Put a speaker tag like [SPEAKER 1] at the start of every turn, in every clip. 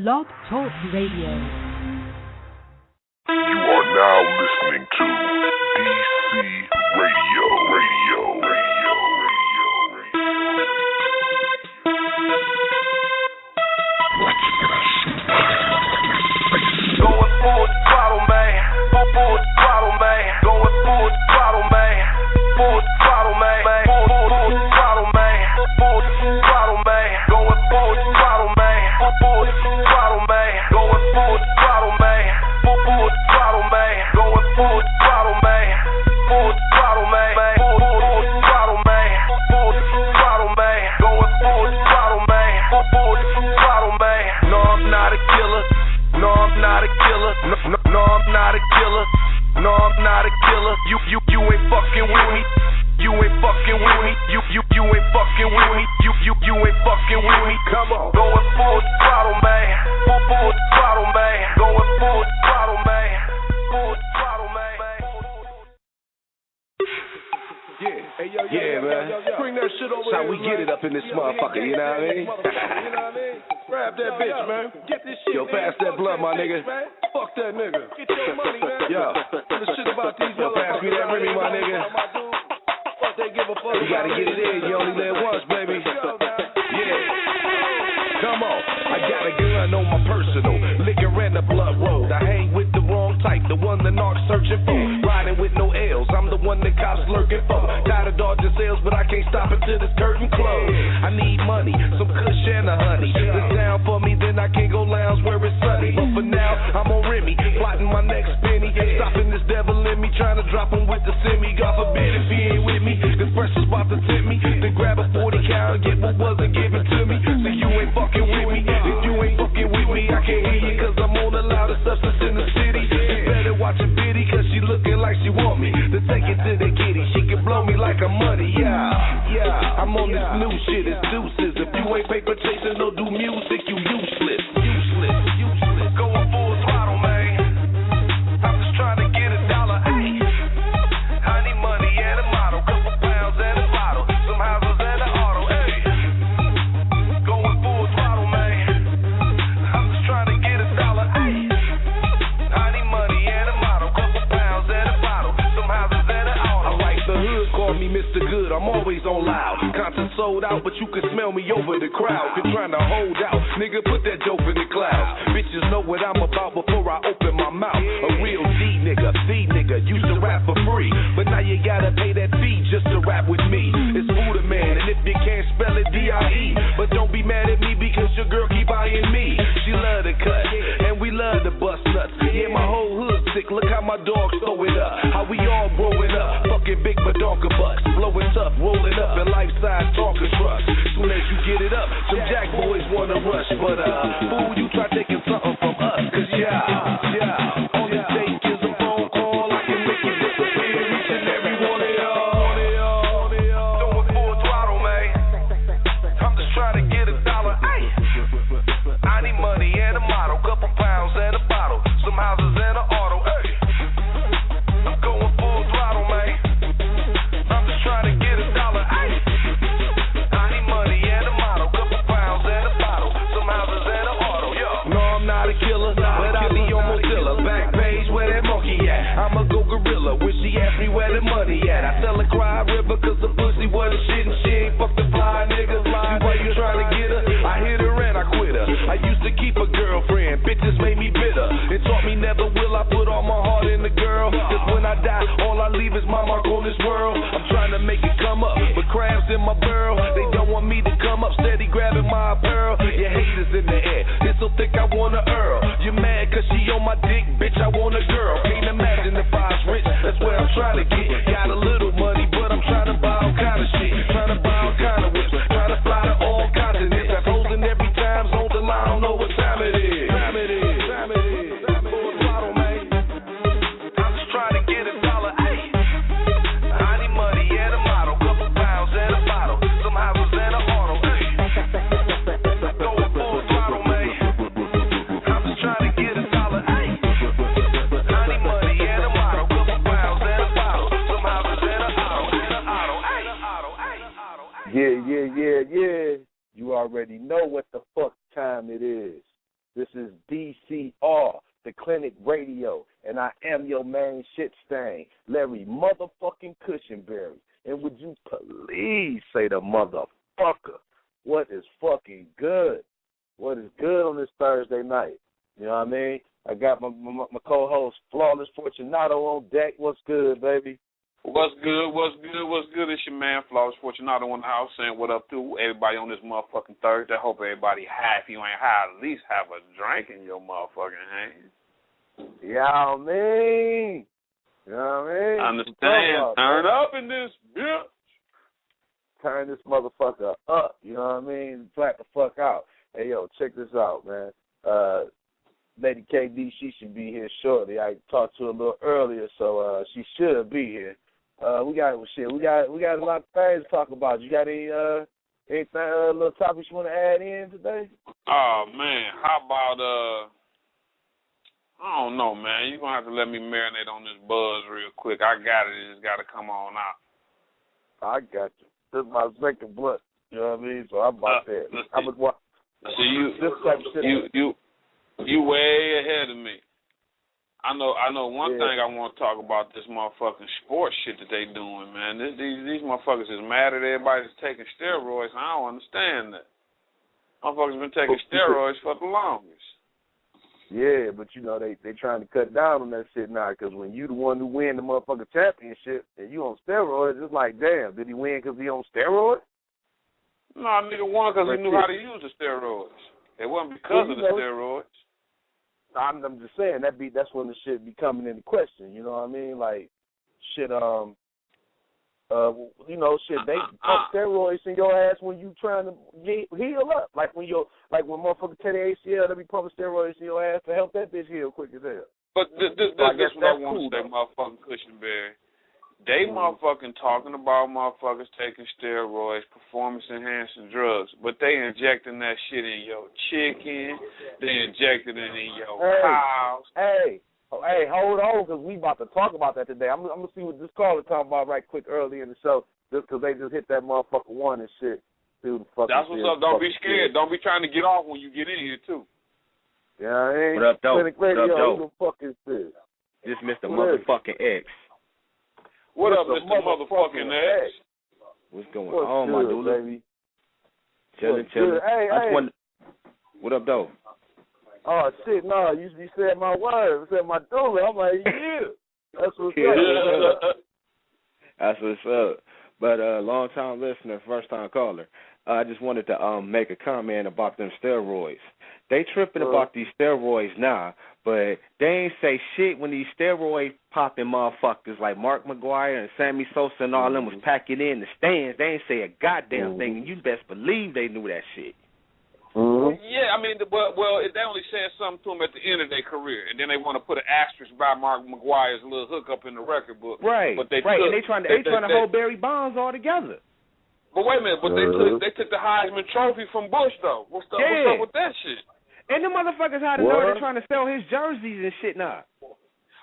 [SPEAKER 1] Blog Talk Radio.
[SPEAKER 2] You are now listening to DC Radio.
[SPEAKER 3] Going full throttle, man. Full throttle, man. Going full throttle, man. Full throttle, man. Full throttle, man. Full throttle, man. Going full throttle, man. Full throttle, man. Going full throttle, man. Full throttle, man. Going full throttle, man. Full throttle, man. Full throttle, man. Full throttle, man. Going full throttle, man. Full throttle, man. No, I'm not a killer. No, I'm not a killer. No, I'm not a killer. No, I'm not a killer. You ain't fucking with me. You ain't fucking with me. You ain't fucking with me. You ain't fucking with me. Come on. Going full throttle, man. Full throttle, man. Going full throttle, man. Full throttle, man.
[SPEAKER 4] Yeah, hey, yo, man. Bring that shit over. That's how we get it up in this motherfucker, you know what I mean? Grab that bitch, man. Get this shit. Yo, pass that blunt, my nigga. Fuck that nigga. Get your money, man. Yo, the shit about these motherfuckers. Yo, pass me that Remy, my nigga. Fuck, they give a fuck. You gotta get it in. You only live once, baby. Yeah. Come on. I got a gun on my personal. Liquor and the blood road. I hang with the wrong type, the one the narcs searching for. Riding with no L's. I'm the one the cops lurking for. Tired of dodging sales, but I can't stop until this curtain close. I need money, some kush and a honey. It's down for me, then I can't go lounge where it's sunny. But for now, I'm on Remy, plotting my next penny. Stopping this devil in me, trying to drop him with the semi. God forbid if he ain't with me, cause pressure's about to tempt me. Then grab a 40 cal and get what wasn't given to me. So you ain't fucking with me. If you ain't fucking with me, I can't hear you, cause I'm on the loudest substance in the city. You better watch a biddy, cause she looking like she want me to take it to the kitty. She can blow me like a money, yeah. I'm on this new shit, it's deuces. If you ain't paper chasing, don't do music, you useless.
[SPEAKER 3] Going full throttle, man. I'm just trying to get $1, ayy. I need money and a model, couple pounds and a bottle, some houses and an auto, ayy. Going full throttle, man. I'm just trying to get $1, ayy. I need money and a model, couple pounds and a bottle, some houses and an auto.
[SPEAKER 4] I like the hood, call me Mr. Good, I'm always on loud. Content sold out, but you can smell me over the crowd. Been trying to hold out, nigga, put that dope in the clouds. Bitches know what I'm about before I open my mouth. A real D nigga, used to rap for free, but now you gotta pay that fee just to rap with me. It's Buddha man, and if you can't spell it, D-I-E. But don't be mad at me because your girl keep eyeing me. She love to cut, and we love to bust nuts. Yeah, my whole hood sick, look how my dogs throw it up. How we all growing up, fucking big badonka bucks. Blowing tough, rolling up in life-size talking trucks. Soon as you get it up, some jack boys wanna rush. But fool, you try taking something from us. Cause yeah, all it takes is a phone call. I can make it disappear, each and every one of y'all.
[SPEAKER 3] Going full throttle, man. I'm just trying to get $1, ayy. I need money and a model, couple pounds and a bottle, some houses and an auto, ayy. I'm going full throttle, man. I'm just trying to get $1, ayy. I need money and a model, couple pounds and a bottle, some houses and an auto, yo.
[SPEAKER 4] No, I'm not a killer, but I be on Mozilla. Back page where that monkey at. I'ma go gorilla when she ask me where the money at. I tell her cry river cause the pussy wasn't shit and she ain't fuck the fly nigga. See why you trying to get her? I hit her and I quit her. I used to keep a girlfriend, bitches made me bitter. It taught me never will I put all my heart in the girl. Cause when I die, all I leave is my mark on this world. I'm trying to make it come up, but crabs in my barrel. They don't want me to come up, steady grabbing my apparel. Your haters in the air, they so thick I want a Earl. You mad cause she on my dick, bitch, I want a girl. Can't imagine if I was rich, that's where I'm trying to get. Got a little money, but I'm trying to buy all kind of shit. Trying to buy all kind of whips, trying to fly to all continents. I'm frozen every time, zone the line, I don't know what time it is. Full throttle, man.
[SPEAKER 3] I'm just trying to get $1, ayy. I need money and a model, couple pounds and a bottle, some houses and an auto, ayy. Going full throttle, man. I'm just trying to get $1, ayy. I need money and a model, couple pounds and a bottle, some houses and an auto, ayy.
[SPEAKER 5] Yeah. You already know what the fuck time it is.
[SPEAKER 1] This is DCR, the Clinic Radio, and I am your main shit stain, Larry motherfucking Kushingberry. And would you please say the motherfucker? What is fucking good? What is good on this Thursday night? You know what I mean? I got my co-host, Flawless Fortunado, on deck. What's good, baby?
[SPEAKER 5] What's good? It's your man, Flawless Fortunado, in the house, saying what up to everybody on this motherfucking Thursday. I hope everybody high. If you ain't high, at least have a drink in your motherfucking hand.
[SPEAKER 1] Yeah, man. You know what I mean?
[SPEAKER 5] Understand. Turn up in this bitch.
[SPEAKER 1] Turn this motherfucker up. You know what I mean? Flat the fuck out. Hey, yo, check this out, man. Lady KD, she should be here shortly. I talked to her a little earlier, so she should be here. We got a lot of things to talk about. You got any little topics you want to add in today?
[SPEAKER 5] Oh man, how about I don't know, man. You're gonna have to let me marinate on this buzz real quick. I got it. It's got to come on out.
[SPEAKER 1] I got you. This is my second blunt. You know what I mean? So I'm about that.
[SPEAKER 5] You way ahead of me. I know one thing I want to talk about, this motherfucking sports shit that they doing, man. These motherfuckers is mad at everybody that's taking steroids. I don't understand that. Motherfuckers been taking steroids for the longest.
[SPEAKER 1] Yeah, but you know they trying to cut down on that shit now, because when you the one who win the motherfucking championship and you on steroids, it's like, damn, did he win because he on steroids?
[SPEAKER 5] No, nigga won because he knew how to use the steroids. It wasn't because of the steroids.
[SPEAKER 1] I'm just saying that's when the shit be coming into question. You know what I mean? Like shit. They pump steroids in your ass when you trying to heal up. Like when motherfucker tear the ACL, they be pumping steroids in your ass to help that bitch heal quick as hell.
[SPEAKER 5] But this is what I want to say, motherfucking Kushingberry. They motherfucking talking about motherfuckers taking steroids, performance-enhancing drugs, but they injecting that shit in your chicken. They injecting it in your cows.
[SPEAKER 1] Hey, hold on, because we about to talk about that today. I'm going to see what this caller talking about right quick early in the show, just because they just hit that motherfucker one and shit. That's what's
[SPEAKER 5] up. Don't be scared. Don't be trying to get off when you get in here, too.
[SPEAKER 1] Yeah, I ain't.
[SPEAKER 6] What up, though?
[SPEAKER 1] Clinic Radio, who the fuck is this?
[SPEAKER 6] This Mr. Motherfucking X.
[SPEAKER 5] What up, Mr. Motherfucking X?
[SPEAKER 6] What's going on, my dude?
[SPEAKER 1] Baby?
[SPEAKER 6] Chilling.
[SPEAKER 1] Hey.
[SPEAKER 6] What up, though?
[SPEAKER 1] Oh, shit, no, you said my word. You said my doula. I'm like, yeah. That's what's up.
[SPEAKER 6] That's what's up. But long-time listener, first-time caller, I just wanted to make a comment about them steroids. They tripping about these steroids now, but they ain't say shit when these steroid popping motherfuckers like Mark McGuire and Sammy Sosa and all them was packing in the stands. They ain't say a goddamn thing, and you best believe they knew that shit.
[SPEAKER 5] Yeah, I mean, well, they only said something to them at the end of their career, and then they want to put an asterisk by Mark McGuire's little hookup in the record book.
[SPEAKER 6] Right,
[SPEAKER 5] but they
[SPEAKER 6] and they trying to hold Barry Bonds all together.
[SPEAKER 5] But wait a minute, but they took the Heisman Trophy from Bush, though. What's up with that shit?
[SPEAKER 6] And the motherfuckers had to know they're trying to sell his jerseys and shit now.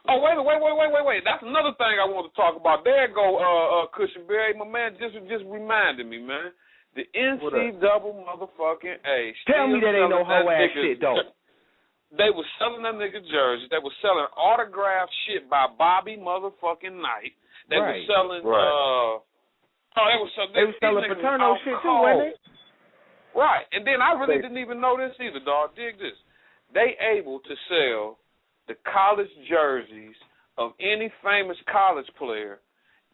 [SPEAKER 5] Oh, wait. That's another thing I want to talk about. There go Kushingberry, my man, just reminded me, man. The NC double motherfucking A.
[SPEAKER 6] Tell me that ain't no hoe ass shit, though.
[SPEAKER 5] They was selling them nigga jerseys. They was selling autographed shit by Bobby motherfucking Knight. They were selling they were selling
[SPEAKER 6] Paterno shit too, wasn't they?
[SPEAKER 5] Right. And then I really didn't even know this either, dog. Dig this. They able to sell the college jerseys of any famous college player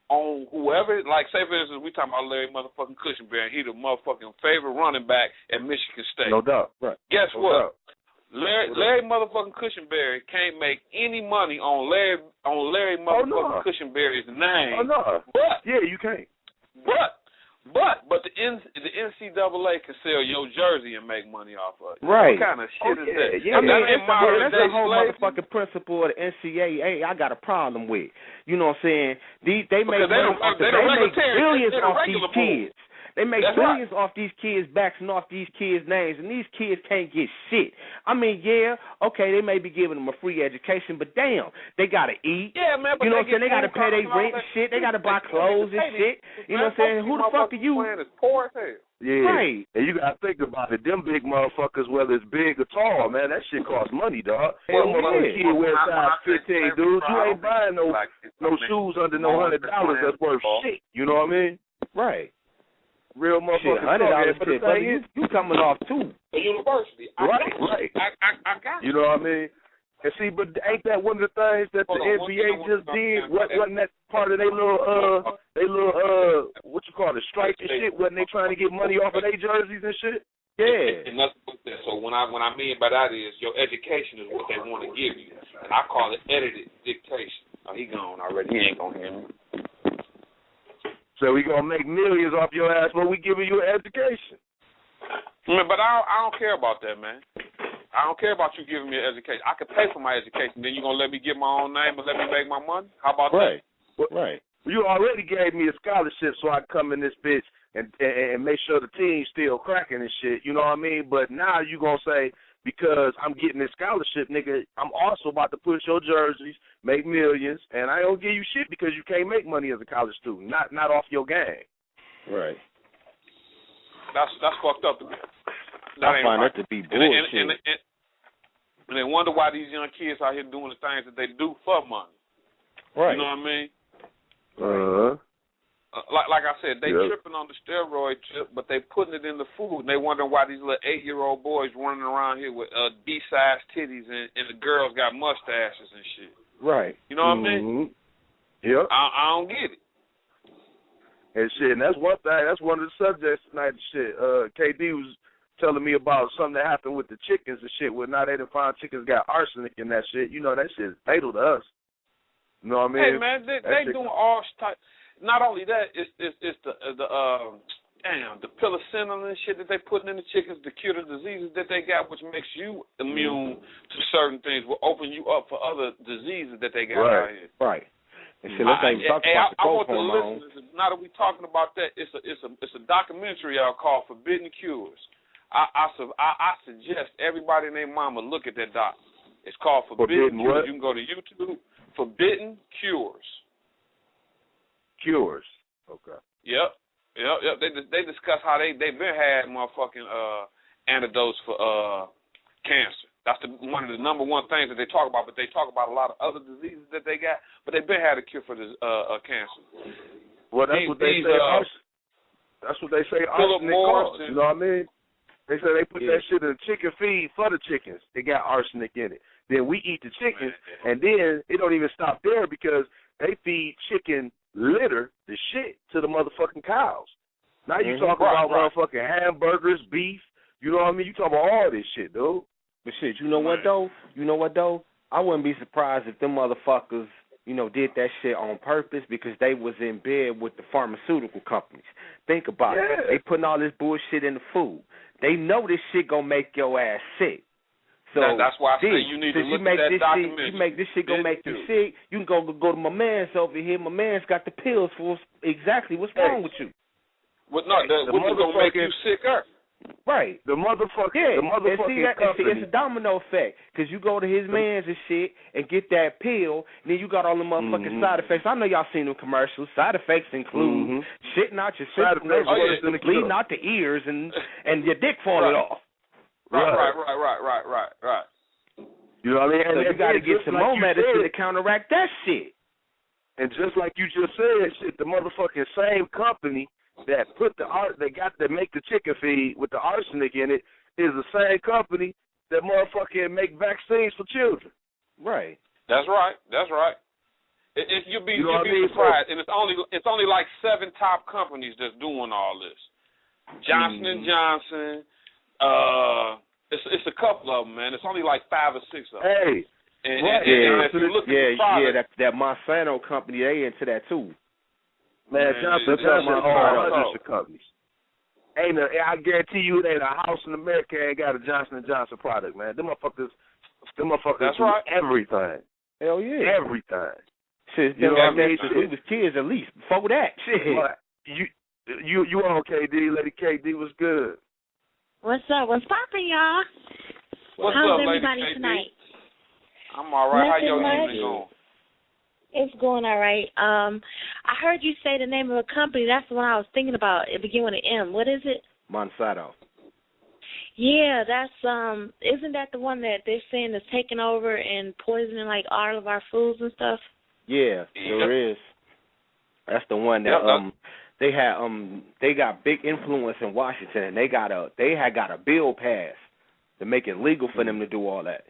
[SPEAKER 5] on whoever, like, say, for instance, we talking about Larry motherfucking Kushingberry, he the motherfucking favorite running back at Michigan State.
[SPEAKER 1] No doubt. Right.
[SPEAKER 5] Guess what? Larry motherfucking Kushingberry can't make any money on Larry motherfucking Kushingberry's name.
[SPEAKER 1] Oh, no.
[SPEAKER 5] But,
[SPEAKER 1] yeah, you can't.
[SPEAKER 5] But the NCAA can sell your jersey and make money off of it.
[SPEAKER 6] Right.
[SPEAKER 5] What kind of shit is that?
[SPEAKER 6] Yeah, that's the whole motherfucking principle of the NCAA I got a problem with. You know what I'm saying? They make billions off these kids. They make billions off these kids' backs and off these kids' names, and these kids can't get shit. I mean, they may be giving them a free education, but damn, they gotta eat.
[SPEAKER 5] Yeah, man. But
[SPEAKER 6] you know what I'm saying? They gotta pay their rent and shit. They gotta buy clothes and shit. You know what I'm saying? Who the fuck are you?
[SPEAKER 5] Poor as hell.
[SPEAKER 1] Yeah.
[SPEAKER 6] Right.
[SPEAKER 1] And you gotta think about it. Them big motherfuckers, whether it's big or tall, man, that shit costs money, dog.
[SPEAKER 6] Hell
[SPEAKER 1] Some motherfucking kid wear size 15, dude. You ain't buying no shoes under no $100 that's worth shit. You know what I mean?
[SPEAKER 6] Right.
[SPEAKER 1] Real motherfucking
[SPEAKER 6] $100 shit, brother. You coming off too.
[SPEAKER 5] The university.
[SPEAKER 1] Right.
[SPEAKER 5] I got
[SPEAKER 1] you. You know what I mean? And see, but ain't that one of the things that the NBA just did? Wasn't that part of their little, what you call it, strike and shit? Wasn't they trying to get money off of their jerseys and shit?
[SPEAKER 6] Yeah.
[SPEAKER 5] And nothing but that. So what I mean by that is your education is what they want to give you, and I call it edited dictation. Oh, he gone already. He ain't gonna hear me.
[SPEAKER 1] So we gonna make millions off your ass, but we giving you an education.
[SPEAKER 5] But I don't care about that, man. I don't care about you giving me an education. I could pay for my education. Then you gonna let me get my own name and let me make my money? How about
[SPEAKER 6] that?
[SPEAKER 1] Well,
[SPEAKER 6] right.
[SPEAKER 1] You already gave me a scholarship so I can come in this bitch and make sure the team's still cracking and shit. You know what I mean? But now you gonna say because I'm getting this scholarship, nigga, I'm also about to push your jerseys, make millions, and I don't give you shit because you can't make money as a college student, not off your game.
[SPEAKER 6] Right.
[SPEAKER 5] That's fucked up to me.
[SPEAKER 6] I find that to be bullshit.
[SPEAKER 5] And they wonder why these young kids out here doing the things that they do for money.
[SPEAKER 6] Right.
[SPEAKER 5] You know what I mean?
[SPEAKER 1] Uh-huh.
[SPEAKER 5] Like I said, they tripping on the steroid trip, but they putting it in the food, and they wondering why these little 8-year-old boys running around here with D-sized titties and the girls got mustaches and shit.
[SPEAKER 6] Right.
[SPEAKER 5] You know what I mean?
[SPEAKER 1] Yep.
[SPEAKER 5] I don't get it.
[SPEAKER 1] And shit, and that's one thing. That's one of the subjects tonight. And shit, KD was telling me about something that happened with the chickens and shit. Where now they done found chickens got arsenic in that shit. You know that shit is fatal to us. You know what I mean?
[SPEAKER 5] Hey man, they doing all type. Not only that, it's the penicillin and shit that they putting in the chickens to cure the diseases that they got, which makes you immune to certain things, will open you up for other diseases that they got out here.
[SPEAKER 6] Right. And shit, let's even talk about the growth hormone.
[SPEAKER 5] Now that we're talking about that, it's a documentary out called Forbidden Cures. I suggest everybody and their mama look at that doc. It's called Forbidden Cures. You can go to YouTube. Forbidden Cures.
[SPEAKER 1] Cures. Okay.
[SPEAKER 5] Yep. They discuss how they've been had motherfucking antidotes for cancer. That's one of the number one things that they talk about. But they talk about a lot of other diseases that they got. But they've been had a cure for this cancer.
[SPEAKER 1] Well, that's what they say. That's what they say. Arsenic causes. You know what I mean? They say they put that shit in the chicken feed for the chickens. They got arsenic in it. Then we eat the chickens, and then it don't even stop there because they feed chicken litter, the shit, to the motherfucking cows. Now you talking about motherfucking hamburgers, beef. You know what I mean? You talking about all this shit, dude.
[SPEAKER 6] But shit, you know what though? I wouldn't be surprised if them motherfuckers, did that shit on purpose because they was in bed with the pharmaceutical companies. Think about it. They putting all this bullshit in the food. They know this shit gonna make your ass sick. So
[SPEAKER 5] that's why I say you need to look at that documentary.
[SPEAKER 6] You make this shit gonna make you sick. You can go to my man's over here. My man's got the pills for exactly what's wrong with you.
[SPEAKER 5] What's gonna make you sicker?
[SPEAKER 6] Right.
[SPEAKER 1] The motherfucker.
[SPEAKER 6] It's a domino effect because you go to his man's and shit and get that pill, and then you got all the motherfucking side effects. I know y'all seen them commercials. Side effects include shitting out your system, bleeding out the ears, and your dick falling off.
[SPEAKER 5] Right.
[SPEAKER 1] You know what I mean?
[SPEAKER 6] So you got to get some more medicine to counteract that shit.
[SPEAKER 1] And just like you just said, shit, the motherfucking same company that make the chicken feed with the arsenic in it is the same company that motherfucking make vaccines for children.
[SPEAKER 6] Right.
[SPEAKER 5] That's right. You'll be surprised, and it's only like 7 top companies that's doing all this. Johnson and Johnson. It's a couple of them, man. It's only like 5 or 6 of them.
[SPEAKER 1] Hey.
[SPEAKER 5] And if you look at the product,
[SPEAKER 6] that Monsanto company, they into that too.
[SPEAKER 1] Man, Johnson all other companies. I guarantee you, ain't a house in America ain't got a Johnson & Johnson product, man. Them motherfuckers
[SPEAKER 5] that's
[SPEAKER 1] do
[SPEAKER 5] right.
[SPEAKER 1] Everything.
[SPEAKER 6] Hell yeah.
[SPEAKER 1] Everything.
[SPEAKER 6] Shit, you know what I mean? Since we was kids, at least before that. Shit.
[SPEAKER 1] You on KD? Lady KD was good.
[SPEAKER 7] What's up? What's poppin', y'all?
[SPEAKER 5] How's
[SPEAKER 7] everybody
[SPEAKER 5] Lady
[SPEAKER 7] tonight?
[SPEAKER 5] I'm all right. How your evening going?
[SPEAKER 7] It's going all right. I heard you say the name of a company. That's the one I was thinking about. It began with an M. What is it?
[SPEAKER 6] Monsanto.
[SPEAKER 7] Yeah, that's isn't that the one that they're saying is taking over and poisoning like all of our foods and stuff?
[SPEAKER 6] Yeah, there is. That's the one that they got big influence in Washington, and they had got a bill passed to make it legal for them to do all that.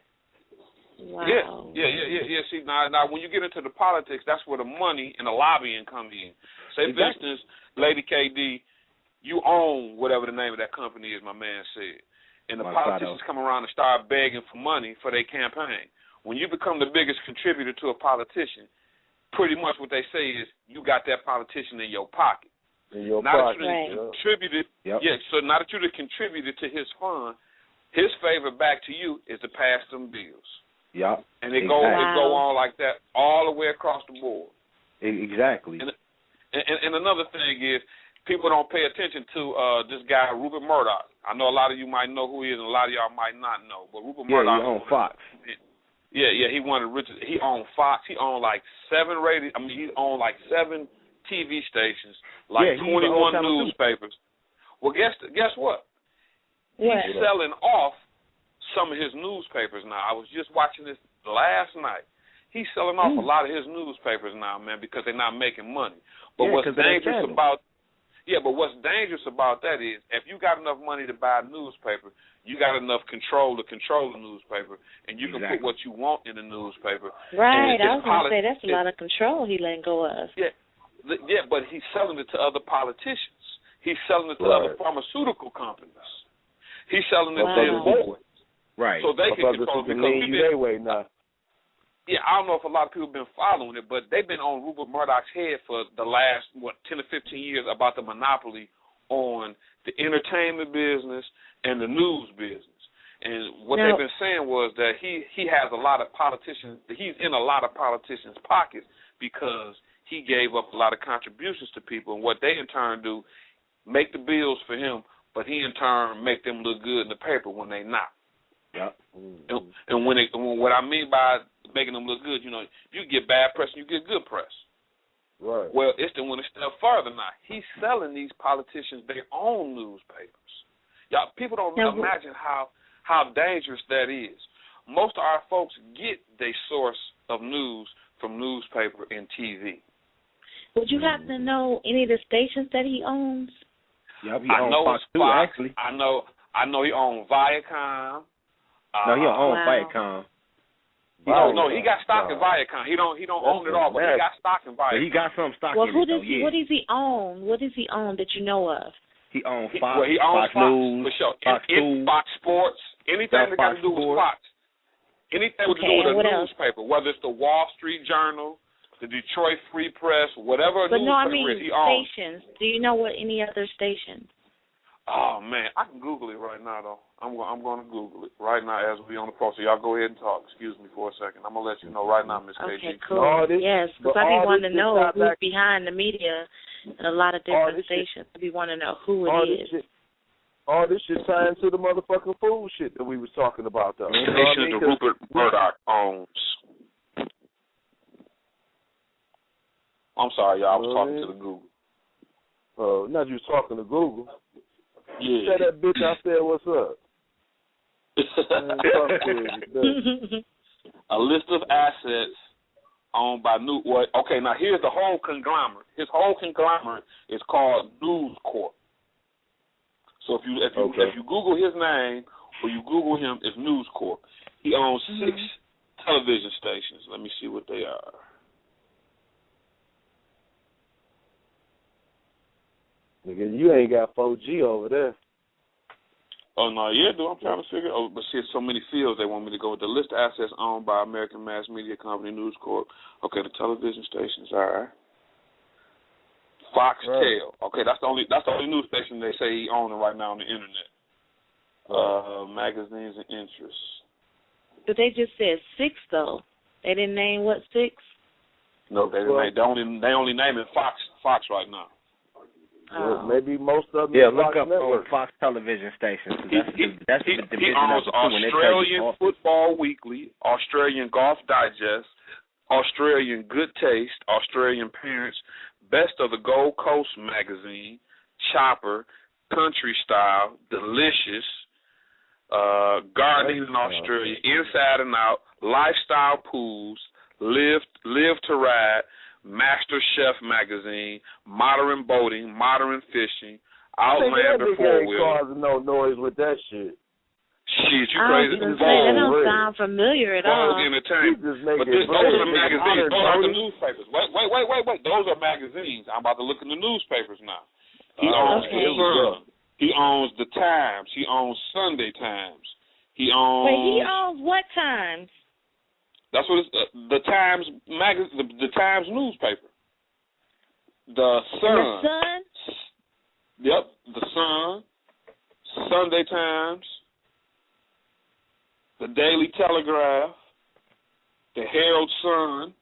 [SPEAKER 7] Wow.
[SPEAKER 5] Yeah. See, now when you get into the politics, that's where the money and the lobbying come in. Say, for instance, Lady KD, you own whatever the name of that company is, my man said. And the politicians come around and start begging for money for their campaign. When you become the biggest contributor to a politician, pretty much what they say is you got that politician in your pocket.
[SPEAKER 1] Contributed,
[SPEAKER 5] so now that you contributed to his fund, his favor back to you is to pass them bills.
[SPEAKER 6] Yeah.
[SPEAKER 5] And it go on like that all the way across the board.
[SPEAKER 6] Exactly.
[SPEAKER 5] And another thing is, people don't pay attention to this guy, Rupert Murdock. I know a lot of you might know who he is, and a lot of y'all might not know. But Rupert Murdock,
[SPEAKER 6] he owned Fox.
[SPEAKER 5] Yeah, he one of the richest. He owned Fox. He owned like 7 TV stations, like 21 newspapers. Well, guess what? He's selling off some of his newspapers now. I was just watching this last night. He's selling off a lot of his newspapers now, man, because they're not making money. But what's dangerous about that is if you got enough money to buy a newspaper, you got enough control to control the newspaper, and you can put what you want in the newspaper.
[SPEAKER 7] Right, I was going to say that's a lot of control he letting go of.
[SPEAKER 5] Yeah, but he's selling it to other politicians. He's selling it to other pharmaceutical companies. He's selling it to his boys.
[SPEAKER 6] Right.
[SPEAKER 5] So they can control it. Yeah, I don't know if a lot of people have been following it, but they've been on Rupert Murdock's head for the last, 10 or 15 years about the monopoly on the entertainment business and the news business. And what they've been saying was that he has a lot of politicians, he's in a lot of politicians' pockets because he gave up a lot of contributions to people, and what they in turn do, make the bills for him, but he in turn make them look good in the paper when they not.
[SPEAKER 6] Yep.
[SPEAKER 5] And what I mean by making them look good, you get bad press and you get good press.
[SPEAKER 1] Right.
[SPEAKER 5] Well, it's the one a step further now. He's selling these politicians their own newspapers. Y'all, people don't imagine how dangerous that is. Most of our folks get their source of news from newspaper and TV.
[SPEAKER 7] Would you happen to know any of the stations that he owns?
[SPEAKER 6] Yep, he
[SPEAKER 5] owns
[SPEAKER 6] Fox too, actually.
[SPEAKER 5] I know he owns Viacom.
[SPEAKER 6] No, he don't own Viacom.
[SPEAKER 5] No, he got stock in Viacom. He don't own it all, but he got stock in Viacom.
[SPEAKER 6] But he got some stock
[SPEAKER 7] in
[SPEAKER 6] it,
[SPEAKER 7] what does he own? What does he own that you know of?
[SPEAKER 6] He owns Fox,
[SPEAKER 5] he owns
[SPEAKER 6] Fox News,
[SPEAKER 5] for sure.
[SPEAKER 6] Fox 2,
[SPEAKER 5] Fox Sports, anything that got to do with Fox. Anything to do with a newspaper, whether it's the Wall Street Journal, the Detroit Free Press, whatever newspaper is, he owns.
[SPEAKER 7] Stations. Do you know what any other stations?
[SPEAKER 5] Oh, man, I can Google it right now, though. I'm going to Google it right now as we on the phone. So y'all go ahead and talk. Excuse me for a second. I'm going to let you know right now, Miss KG.
[SPEAKER 7] Okay, cool. Yes, because I be wanting to know who's behind the media and a lot of different stations. I be wanting to know who it is.
[SPEAKER 1] All this shit ties into the motherfucking food shit that we was talking about, though.
[SPEAKER 5] Stations that Rupert Murdock owns. I'm sorry, y'all. I was talking to the Google.
[SPEAKER 1] Not you was talking to Google.
[SPEAKER 5] Yeah.
[SPEAKER 1] Tell that bitch out there what's up.
[SPEAKER 5] A list of assets owned by okay, now here's the whole conglomerate. His whole conglomerate is called News Corp. So if you Google his name or you Google him, it's News Corp. He owns 6 television stations. Let me see what they are.
[SPEAKER 1] Nigga, you ain't got 4G over there.
[SPEAKER 5] Oh, no, yeah, dude. I'm trying to figure. Oh, but see, so many fields they want me to go with. The list of assets owned by American Mass Media Company, News Corp. Okay, the television stations are Foxtel. Okay, that's the only news station they say he owns right now on the internet. Magazines and interests.
[SPEAKER 7] But they just said 6 though. They didn't name what 6.
[SPEAKER 5] No, they didn't. They only name it Fox right now.
[SPEAKER 1] Maybe most of them.
[SPEAKER 6] Yeah, look up on Fox television stations. That's the division.
[SPEAKER 5] He owns Australian Football Weekly, Australian Golf Digest, Australian Good Taste, Australian Parents, Best of the Gold Coast magazine, Chopper, country style, delicious, gardening in Australia, inside and out, lifestyle pools, live to ride, Master Chef magazine, modern boating, modern fishing, Outlander 4-wheel.
[SPEAKER 1] Cars no noise with that shit.
[SPEAKER 5] Shit, you crazy?
[SPEAKER 7] That don't sound familiar at all.
[SPEAKER 5] Entertainment. But those are the magazines. Those are the newspapers. Wait. Those are magazines. I'm about to look in the newspapers now. He owns the Sun. He owns the Times. He owns Sunday Times. He owns.
[SPEAKER 7] Wait, he owns what Times?
[SPEAKER 5] That's what it's the Times magazine, the Times newspaper. The Sun.
[SPEAKER 7] The Sun.
[SPEAKER 5] Yep, the Sun. Sunday Times. The Daily Telegraph, the Herald Sun,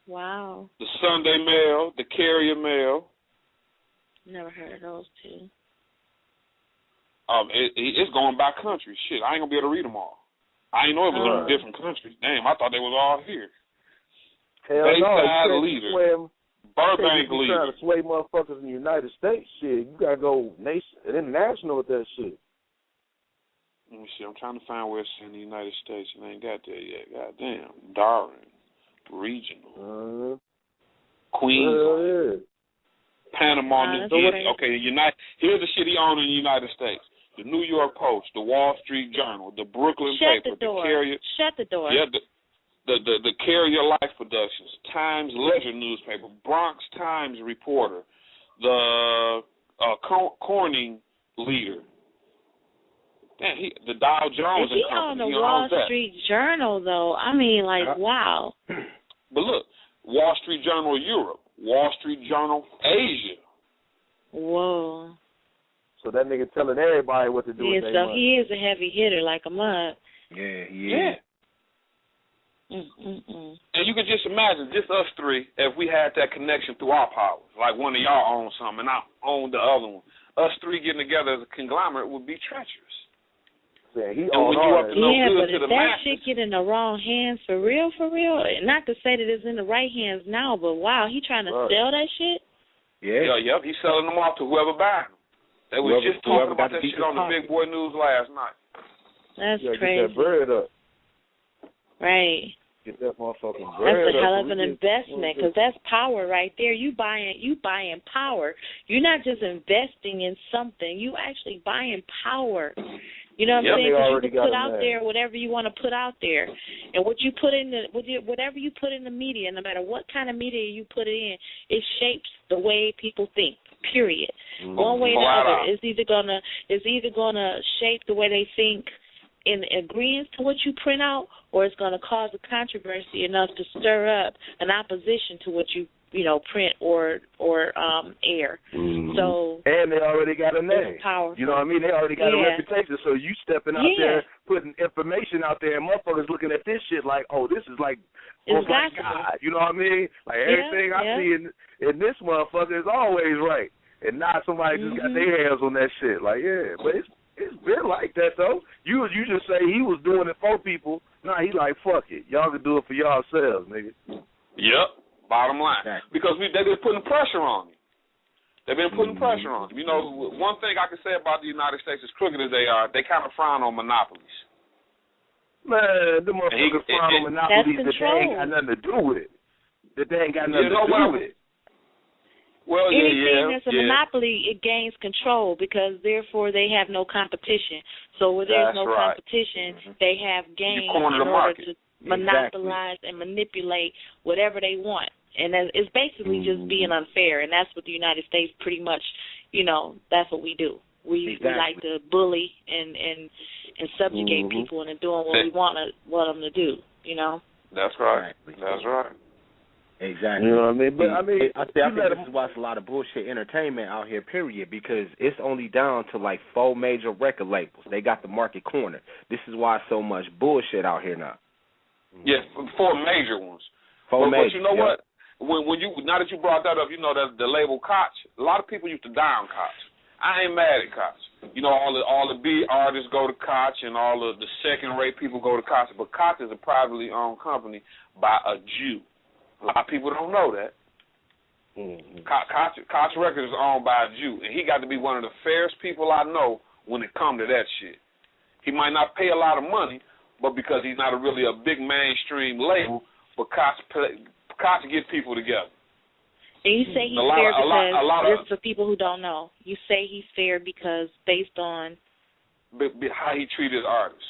[SPEAKER 7] wow,
[SPEAKER 5] the Sunday Mail, the Carrier Mail.
[SPEAKER 7] Never heard of those two.
[SPEAKER 5] It's going by country. Shit, I ain't gonna be able to read them all. I didn't know it was in different countries. Damn, I thought they was all here.
[SPEAKER 1] Hell
[SPEAKER 5] Bayside
[SPEAKER 1] no,
[SPEAKER 5] leader, Burbank leader.
[SPEAKER 1] Trying to sway motherfuckers in the United States. Shit, you gotta go international with that shit.
[SPEAKER 5] Let me see. I'm trying to find where it's in the United States, and I ain't got there yet. Goddamn. Darwin. Regional. Queensland. Panama, New York. Okay, here's the shit he owns in the United States. The New York Post, the Wall Street Journal, the Brooklyn Paper, the Carrier.
[SPEAKER 7] Shut the door.
[SPEAKER 5] Yeah, the Carrier Life Productions, Times Ledger newspaper, Bronx Times Reporter, the Corning Leader. Man, the Dow Jones
[SPEAKER 7] Is he on the Wall Street Journal, though? I mean, like, wow.
[SPEAKER 5] But look, Wall Street Journal Europe, Wall Street Journal Asia.
[SPEAKER 7] Whoa.
[SPEAKER 1] So that nigga telling everybody what to do with their money.
[SPEAKER 7] He is a heavy hitter like a mug.
[SPEAKER 6] Yeah, he is.
[SPEAKER 5] And you could just imagine, just us three, if we had that connection through our powers, like one of y'all owns something and I own the other one. Us three getting together as a conglomerate would be treacherous.
[SPEAKER 1] Yeah,
[SPEAKER 7] but if that shit get in the wrong hands for real, not to say that it's in the right hands now, but wow, he trying to sell that shit?
[SPEAKER 5] Yeah. Yep, he's selling them off to whoever buys them. They was just talking about that shit on the Big Boy News last night.
[SPEAKER 7] That's crazy.
[SPEAKER 1] Get that bread up.
[SPEAKER 7] Right.
[SPEAKER 1] Get that motherfucking bread up.
[SPEAKER 7] That's a hell of an investment, because that's power right there. You buying power. You're not just investing in something. You actually buying power. You know what I'm saying? Because you can put out there whatever you want to put out there, and what you put in whatever you put in the media, no matter what kind of media you put it in, it shapes the way people think. Period. One way or the other, it's either gonna shape the way they think in agreement to what you print out, or it's gonna cause a controversy enough to stir up an opposition to what you print or air. So
[SPEAKER 1] and they already got a name.
[SPEAKER 7] Powerful.
[SPEAKER 1] You know what I mean? They already got a reputation. So you stepping out there, putting information out there, and motherfuckers looking at this shit like, oh, this is like, oh my God. You know what I mean? Like everything I see in this motherfucker is always right, and not somebody just got their hands on that shit. Like but it's been like that though. You just say he was doing it for people. Nah, he like fuck it. Y'all can do it for yourselves, nigga.
[SPEAKER 5] Yep. Bottom line, because they've been putting pressure on him. They've been putting pressure on him. You know, one thing I can say about the United States, as crooked as they are, they kind of frown on monopolies.
[SPEAKER 1] Man, the motherfuckers frown on monopolies that they ain't got nothing to do with. That they ain't got nothing to do with.
[SPEAKER 5] Well,
[SPEAKER 7] anything that's a monopoly, it gains control because therefore they have no competition. So where there's no competition, they have gain in order to monopolize and manipulate whatever they want. And it's basically just being unfair, and that's what the United States pretty much, that's what we do. We like to bully and subjugate people into doing what we want them to do,
[SPEAKER 5] That's right. That's right.
[SPEAKER 6] Exactly.
[SPEAKER 1] You know what I mean? But I
[SPEAKER 6] think this is why it's a lot of bullshit entertainment out here, period, because it's only down to like 4 major record labels. They got the market cornered. This is why so much bullshit out here now.
[SPEAKER 5] Yes, 4 major ones.
[SPEAKER 6] But
[SPEAKER 5] you know what? When you now that you brought that up, that the label Koch. A lot of people used to die on Koch. I ain't mad at Koch. All the big artists go to Koch, and all of the second-rate people go to Koch. But Koch is a privately owned company by a Jew. A lot of people don't know that. Koch Records is owned by a Jew, and he got to be one of the fairest people I know when it comes to that shit. He might not pay a lot of money, but because he's not really a big mainstream label, but Koch gets people together.
[SPEAKER 7] And you say he's fair because, just for people who don't know, you say he's fair because based on
[SPEAKER 5] how he treats his artists.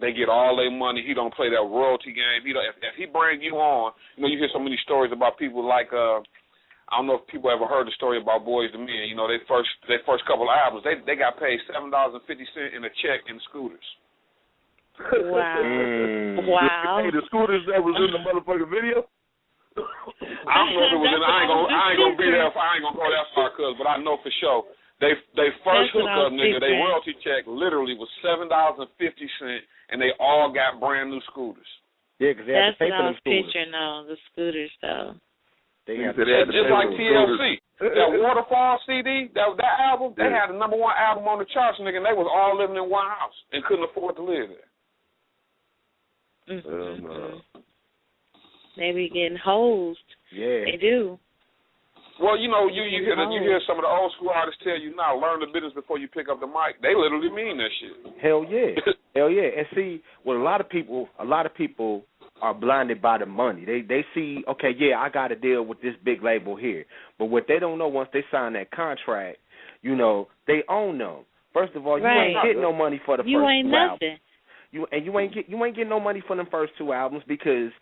[SPEAKER 5] They get all their money. He don't play that royalty game. If he bring you on, you hear so many stories about people like I don't know if people ever heard the story about Boys to Men. Their first couple of albums, they got paid $7.50 in a check in scooters.
[SPEAKER 7] Wow. Wow.
[SPEAKER 1] Hey, the scooters that was in the motherfucking video?
[SPEAKER 5] I don't know if it was in. I ain't gonna be there. I ain't gonna go that far, but I know for sure. They first hookup, nigga, they royalty check literally was $7.50, and they all got brand new scooters.
[SPEAKER 6] Yeah, because they had to pay for them scooters.
[SPEAKER 7] Picturing the scooters though.
[SPEAKER 5] Just like TLC, that Waterfall CD, that album, they had the #1 album on the charts, nigga, and they was all living in one house and couldn't afford to live there.
[SPEAKER 7] They be getting hosed.
[SPEAKER 6] Yeah,
[SPEAKER 7] they do.
[SPEAKER 5] Well, you hear some of the old school artists tell you now, learn the business before you pick up the mic. They literally mean that shit.
[SPEAKER 6] Hell yeah, hell yeah. And see, well, a lot of people are blinded by the money. They see, okay, yeah, I got to deal with this big label here. But what they don't know, once they sign that contract, they own them. First of all, you ain't getting no money for the first 2 albums.
[SPEAKER 7] You ain't nothing.
[SPEAKER 6] You ain't getting no money for them first 2 albums because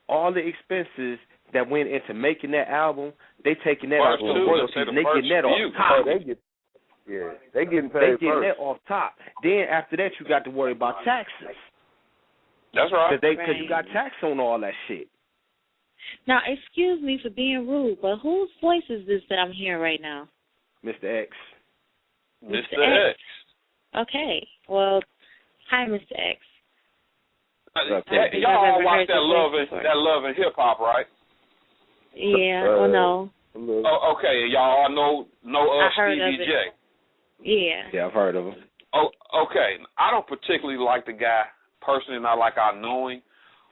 [SPEAKER 6] all the expenses that went into making that album, they taking that off the royalties. They getting that off top.
[SPEAKER 1] They getting paid.
[SPEAKER 6] They getting that off top. Then after that, you got to worry about taxes.
[SPEAKER 5] That's right.
[SPEAKER 6] Because you got tax on all that shit.
[SPEAKER 7] Now, excuse me for being rude, but whose voice is this that I'm hearing right now?
[SPEAKER 6] Mr. X.
[SPEAKER 5] Mr. X.
[SPEAKER 7] Okay. Well, hi, Mr. X.
[SPEAKER 5] Y'all all watch that Love and Hip Hop, right?
[SPEAKER 7] Yeah. No.
[SPEAKER 5] Oh, okay. Y'all all know Stevie J.
[SPEAKER 7] Yeah.
[SPEAKER 6] Yeah, I've heard of him.
[SPEAKER 5] Oh, okay. I don't particularly like the guy personally, not like I know him,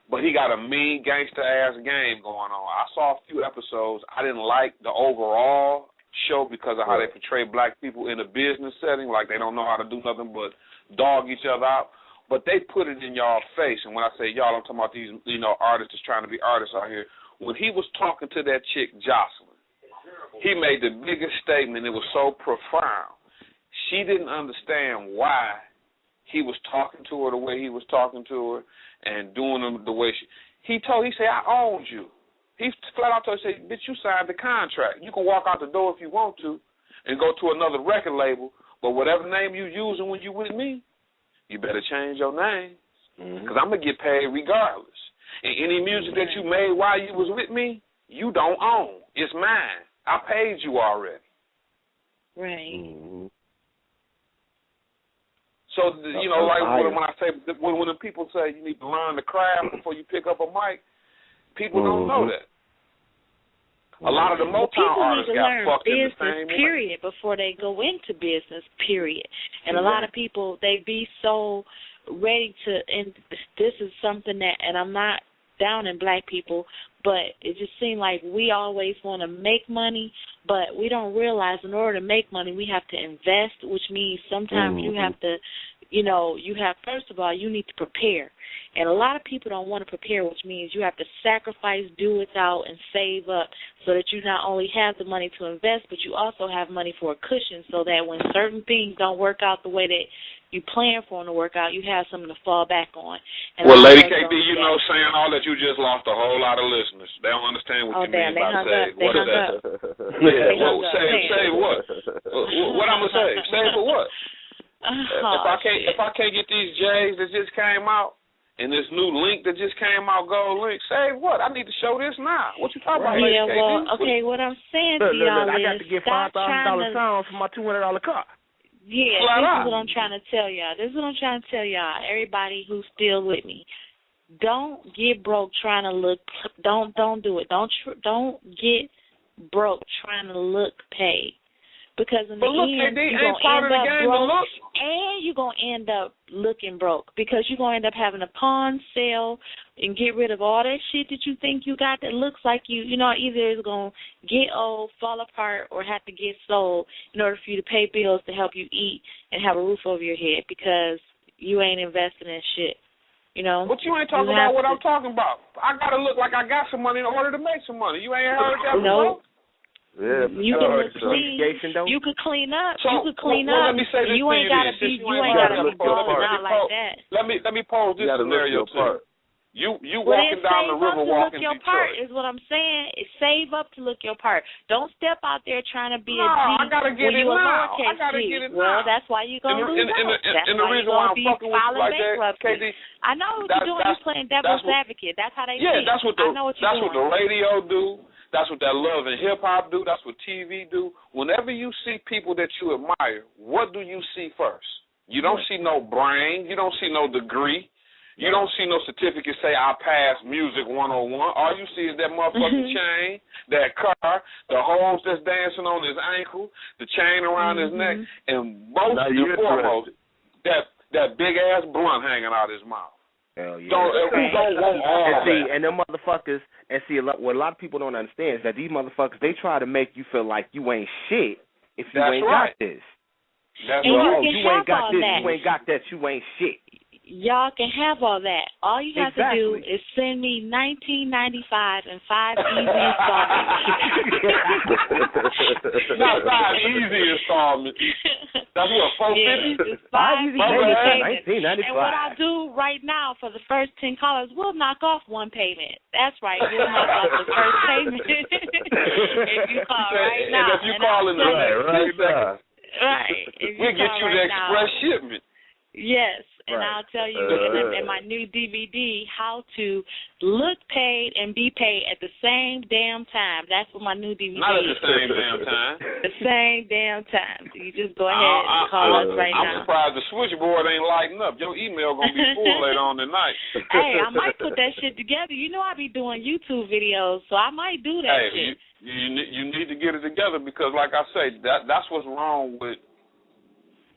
[SPEAKER 5] but he got a mean gangster-ass game going on. I saw a few episodes. I didn't like the overall show because of how they portray black people in a business setting, like they don't know how to do nothing but dog each other out. But they put it in y'all's face, and when I say y'all, I'm talking about these, artists that's trying to be artists out here. When he was talking to that chick, Jocelyn, he made the biggest statement. It was so profound. She didn't understand why he was talking to her the way he was talking to her and doing them the way he said, I owned you. He flat out told her, bitch, you signed the contract. You can walk out the door if you want to and go to another record label, but whatever name you using when you with me, you better change your name because I'm going to get paid regardless. And any music that you made while you was with me, you don't own. It's mine. I paid you already.
[SPEAKER 7] Right.
[SPEAKER 1] Mm-hmm.
[SPEAKER 5] So, when I say, when the people say you need to learn the craft before you pick up a mic, people don't know that. A lot of the Motown artists got fucked in the same way.
[SPEAKER 7] Period, before they go into business, period. And a lot of people, they be so ready to, and this is something that, and I'm not down in black people, but it just seems like we always want to make money, but we don't realize in order to make money, we have to invest, which means sometimes you have to, first of all, you need to prepare. And a lot of people don't want to prepare, which means you have to sacrifice, do without, and save up so that you not only have the money to invest, but you also have money for a cushion so that when certain things don't work out the way that you plan for them to work out, you have something to fall back on. And
[SPEAKER 5] well, Lady KD, saying all that, you just lost a whole lot of listeners. They don't understand what you mean by save. What is that? Save what? What I'm going to say? Save for what? If I can't get these J's that just came out, and this new link that just came out, gold link, save what? I need to show this now. What you talking about?
[SPEAKER 7] Yeah, well, okay, what I'm saying to y'all is,
[SPEAKER 6] I got to get $5,000 sounds for my $200 car.
[SPEAKER 7] Yeah, this is what I'm trying to tell y'all. Everybody who's still with me, don't get broke trying to look. Don't do it. Don't get broke trying to look paid. Because in the end, you're going to end up broke, and you're going to end up looking broke because you're going to end up having to pawn, sell, and get rid of all that shit that you think you got that looks like you. You know, either it's going to get old, fall apart, or have to get sold in order for you to pay bills to help you eat and have a roof over your head because you ain't investing in shit. You know?
[SPEAKER 5] But you ain't talking about what I'm talking about. I got to look like I got some money in order to make some money. You ain't heard that before?
[SPEAKER 1] Yeah,
[SPEAKER 7] you can look clean. You could clean up.
[SPEAKER 5] So,
[SPEAKER 7] you could clean up.
[SPEAKER 5] Let me say this
[SPEAKER 7] you ain't gotta be. You ain't gotta be balling out like that.
[SPEAKER 5] Let me pose this scenario to you. You walking down the river, walking
[SPEAKER 7] your
[SPEAKER 5] Detroit.
[SPEAKER 7] Part is what I'm saying. Is save up to look your part. Don't step out there trying to be a G.
[SPEAKER 5] I gotta get it now. I gotta
[SPEAKER 7] G.
[SPEAKER 5] get it
[SPEAKER 7] well,
[SPEAKER 5] now.
[SPEAKER 7] that's why you're gonna lose out. That's
[SPEAKER 5] and the
[SPEAKER 7] why
[SPEAKER 5] reason
[SPEAKER 7] you're
[SPEAKER 5] why I'm fucking with you like that, KD.
[SPEAKER 7] I know what you're doing. You're playing devil's advocate. That's how they.
[SPEAKER 5] Yeah, that's what
[SPEAKER 7] I know what you're doing.
[SPEAKER 5] what the radio do. That's what that love and hip hop do. That's what TV do. Whenever you see people that you admire, what do you see first? You don't see no brain. You don't see no degree. You don't see no certificate say I passed music 101. All you see is that motherfucking chain, that car, the hoes that's dancing on his ankle, the chain around his neck, and most and foremost, that big ass blunt hanging out his mouth.
[SPEAKER 6] Hell yeah.
[SPEAKER 5] Don't want all
[SPEAKER 6] and see, and them motherfuckers, what a lot of people don't understand is that these motherfuckers, they try to make you feel like you ain't shit if you ain't got this.
[SPEAKER 5] That's
[SPEAKER 7] and
[SPEAKER 5] right.
[SPEAKER 7] You
[SPEAKER 6] ain't got this,
[SPEAKER 7] that.
[SPEAKER 6] you ain't got that, you ain't shit.
[SPEAKER 7] Y'all can have all that. All you have to do is send me $19.95 and 5 easy installments.
[SPEAKER 5] Not 5 easy installments. That's what, $450?
[SPEAKER 7] 5 easy
[SPEAKER 6] $19.95.
[SPEAKER 7] And what I'll do right now for the first 10 callers, we'll knock off one payment. That's right. We'll knock off the first payment if you call right now.
[SPEAKER 5] And if you call in the next 2 seconds.
[SPEAKER 7] Right.
[SPEAKER 5] We'll get you the express shipment.
[SPEAKER 7] Yes, and I'll tell you in my new DVD how to look paid and be paid at the same damn time. That's what my new DVD is.
[SPEAKER 5] Not at the same damn time.
[SPEAKER 7] The same damn time. So you just go ahead and call us right now.
[SPEAKER 5] I'm surprised the switchboard ain't lighting up. Your email going to be full later on tonight.
[SPEAKER 7] Hey, I might put that shit together. You know I be doing YouTube videos, so I might do that shit.
[SPEAKER 5] You need to get it together because, like I say, that's what's wrong with.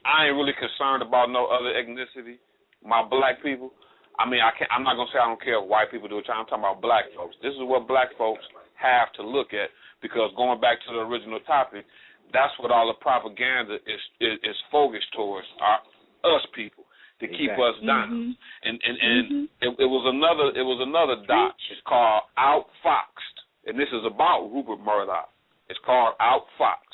[SPEAKER 5] I ain't really concerned about no other ethnicity. My black people, I'm not going to say I don't care if white people do it. I'm talking about black folks. This is what black folks have to look at because going back to the original topic, that's what all the propaganda is focused towards, us people, to keep us down. And it was another dot. It's called Outfoxed. And this is about Rupert Murdock. It's called Outfoxed.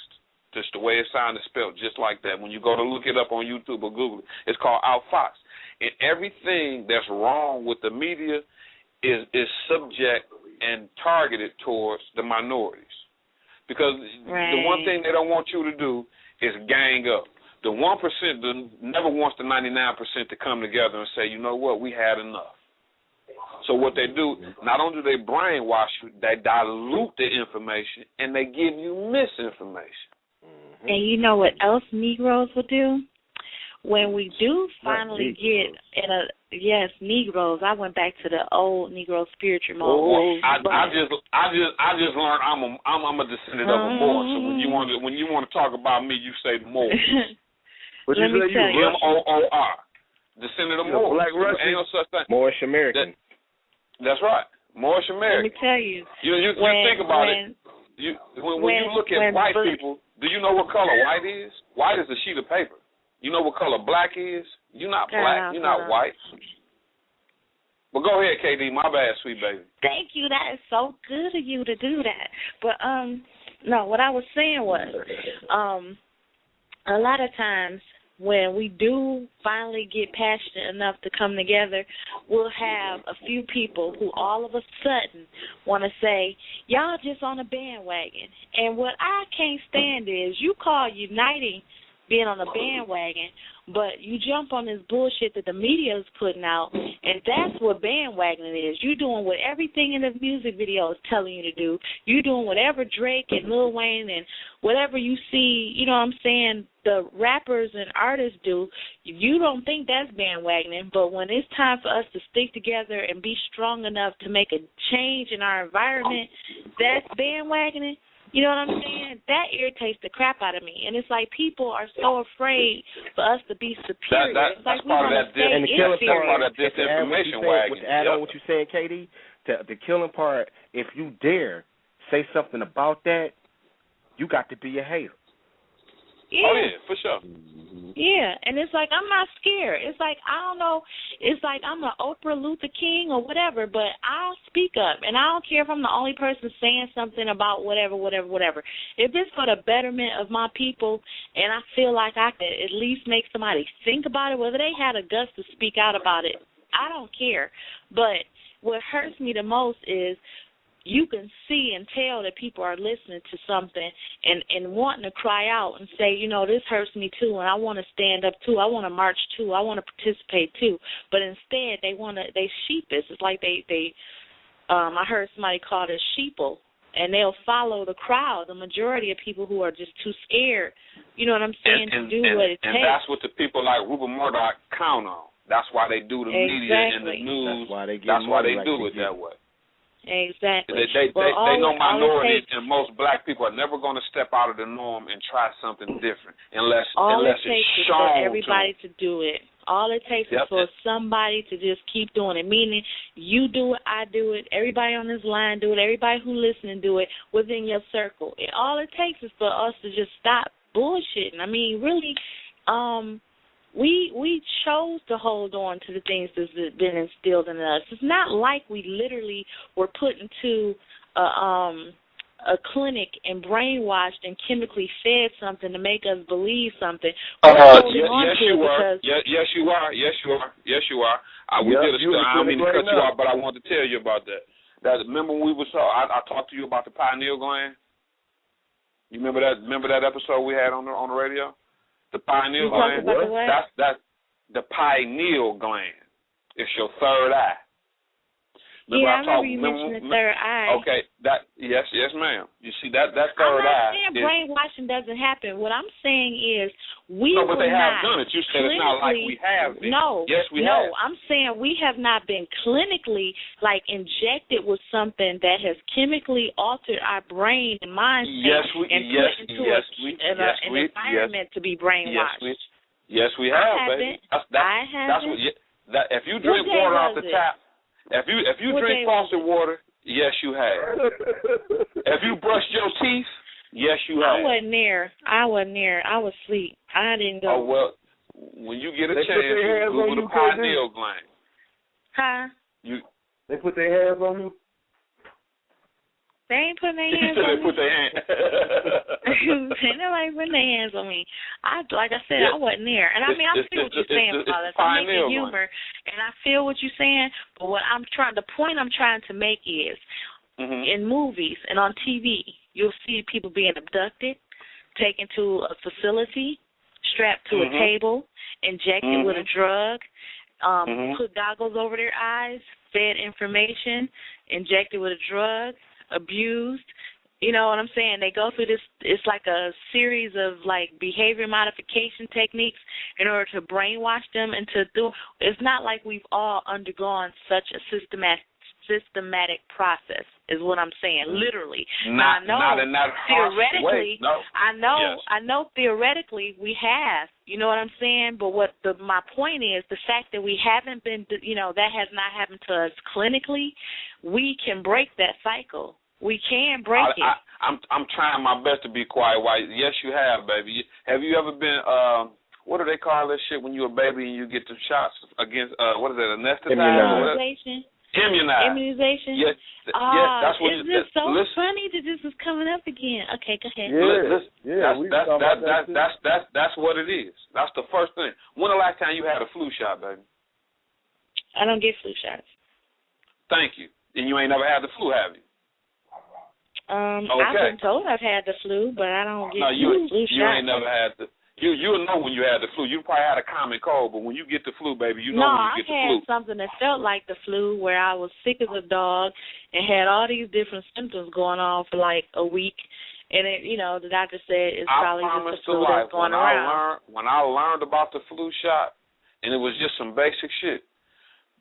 [SPEAKER 5] Just the way it sounded spelled, just like that. When you go to look it up on YouTube or Google it, it's called Outfoxed. And everything that's wrong with the media is subject and targeted towards the minorities. Because the one thing they don't want you to do is gang up. The 1% never wants the 99% to come together and say, you know what, we had enough. So what they do, not only do they brainwash you, they dilute the information and they give you misinformation.
[SPEAKER 7] And you know what else Negroes will do? When we do finally get in Negroes. I went back to the old Negro spiritual mode.
[SPEAKER 5] I just learned I'm a descendant of a Moor. So when you want to talk about me, you say Moor.
[SPEAKER 1] What you say?
[SPEAKER 5] You Moor, descendant of Moor.
[SPEAKER 1] Black Russian.
[SPEAKER 5] Ain't no such thing.
[SPEAKER 6] Moorish American.
[SPEAKER 5] That's right. Moorish American.
[SPEAKER 7] Let me tell you.
[SPEAKER 5] You think about it. When you look at white people, do you know what color white is? White is a sheet of paper. You know what color black is? You're not black. You're not white. But go ahead, KD. My bad, sweet baby.
[SPEAKER 7] Thank you. That is so good of you to do that. But no, what I was saying was, a lot of times when we do finally get passionate enough to come together, we'll have a few people who all of a sudden want to say, y'all just on a bandwagon. And what I can't stand is you call uniting being on a bandwagon, but you jump on this bullshit that the media is putting out, and that's what bandwagoning is. You're doing what everything in the music video is telling you to do. You're doing whatever Drake and Lil Wayne and whatever you see, you know what I'm saying, the rappers and artists do. You don't think that's bandwagoning, but when it's time for us to stick together and be strong enough to make a change in our environment, that's bandwagoning. You know what I'm saying? That irritates the crap out of me. And it's like people are so afraid for us to be superior.
[SPEAKER 5] That's
[SPEAKER 7] it's like we
[SPEAKER 5] part of
[SPEAKER 7] want to stay
[SPEAKER 5] part of that disinformation wagon.
[SPEAKER 6] To add on what you said, Katie, the killing part, if you dare say something about that, you got to be a hater.
[SPEAKER 7] Yeah.
[SPEAKER 5] Oh, yeah, for sure.
[SPEAKER 7] Yeah, and it's like I'm not scared. It's like, I don't know, it's like I'm an Oprah Luther King or whatever, but I'll speak up, and I don't care if I'm the only person saying something about whatever. If it's for the betterment of my people and I feel like I could at least make somebody think about it, whether they had a guts to speak out about it, I don't care. But what hurts me the most is you can see and tell that people are listening to something and wanting to cry out and say, you know, this hurts me too, and I want to stand up too, I want to march too, I want to participate too. But instead, they sheepish. It's like I heard somebody call it sheeple, and they'll follow the crowd. The majority of people who are just too scared, you know what I'm saying, to do what it takes.
[SPEAKER 5] And that's what the people like Rupert Murdock count on. That's why they do the media and the news. That's why they do it that way.
[SPEAKER 7] Exactly.
[SPEAKER 5] They know minorities and most black people are never going to step out of the norm and try something different unless
[SPEAKER 7] it takes
[SPEAKER 5] it's
[SPEAKER 7] is
[SPEAKER 5] shown
[SPEAKER 7] for everybody to do it. All it takes is for somebody to just keep doing it, meaning you do it, I do it, everybody on this line do it, everybody who listening do it within your circle. And all it takes is for us to just stop bullshitting. I mean, really, we chose to hold on to the things that's been instilled in us. It's not like we literally were put into a clinic and brainwashed and chemically fed something to make us believe something.
[SPEAKER 5] Yes, you are. Yes, you are. I don't mean to cut you off, but I wanted to tell you about that. Remember when I talked to you about the pineal gland? You remember that? Remember that episode we had on the radio? The pineal gland. That's the pineal gland. It's your third eye. Remember
[SPEAKER 7] I remember you mentioned the third eye.
[SPEAKER 5] Okay, yes, ma'am. You see that third eye.
[SPEAKER 7] I'm not saying brainwashing doesn't happen. What I'm saying is
[SPEAKER 5] but they have done it. You said it's not like we have been.
[SPEAKER 7] No,
[SPEAKER 5] yes, we have.
[SPEAKER 7] No, I'm saying we have not been clinically injected with something that has chemically altered our brain and mind state put into an environment to be brainwashed.
[SPEAKER 5] Yes, we have, baby.
[SPEAKER 7] I haven't.
[SPEAKER 5] If you drink water off the tap. If you drink faucet water, yes, you have. If you brushed your teeth, yes, you have.
[SPEAKER 7] I wasn't there. I was asleep. I didn't go.
[SPEAKER 5] Oh, well, when you get a chance, you Google the pineal gland.
[SPEAKER 7] Huh?
[SPEAKER 1] They put their hands on you?
[SPEAKER 7] They ain't putting their hands on me.
[SPEAKER 5] Put their hands.
[SPEAKER 7] Ain't nobody putting their hands on me. I wasn't there. And I mean, I feel what you're saying, Flawless. I'm making humor, and I feel what you're saying. But the point I'm trying to make is, in movies and on TV, you'll see people being abducted, taken to a facility, strapped to a table, injected with a drug, put goggles over their eyes, fed information, injected with a drug, abused. You know what I'm saying? They go through this, it's like a series of behavior modification techniques in order to brainwash them it's not like we've all undergone such a systematic process is what I'm saying, literally.
[SPEAKER 5] Not in that
[SPEAKER 7] theoretically,
[SPEAKER 5] no.
[SPEAKER 7] I know theoretically we have, you know what I'm saying? But my point is the fact that we haven't been, that has not happened to us clinically, we can break that cycle. We can break it.
[SPEAKER 5] I'm trying my best to be quiet. Why? Yes, you have, baby. Have you ever been, what do they call this shit when you're a baby and you get the shots against, what is it, anesthetized? Immunization. Yes, that's what
[SPEAKER 7] it is. It's so funny that this is coming up again. Okay, go ahead.
[SPEAKER 5] That's what it is. That's the first thing. When the last time you had a flu shot, baby?
[SPEAKER 7] I don't get flu shots.
[SPEAKER 5] Thank you. And you ain't never had the flu, have you?
[SPEAKER 7] I've been told I've had the flu, but I don't get flu shots.
[SPEAKER 5] You ain't never had the. You'll know when you had the flu. You probably had a common cold, but when you get the flu, baby, you know when you get the flu.
[SPEAKER 7] No, I had something that felt like the flu, where I was sick as a dog and had all these different symptoms going on for a week. And the doctor said it's probably just the flu that's going around.
[SPEAKER 5] When I learned about the flu shot, and it was just some basic shit,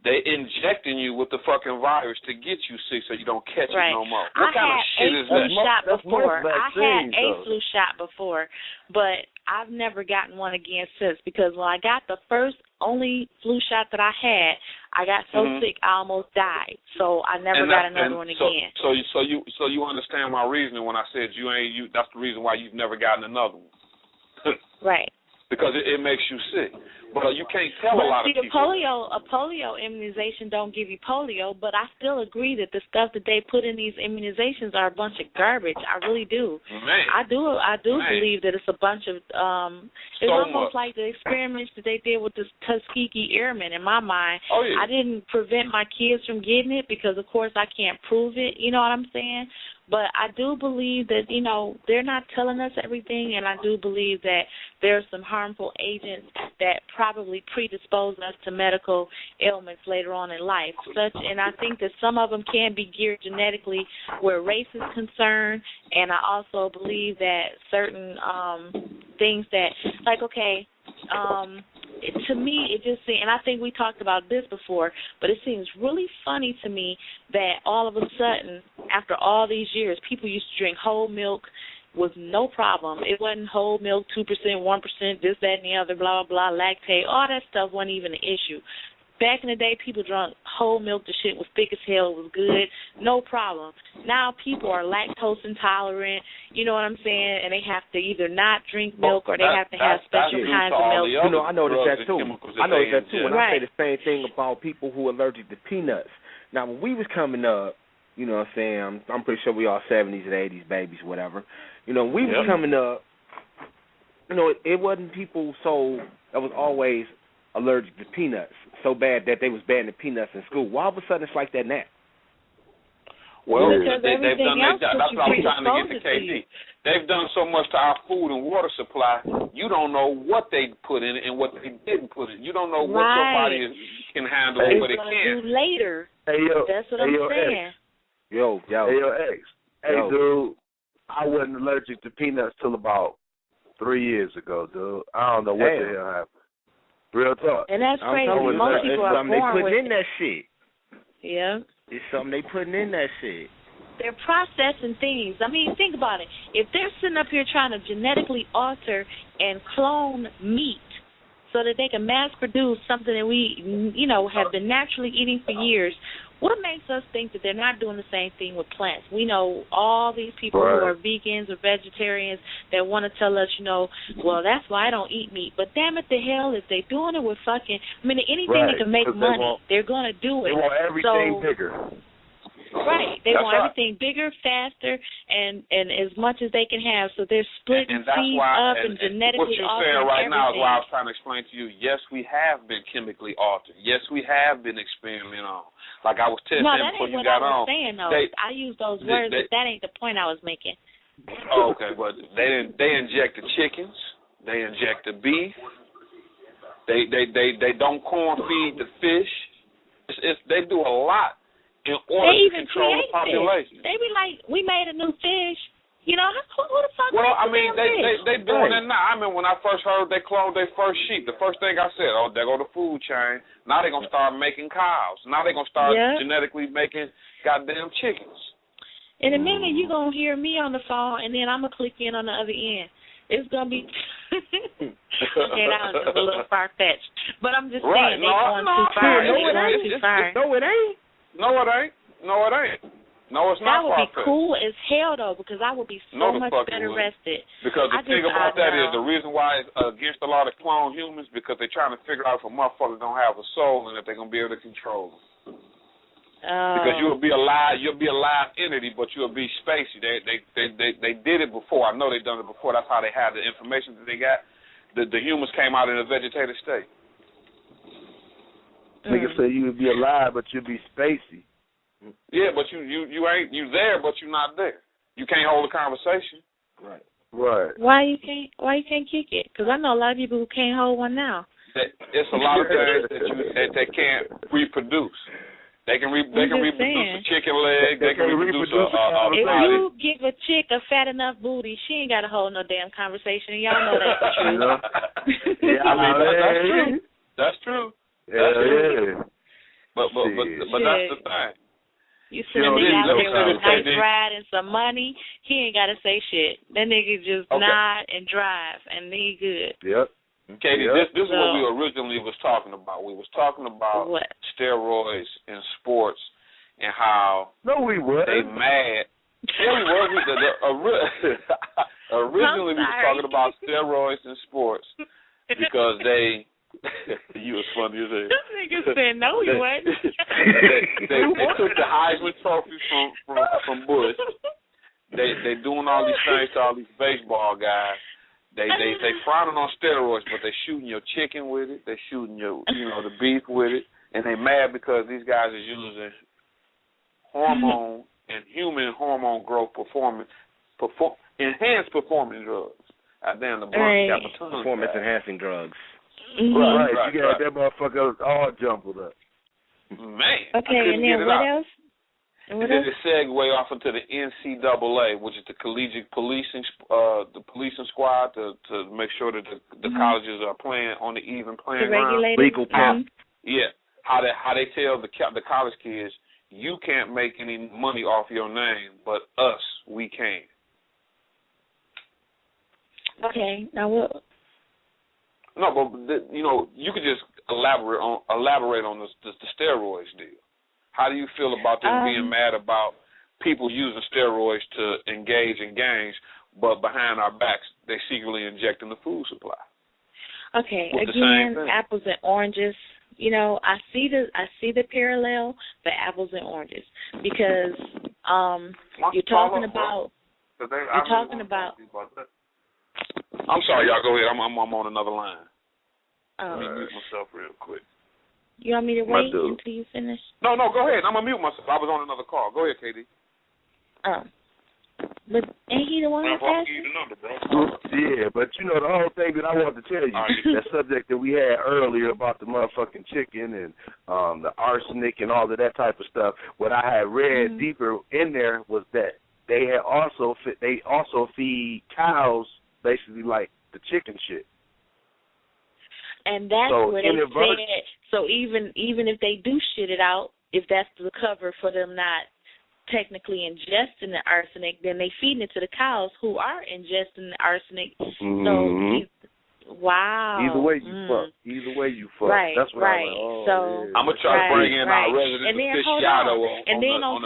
[SPEAKER 5] They injecting you with the fucking virus to get you sick so you don't catch it no more. What kind of shit is that?
[SPEAKER 7] I had a flu shot before, but I've never gotten one again since, because when I got the first only flu shot that I had, I got so sick I almost died. So I never got another one again.
[SPEAKER 5] So you understand my reasoning when I said you that's the reason why you've never gotten another one.
[SPEAKER 7] Right.
[SPEAKER 5] Because it makes you sick. But you can't tell a lot of people.
[SPEAKER 7] A polio immunization don't give you polio, but I still agree that the stuff that they put in these immunizations are a bunch of garbage. I really do.
[SPEAKER 5] Man.
[SPEAKER 7] I do believe that it's a bunch of it's almost like the experiments that they did with the Tuskegee Airmen in my mind.
[SPEAKER 5] Oh, yeah.
[SPEAKER 7] I didn't prevent my kids from getting it because of course I can't prove it, you know what I'm saying? But I do believe that, you know, they're not telling us everything, and I do believe that there are some harmful agents that probably predispose us to medical ailments later on in life. And I think that some of them can be geared genetically where race is concerned, and I also believe that certain things that, like, okay, to me, it just seems, and I think we talked about this before, but it seems really funny to me that all of a sudden, after all these years, people used to drink whole milk with no problem. It wasn't whole milk, 2%, 1%, this, that, and the other, blah, blah, blah, lactate. All that stuff wasn't even an issue. Back in the day, people drank whole milk. The shit was thick as hell. It was good. No problem. Now people are lactose intolerant, you know what I'm saying, and they have to either not drink milk or they have to have special kinds of milk.
[SPEAKER 6] You know, I noticed that too. And I say the same thing about people who are allergic to peanuts. Now, when we was coming up, you know what I'm saying, I'm pretty sure we all 70s and 80s babies, whatever. You know, we was coming up, you know, it wasn't people that was always allergic to peanuts so bad that they was banning peanuts in school. Why all of a sudden it's like that now?
[SPEAKER 5] Well, they've done that's what I'm trying to get to KD. They've done so much to our food and water supply, you don't know what they put in it and what they didn't put in it. You don't know what your body can handle and what it can't.
[SPEAKER 7] Do later.
[SPEAKER 1] Hey, yo,
[SPEAKER 7] that's what I'm saying.
[SPEAKER 1] Yo. Hey, yo, X. Hey, dude, I wasn't allergic to peanuts till about 3 years ago, dude. I don't know what the hell happened. Real talk.
[SPEAKER 7] And that's crazy. Most people are born with it.
[SPEAKER 6] It's something they putting in that shit.
[SPEAKER 7] Yeah.
[SPEAKER 6] It's something they putting in that shit.
[SPEAKER 7] They're processing things. I mean, think about it. If they're sitting up here trying to genetically alter and clone meat so that they can mass produce something that we, you know, have been naturally eating for years, what makes us think that they're not doing the same thing with plants? We know all these people who are vegans or vegetarians that want to tell us, you know, well, that's why I don't eat meat. But damn it, the hell, if they're doing it with fucking, I mean, anything that can make money, they're going to do it.
[SPEAKER 1] They want everything bigger.
[SPEAKER 7] Right. They want everything bigger, faster, and as much as they can have. So they're splitting seeds up and genetically altering everything.
[SPEAKER 5] What you're saying right now is why I was trying to explain to you, yes, we have been chemically altered. Yes, we have been experimenting on. Like I was telling before you got on.
[SPEAKER 7] No, that ain't what I was saying, though. I used those words, but that ain't the point I was making.
[SPEAKER 5] Oh, okay, but they inject the chickens. They inject the beef. They don't corn feed the fish. They do a lot in order to control the population.
[SPEAKER 7] They be like, we made a new fish. You know, who the fuck
[SPEAKER 5] Well, I
[SPEAKER 7] makes
[SPEAKER 5] mean, they doing it now. I mean, when I first heard they cloned their first sheep, the first thing I said, oh, there go the food chain. Now they're going to start making cows. Now they're going to start genetically making goddamn chickens.
[SPEAKER 7] In a minute, you're going to hear me on the phone, and then I'm going to click in on the other end. It's going to be okay, that was a little far-fetched. But I'm just saying, they're going too far.
[SPEAKER 6] No, it ain't.
[SPEAKER 5] No, it ain't. No, it's not.
[SPEAKER 7] That would be cool as hell, though, because I would be so much better rested.
[SPEAKER 5] Because the thing about that is the reason why it's against a lot of clone humans because they're trying to figure out if a motherfucker don't have a soul and if they're gonna be able to control them. Because you'll be a live entity, but you'll be spacey. They did it before. I know they've done it before. That's how they had the information that they got. The humans came out in a vegetative state.
[SPEAKER 1] Nigga say you would be alive, but you'd be spacey.
[SPEAKER 5] Yeah, but you ain't there, but you're not there. You can't hold a conversation.
[SPEAKER 1] Right.
[SPEAKER 7] Why you can't kick it? Because I know a lot of people who can't hold one now.
[SPEAKER 5] It's a lot of things that they can't reproduce. They can reproduce a chicken leg. They can reproduce a
[SPEAKER 7] If you give a chick a fat enough booty, she ain't got to hold no damn conversation. Y'all know that's true.
[SPEAKER 5] Yeah, I mean that's true. That's true.
[SPEAKER 1] Yeah.
[SPEAKER 5] But that's the thing.
[SPEAKER 7] You send a nigga out there with a nice ride and some money, he ain't got to say shit. That nigga just nod and drive, and he good.
[SPEAKER 1] Yep.
[SPEAKER 5] Katie, this is what we originally was talking about. We was talking about steroids in sports and how
[SPEAKER 1] we weren't.
[SPEAKER 5] They mad. Yeah, we were. Originally, we were talking about steroids in sports because they. You was funny as hell.
[SPEAKER 7] This nigga said no, you wasn't.
[SPEAKER 5] they took the Heisman Trophy from Bush. They doing all these things to all these baseball guys. They frowning on steroids, but they shooting your chicken with it. They shooting your the beef with it, and they mad because these guys is using hormone and human hormone growth enhanced performance drugs. Damn, the blunt got my tongue.
[SPEAKER 6] Performance enhancing drugs.
[SPEAKER 1] Right. You got that motherfucker all jumbled up.
[SPEAKER 5] Man.
[SPEAKER 7] Okay, and then what else?
[SPEAKER 5] And then it segue off into the NCAA, which is the collegiate policing, the policing squad to make sure that the colleges are playing on the even playing ground.
[SPEAKER 6] Legal path.
[SPEAKER 5] Yeah. How they tell the college kids, you can't make any money off your name, but us, we can.
[SPEAKER 7] Okay. Now what?
[SPEAKER 5] No, but you could just elaborate on the steroids deal. How do you feel about them being mad about people using steroids to engage in gangs, but behind our backs they secretly injecting the food supply?
[SPEAKER 7] Okay, again, apples and oranges. I see the parallel, but apples and oranges, because you're talking about. I'm sorry, y'all. Go ahead. I'm on another line. Let me mute myself real quick. You want me to wait until you finish? No, go ahead. I'm gonna mute myself. I was on another call. Go ahead, Katie. But ain't he the one that asked
[SPEAKER 5] you? The number, bro.
[SPEAKER 1] Yeah, but the whole thing that I wanted to tell you, that subject that we had earlier about the motherfucking chicken and the arsenic and all of that type of stuff. What I had read deeper in there was that they also feed cows basically like the chicken shit.
[SPEAKER 7] And that's where they said, so even if they do shit it out, if that's the cover for them not technically ingesting the arsenic, then they feeding it to the cows who are ingesting the arsenic. So wow.
[SPEAKER 1] Either way you fuck.
[SPEAKER 7] Right,
[SPEAKER 1] that's what
[SPEAKER 7] right.
[SPEAKER 5] I'm gonna try to bring in our resident aficionado
[SPEAKER 7] on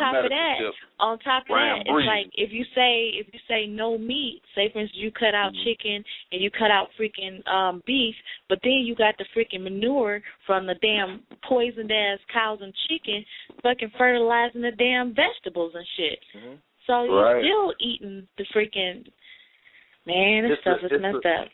[SPEAKER 7] top of that, it's like if you say no meat, say for instance you cut out chicken and you cut out freaking beef, but then you got the freaking manure from the damn poisoned ass cows and chicken fucking fertilizing the damn vegetables and shit. So you're still eating the freaking this stuff is messed up.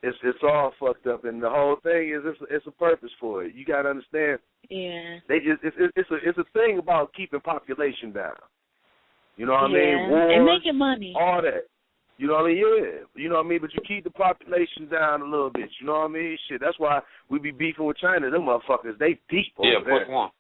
[SPEAKER 1] It's all fucked up, and the whole thing is it's a purpose for it. You gotta understand.
[SPEAKER 7] Yeah.
[SPEAKER 1] They just it's a thing about keeping population down. You know what I mean? Wars,
[SPEAKER 7] and making money.
[SPEAKER 1] All that. You know what I mean? Yeah. You know what I mean? But you keep the population down a little bit. You know what I mean? Shit. That's why we be beefing with China. Them motherfuckers, they deep over there.
[SPEAKER 5] Push one.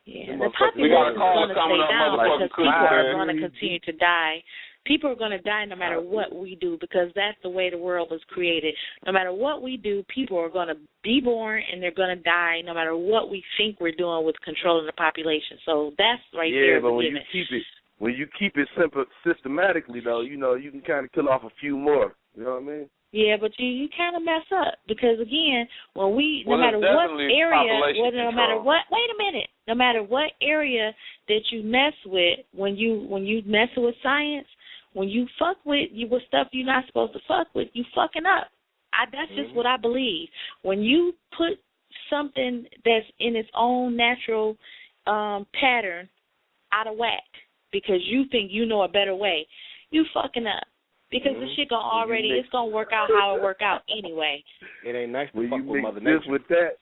[SPEAKER 7] Yeah, the population is going to stay down because people are going to continue to die. People are going to die no matter what we do because that's the way the world was created. No matter what we do, people are going to be born and they're going to die no matter what we think we're doing with controlling the population. So that's right there.
[SPEAKER 1] Yeah, but when you keep it systematically, though, you can kind of kill off a few more. You know what I mean?
[SPEAKER 7] Yeah, but you kind of mess up because, again, no matter what area that you mess with, when you mess with science, when you fuck with stuff you're not supposed to fuck with, you fucking up. That's just what I believe. When you put something that's in its own natural pattern out of whack because you think you know a better way, you fucking up. Because the shit it's gonna work out how it work out anyway.
[SPEAKER 6] It ain't nice to fuck with Mother
[SPEAKER 1] Nature. With that.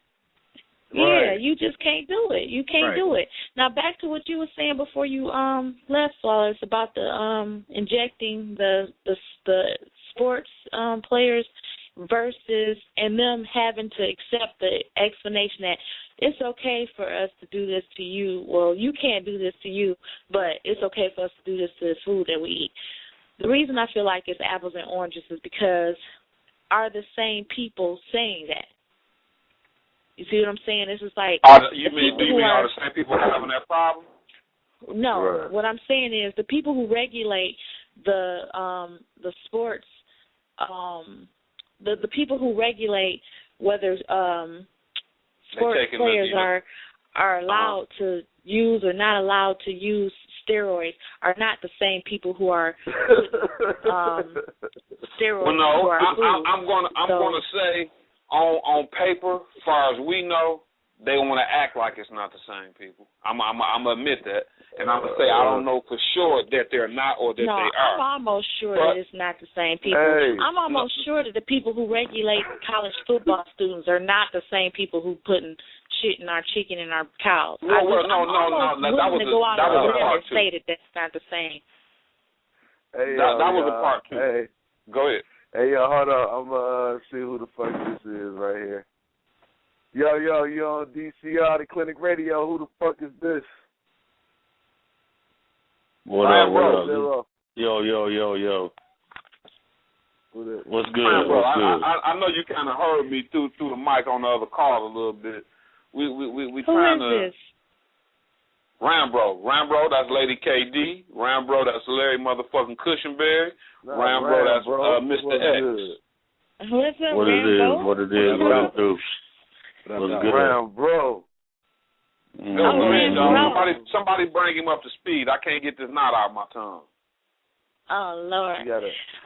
[SPEAKER 7] Yeah, you just can't do it. You can't do it. Now back to what you were saying before you left, Flawless, about the injecting the sports players versus and them having to accept the explanation that it's okay for us to do this to you. Well, you can't do this to you, but it's okay for us to do this to the food that we eat. The reason I feel like it's apples and oranges is because are the same people saying that? You see what I'm saying? It's just like
[SPEAKER 5] do you mean are the same people having that problem?
[SPEAKER 7] No,
[SPEAKER 1] right.
[SPEAKER 7] What I'm saying is the people who regulate the sports, the people who regulate whether sports players are allowed to use or not allowed to use steroids are not the same people who are steroids.
[SPEAKER 5] Well, no,
[SPEAKER 7] who are
[SPEAKER 5] I'm gonna say on paper, as far as we know, they want to act like it's not the same people. I'm gonna admit that, and I'm gonna say I don't know for sure that they're not or that they are.
[SPEAKER 7] I'm almost sure that it's not the same people.
[SPEAKER 1] Hey,
[SPEAKER 7] I'm almost sure that the people who regulate college football students are not the same people who putting shit in our chicken and our cows.
[SPEAKER 5] No.
[SPEAKER 7] I'm
[SPEAKER 5] That was
[SPEAKER 7] to go out on a limb
[SPEAKER 5] part
[SPEAKER 7] and say that that's not the same.
[SPEAKER 1] Hey,
[SPEAKER 5] that was a part two.
[SPEAKER 1] Hey,
[SPEAKER 5] go ahead.
[SPEAKER 1] Hey, yo, hold on. I'm gonna see who the fuck this is right here. Yo, you on DCR, the Clinic Radio. Who the fuck is this?
[SPEAKER 8] What up?
[SPEAKER 1] Zero.
[SPEAKER 8] Yo. What's good?
[SPEAKER 5] I know you kind of heard me through the mic on the other call a little bit. We trying to.
[SPEAKER 7] Who is this?
[SPEAKER 5] Rambro, that's Lady KD. Rambro, that's Larry motherfucking Kushingberry. Rambro, that's Mr. X.
[SPEAKER 7] What's up,
[SPEAKER 8] what
[SPEAKER 7] Rambo?
[SPEAKER 8] What it is? What it do? What's good?
[SPEAKER 1] Rambro.
[SPEAKER 5] Somebody bring him up to speed. I can't get this knot out of my tongue.
[SPEAKER 7] Oh, Lord.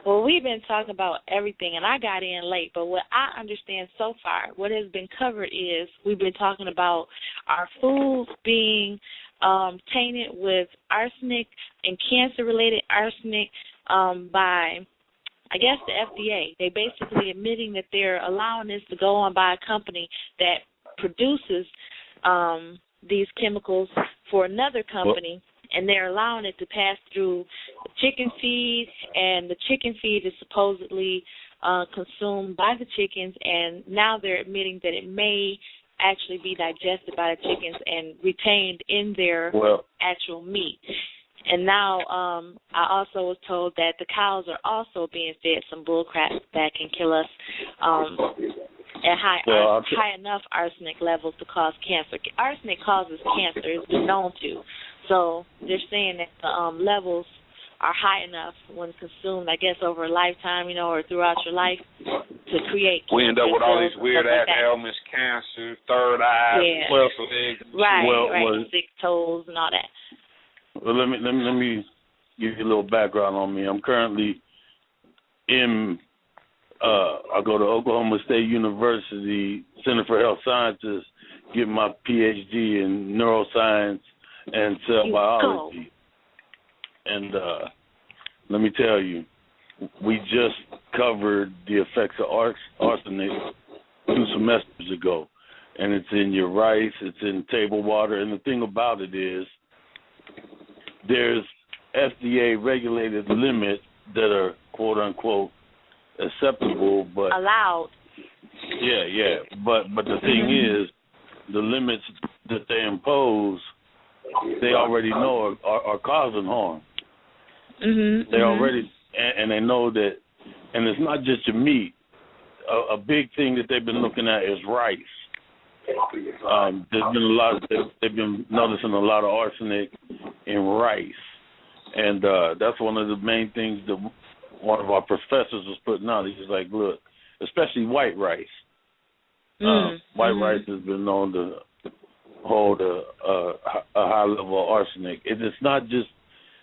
[SPEAKER 7] Well, we've been talking about everything, and I got in late, but what I understand so far, what has been covered is we've been talking about our foods being tainted with arsenic and cancer-related arsenic by, I guess, the FDA. They basically admitting that they're allowing this to go on by a company that produces these chemicals for another company, and they're allowing it to pass through chicken feed, and the chicken feed is supposedly consumed by the chickens, and now they're admitting that it may actually be digested by the chickens and retained in their actual meat. And now I also was told that the cows are also being fed some bullcrap that can kill us at high enough arsenic levels to cause cancer. Arsenic causes cancer. It's been known to. So they're saying that the levels are high enough when consumed, I guess, over a lifetime, or throughout your life to create cancer.
[SPEAKER 5] We end up with all these weird ass ailments, cancer, third eye, legs.
[SPEAKER 7] Right, sick toes and all that.
[SPEAKER 8] Well, let me give you a little background on me. I'm currently I go to Oklahoma State University Center for Health Sciences, getting my PhD in neuroscience and cell biology. And let me tell you, we just covered the effects of arsenic 2 semesters ago. And it's in your rice, it's in table water. And the thing about it is there's FDA-regulated limits that are, quote-unquote, acceptable, but
[SPEAKER 7] allowed.
[SPEAKER 8] Yeah. But the thing is, the limits that they impose, they already know are causing harm. They already, and they know that, and it's not just your meat. A big thing that they've been looking at is rice. There's been a lot. They've been noticing a lot of arsenic in rice, and that's one of the main things that one of our professors was putting out. He's like, look, especially white rice. White rice has been known to hold a high level of arsenic. It's not just,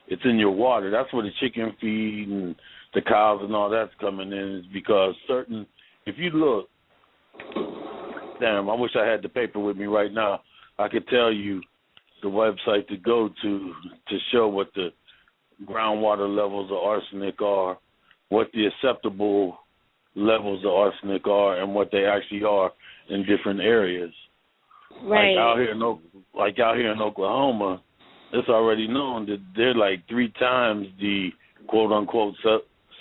[SPEAKER 8] it's in your water. That's where the chicken feed and the cows and all that's coming in, is because if you look, damn, I wish I had the paper with me right now. I could tell you the website to go to show what the groundwater levels of arsenic are, what the acceptable levels of arsenic are, and what they actually are in different areas.
[SPEAKER 7] Right.
[SPEAKER 8] Like out here in Oklahoma, it's already known that they're like 3 times the quote-unquote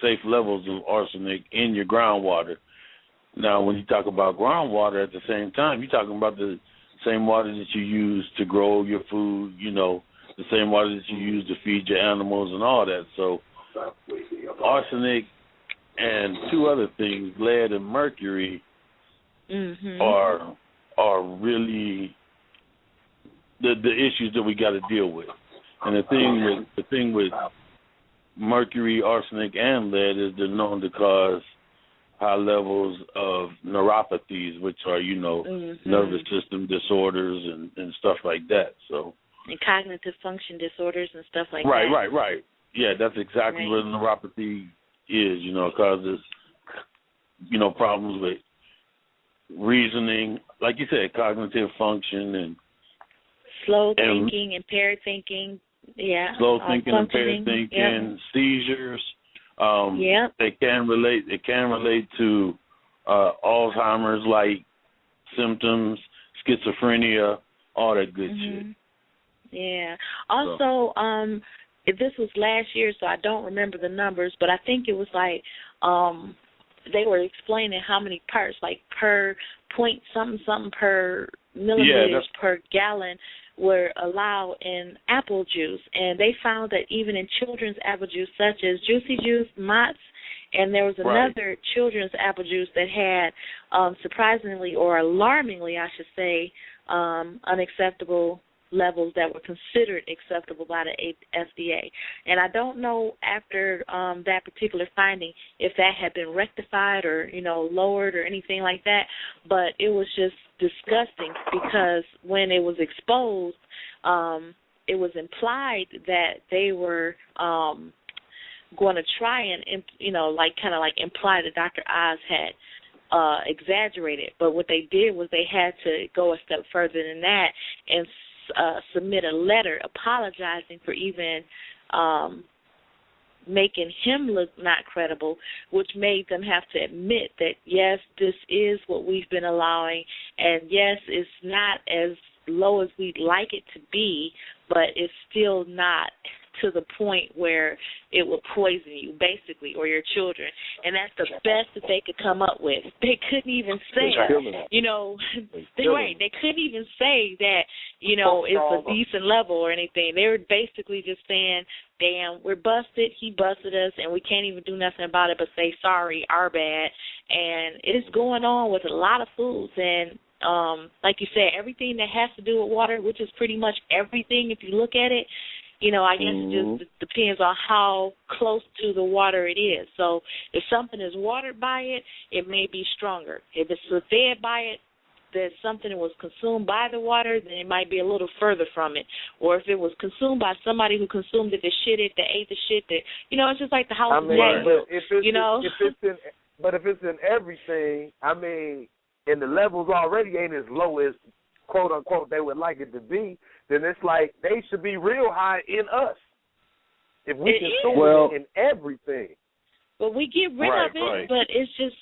[SPEAKER 8] safe levels of arsenic in your groundwater. Now, when you talk about groundwater at the same time, you're talking about the same water that you use to grow your food, the same water that you use to feed your animals and all that. So arsenic and 2 other things, lead and mercury, are are really the issues that we got to deal with. And the thing with mercury, arsenic, and lead is they're known to cause high levels of neuropathies, which are, nervous system disorders and stuff like that. So.
[SPEAKER 7] And cognitive function disorders and stuff like
[SPEAKER 8] that.
[SPEAKER 7] Right.
[SPEAKER 8] Yeah, that's exactly what neuropathy is. It causes, problems with reasoning, like you said, cognitive function and
[SPEAKER 7] slow thinking, impaired thinking. Yeah.
[SPEAKER 8] Slow thinking, impaired thinking, seizures. It can relate to Alzheimer's like symptoms, schizophrenia, all that good shit.
[SPEAKER 7] Yeah. Also, this was last year, so I don't remember the numbers, but I think it was like they were explaining how many parts, like per point something per millimeters per gallon were allowed in apple juice. And they found that even in children's apple juice, such as Juicy Juice, Mott's, and there was another children's apple juice that had surprisingly or alarmingly, I should say, unacceptable levels that were considered acceptable by the FDA. And I don't know after that particular finding if that had been rectified or, lowered or anything like that, but it was just disgusting because when it was exposed, it was implied that they were going to try and, imply that Dr. Oz had exaggerated. But what they did was they had to go a step further than that and submit a letter apologizing for even making him look not credible, which made them have to admit that, yes, this is what we've been allowing, and yes, it's not as low as we'd like it to be, but it's still not to the point where it will poison you, basically, or your children. And that's the best that they could come up with. They couldn't even say, they couldn't even say that, it's a decent level or anything. They were basically just saying, damn, we're busted, he busted us, and we can't even do nothing about it but say, sorry, our bad. And it's going on with a lot of foods. And like you said, everything that has to do with water, which is pretty much everything if you look at it, I guess it just depends on how close to the water it is. So if something is watered by it, it may be stronger. If it's fed by it, that something was consumed by the water, then it might be a little further from it. Or if it was consumed by somebody who consumed it, that shit it, that ate the shit, that, it's just like the house of Jack.
[SPEAKER 1] But if it's in everything, and the levels already ain't as low as, quote unquote, they would like it to be, then it's like they should be real high in us. If we consume it in everything.
[SPEAKER 7] But we get rid of it, but it's just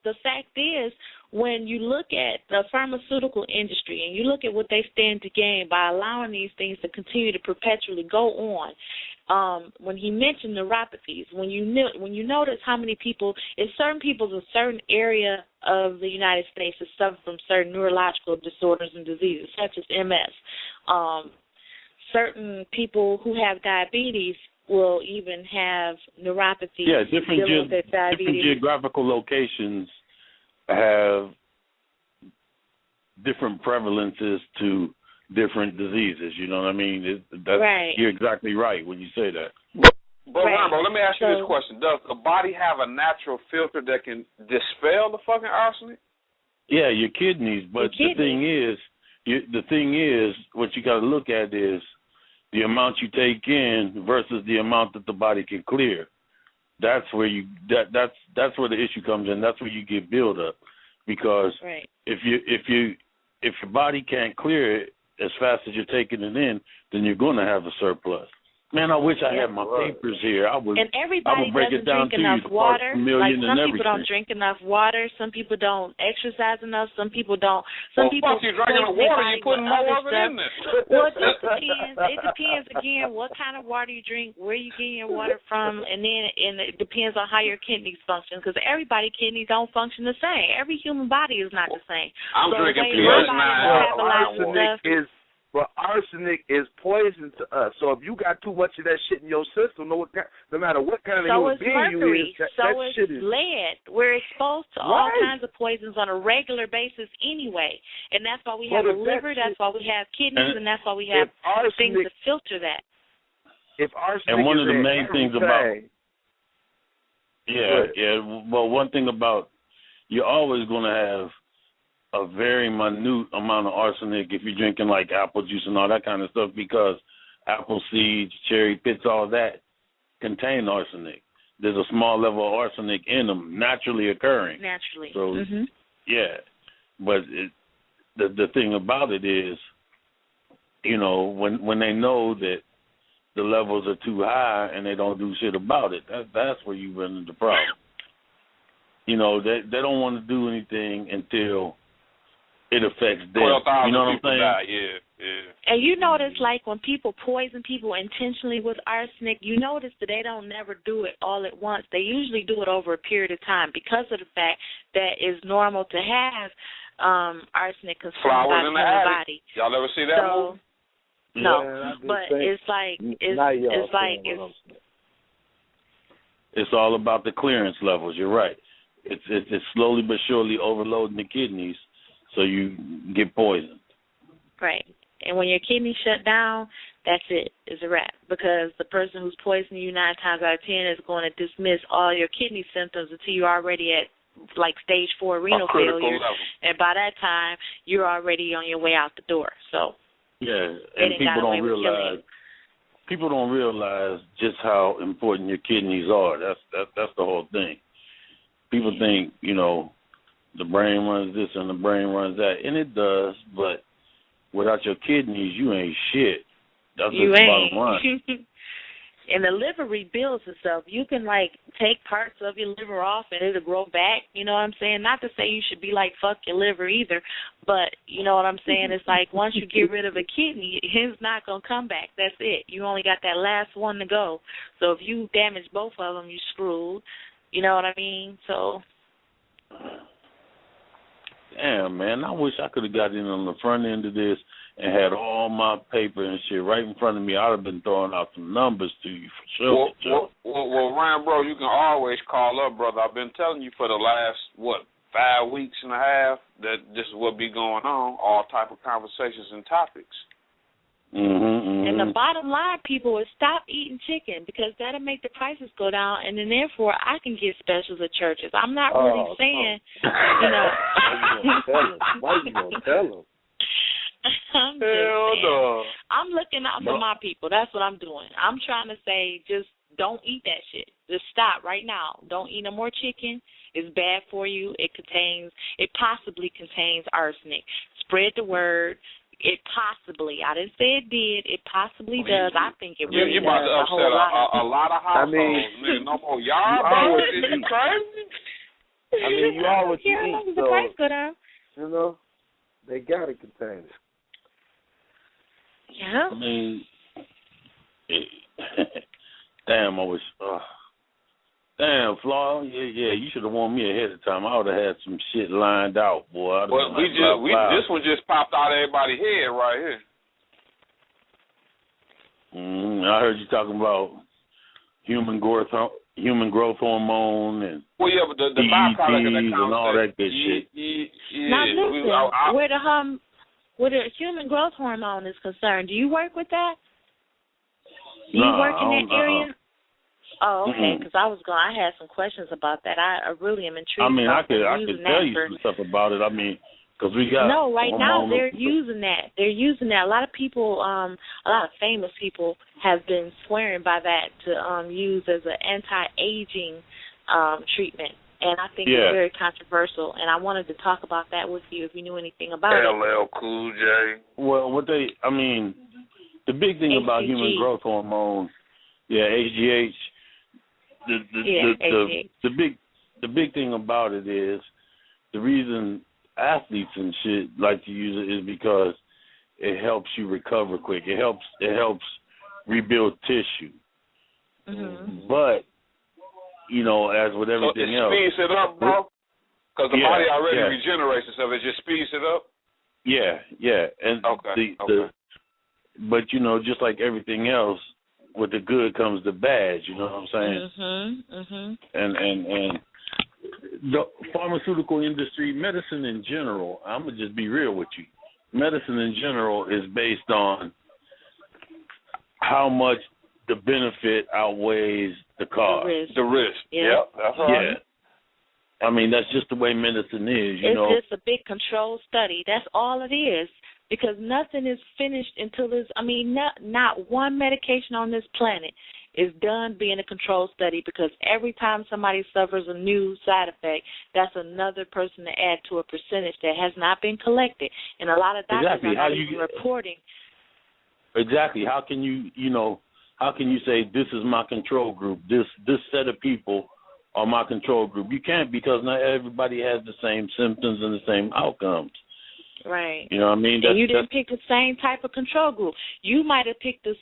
[SPEAKER 7] the fact is, when you look at the pharmaceutical industry and you look at what they stand to gain by allowing these things to continue to perpetually go on, when he mentioned neuropathies, when you notice how many people, in certain people in a certain area of the United States that suffer from certain neurological disorders and diseases, such as MS, certain people who have diabetes will even have neuropathy.
[SPEAKER 8] Yeah, different geographical locations have different prevalences to different diseases. You know what I mean? You're exactly right when you say that.
[SPEAKER 5] But Rambo, let me ask you this question: does the body have a natural filter that can dispel the fucking arsenic?
[SPEAKER 8] Yeah, your kidneys. But the thing is, what you got to look at is the amount you take in versus the amount that the body can clear. That's where that's where the issue comes in. That's where you get build up, because if your body can't clear it as fast as you're taking it in, then you're going to have a surplus. Man, I wish I had my papers here. I would break it down to you.
[SPEAKER 7] Water. Like some people don't drink enough water. Some people don't exercise enough. Some people don't. Some people.
[SPEAKER 5] Fuck you drinking the water. You putting more of it in there.
[SPEAKER 7] Well, it just depends. It depends again what kind of water you drink, where you get your water from, and it depends on how your kidneys function. Because everybody's kidneys don't function the same. Every human body is not the same.
[SPEAKER 5] I'm drinking PS9.
[SPEAKER 1] Arsenic arsenic is poison to us. So if you got too much of that shit in your system, no matter what kind of human being you is, that shit is
[SPEAKER 7] lead. We're exposed to all kinds of poisons on a regular basis anyway, and that's why we have a liver. That's why we have kidneys, and that's why we have things to filter that.
[SPEAKER 1] If arsenic
[SPEAKER 8] and one of the main things about well, one thing about you're always going to have a very minute amount of arsenic if you're drinking like apple juice and all that kind of stuff, because apple seeds, cherry pits, all that contain arsenic. There's a small level of arsenic in them, naturally occurring.
[SPEAKER 7] Naturally.
[SPEAKER 8] So, but the thing about it is, you know, when they know that the levels are too high and they don't do shit about it, that's where you run into the problem. You know, they don't want to do anything until it affects them. You know what I'm saying?
[SPEAKER 7] And you notice, like, when people poison people intentionally with arsenic, you notice that they don't never do it all at once. They usually do it over a period of time because of the fact that it's normal to have arsenic consumed by the human body.
[SPEAKER 5] Y'all ever see that movie?
[SPEAKER 7] No, but it's
[SPEAKER 8] all about the clearance levels. You're right. It's slowly but surely overloading the kidneys, so you get poisoned.
[SPEAKER 7] Right. And when your kidneys shut down, that's it. It's a wrap. Because the person who's poisoning you 9 times out of 10 is going to dismiss all your kidney symptoms until you're already at, like, stage 4 renal failure.
[SPEAKER 5] Level.
[SPEAKER 7] And by that time, you're already on your way out the door. So
[SPEAKER 8] and people don't realize just how important your kidneys are. That's the whole thing. People think, you know, the brain runs this and the brain runs that, and it does, but without your kidneys, you ain't shit. That's just the bottom line.
[SPEAKER 7] And the liver rebuilds itself. You can, like, take parts of your liver off and it'll grow back. You know what I'm saying? Not to say you should be like, fuck your liver either, but you know what I'm saying? It's like once you get rid of a kidney, it's not going to come back. That's it. You only got that last one to go. So if you damage both of them, you're screwed. You know what I mean? So.
[SPEAKER 8] Damn, man, I wish I could have got in on the front end of this and had all my paper and shit right in front of me. I'd have been throwing out some numbers to you for sure.
[SPEAKER 5] Well, Ryan, bro, you can always call up, brother. I've been telling you for the last, 5 weeks and a half that this is what be going on, all type of conversations and topics.
[SPEAKER 7] And the bottom line, people, is stop eating chicken because that'll make the prices go down, and then therefore I can get specials at churches. I'm not really saying, you know.
[SPEAKER 1] Why you gonna tell them?
[SPEAKER 7] I'm looking out for my people. That's what I'm doing. I'm trying to say just don't eat that shit. Just stop right now. Don't eat no more chicken. It's bad for you. It possibly contains arsenic. Spread the word. It possibly, I didn't say it did, it possibly does. I think it really
[SPEAKER 5] you're
[SPEAKER 7] does.
[SPEAKER 5] You're about to upset a lot of households. Nigga, no more y'all, bro. Is you crazy?
[SPEAKER 1] I mean, you are what you eat,
[SPEAKER 7] the price go down.
[SPEAKER 1] You know, they got to contain it.
[SPEAKER 7] Yeah.
[SPEAKER 8] I mean, damn, I wish... Damn, Flaw, yeah, you should have warned me ahead of time. I would have had some shit lined out, boy.
[SPEAKER 5] But this one just popped out of everybody's head right here.
[SPEAKER 8] I heard you talking about human growth hormone and
[SPEAKER 5] but the byproduct of that
[SPEAKER 8] and all that good shit.
[SPEAKER 7] Now listen, where the human growth hormone is concerned, do you work with that? Do you work in that area? Oh, okay, because I had some questions about that. I really am intrigued.
[SPEAKER 8] I mean, I could tell you
[SPEAKER 7] for
[SPEAKER 8] some stuff about it. I mean, because we got...
[SPEAKER 7] No, right now they're using that. They're using that. A lot of people, a lot of famous people have been swearing by that to use as an anti-aging treatment. And I think it's very controversial. And I wanted to talk about that with you if you knew anything about it.
[SPEAKER 5] LL Cool J.
[SPEAKER 8] Well, the big thing about human growth hormone, HGH, the big thing about it is the reason athletes and shit like to use it is because it helps you recover quick. It helps rebuild tissue. But you know, as with everything else,
[SPEAKER 5] it speeds it up, bro. Because the body already regenerates itself. It just speeds it up.
[SPEAKER 8] Yeah, and but just like everything else, with the good comes the bad. You know what I'm saying? And the pharmaceutical industry, medicine in general. I'm gonna just be real with you. Medicine in general is based on how much the benefit outweighs the cost.
[SPEAKER 5] The risk. Yeah, that's right.
[SPEAKER 8] Yeah. I mean, that's just the way medicine is.
[SPEAKER 7] It's just a big controlled study. That's all it is. Because nothing is finished until there's, not one medication on this planet is done being a controlled study, because every time somebody suffers a new side effect, that's another person to add to a percentage that has not been collected. And a lot of doctors are not even reporting.
[SPEAKER 8] Exactly. How can how can you say this is my control group? This set of people are my control group. You can't, because not everybody has the same symptoms and the same outcomes.
[SPEAKER 7] Right.
[SPEAKER 8] You know what I mean?
[SPEAKER 7] And you didn't pick the same type of control group. You might have picked this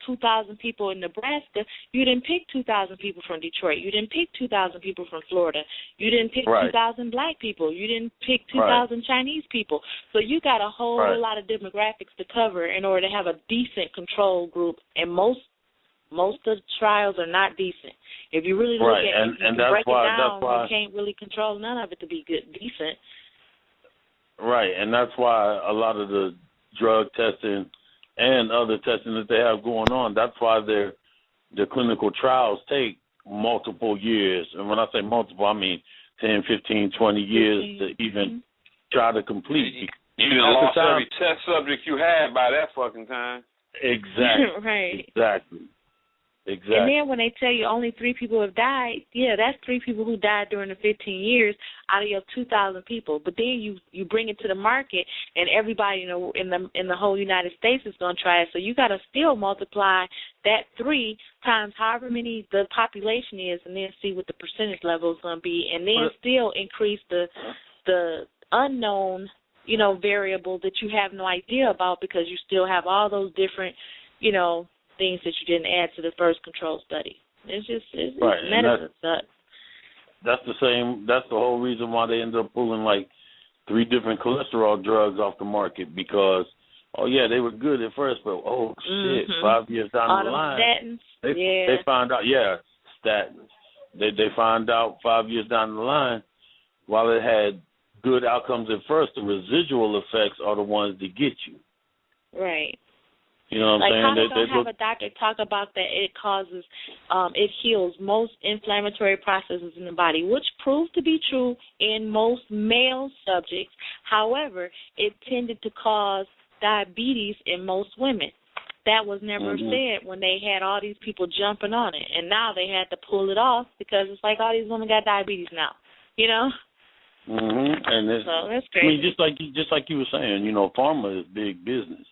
[SPEAKER 7] 2,000 people in Nebraska. You didn't pick 2,000 people from Detroit. You didn't pick 2,000 people from Florida. You didn't pick 2,000 black people. You didn't pick 2,000 Chinese people. So you got a whole lot of demographics to cover in order to have a decent control group. And most of the trials are not decent. If you really look at it, and break it down, you can't really control none of it to be decent.
[SPEAKER 8] Right, and that's why a lot of the drug testing and other testing that they have going on, that's why the clinical trials take multiple years. And when I say multiple, I mean 10, 15, 20 years to even try to complete.
[SPEAKER 5] You done lost every test subject you had by that fucking time.
[SPEAKER 8] Exactly.
[SPEAKER 7] Right.
[SPEAKER 8] Exactly.
[SPEAKER 7] And then when they tell you only 3 people have died, that's 3 people who died during the 15 years out of your 2,000 people. But then you bring it to the market, and everybody in the whole United States is going to try it. So you got to still multiply that 3 times however many the population is, and then see what the percentage level is going to be, and then still increase the unknown variable that you have no idea about, because you still have all those different things that you didn't add to the first control study. It's medicine sucks.
[SPEAKER 8] That's the whole reason why they ended up pulling like 3 different cholesterol drugs off the market, because they were good at first, but shit, 5 years down the line,
[SPEAKER 7] statins.
[SPEAKER 8] They found out statins. They found out 5 years down the line, while it had good outcomes at first, the residual effects are the ones that get you.
[SPEAKER 7] Right.
[SPEAKER 8] You know what I'm saying?
[SPEAKER 7] How have a doctor talk about that it causes, it heals most inflammatory processes in the body, which proved to be true in most male subjects. However, it tended to cause diabetes in most women. That was never said when they had all these people jumping on it. And now they had to pull it off, because it's like all these women got diabetes now,
[SPEAKER 8] And
[SPEAKER 7] so that's crazy.
[SPEAKER 8] I mean, just like you were saying, pharma is big business.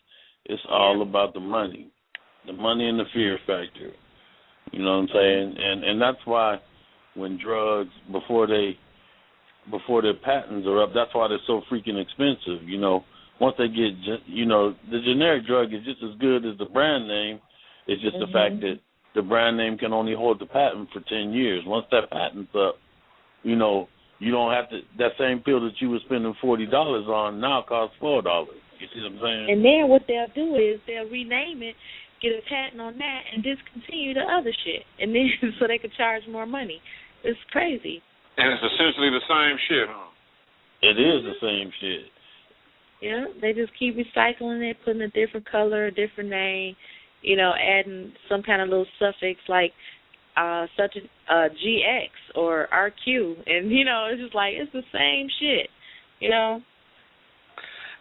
[SPEAKER 8] It's all about the money and the fear factor. You know what I'm saying? And that's why when drugs, before their patents are up, that's why they're so freaking expensive. Once they get, the generic drug is just as good as the brand name. It's just the fact that the brand name can only hold the patent for 10 years. Once that patent's up, you don't have to, that same pill that you were spending $40 on now costs $4. You see what I'm saying?
[SPEAKER 7] And then what they'll do is they'll rename it, get a patent on that, and discontinue the other shit. And then so they could charge more money. It's crazy.
[SPEAKER 5] And it's essentially the same shit, huh?
[SPEAKER 8] It is the same shit.
[SPEAKER 7] Yeah, they just keep recycling it, putting a different color, a different name, adding some kind of little suffix like such a GX or RQ. And, it's just like, it's the same shit,
[SPEAKER 5] Now,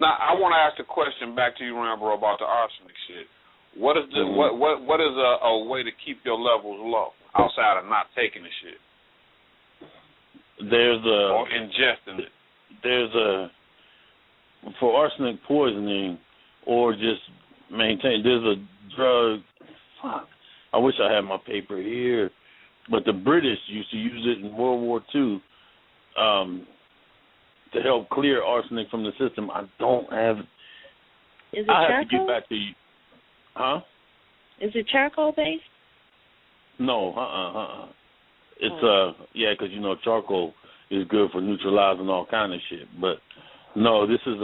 [SPEAKER 5] I want to ask a question back to you, Rambo, about the arsenic shit. What is what is a way to keep your levels low outside of not taking the shit? Or ingesting it. For arsenic poisoning or just maintain, there's a drug, I wish I had my paper here, but the British used to use it in World War II to help clear arsenic from the system. I don't have it.
[SPEAKER 7] Is it
[SPEAKER 8] I
[SPEAKER 7] charcoal?
[SPEAKER 8] have to get back to you. Huh?
[SPEAKER 7] Is it charcoal based?
[SPEAKER 8] No, It's because charcoal is good for neutralizing all kind of shit. But no, this is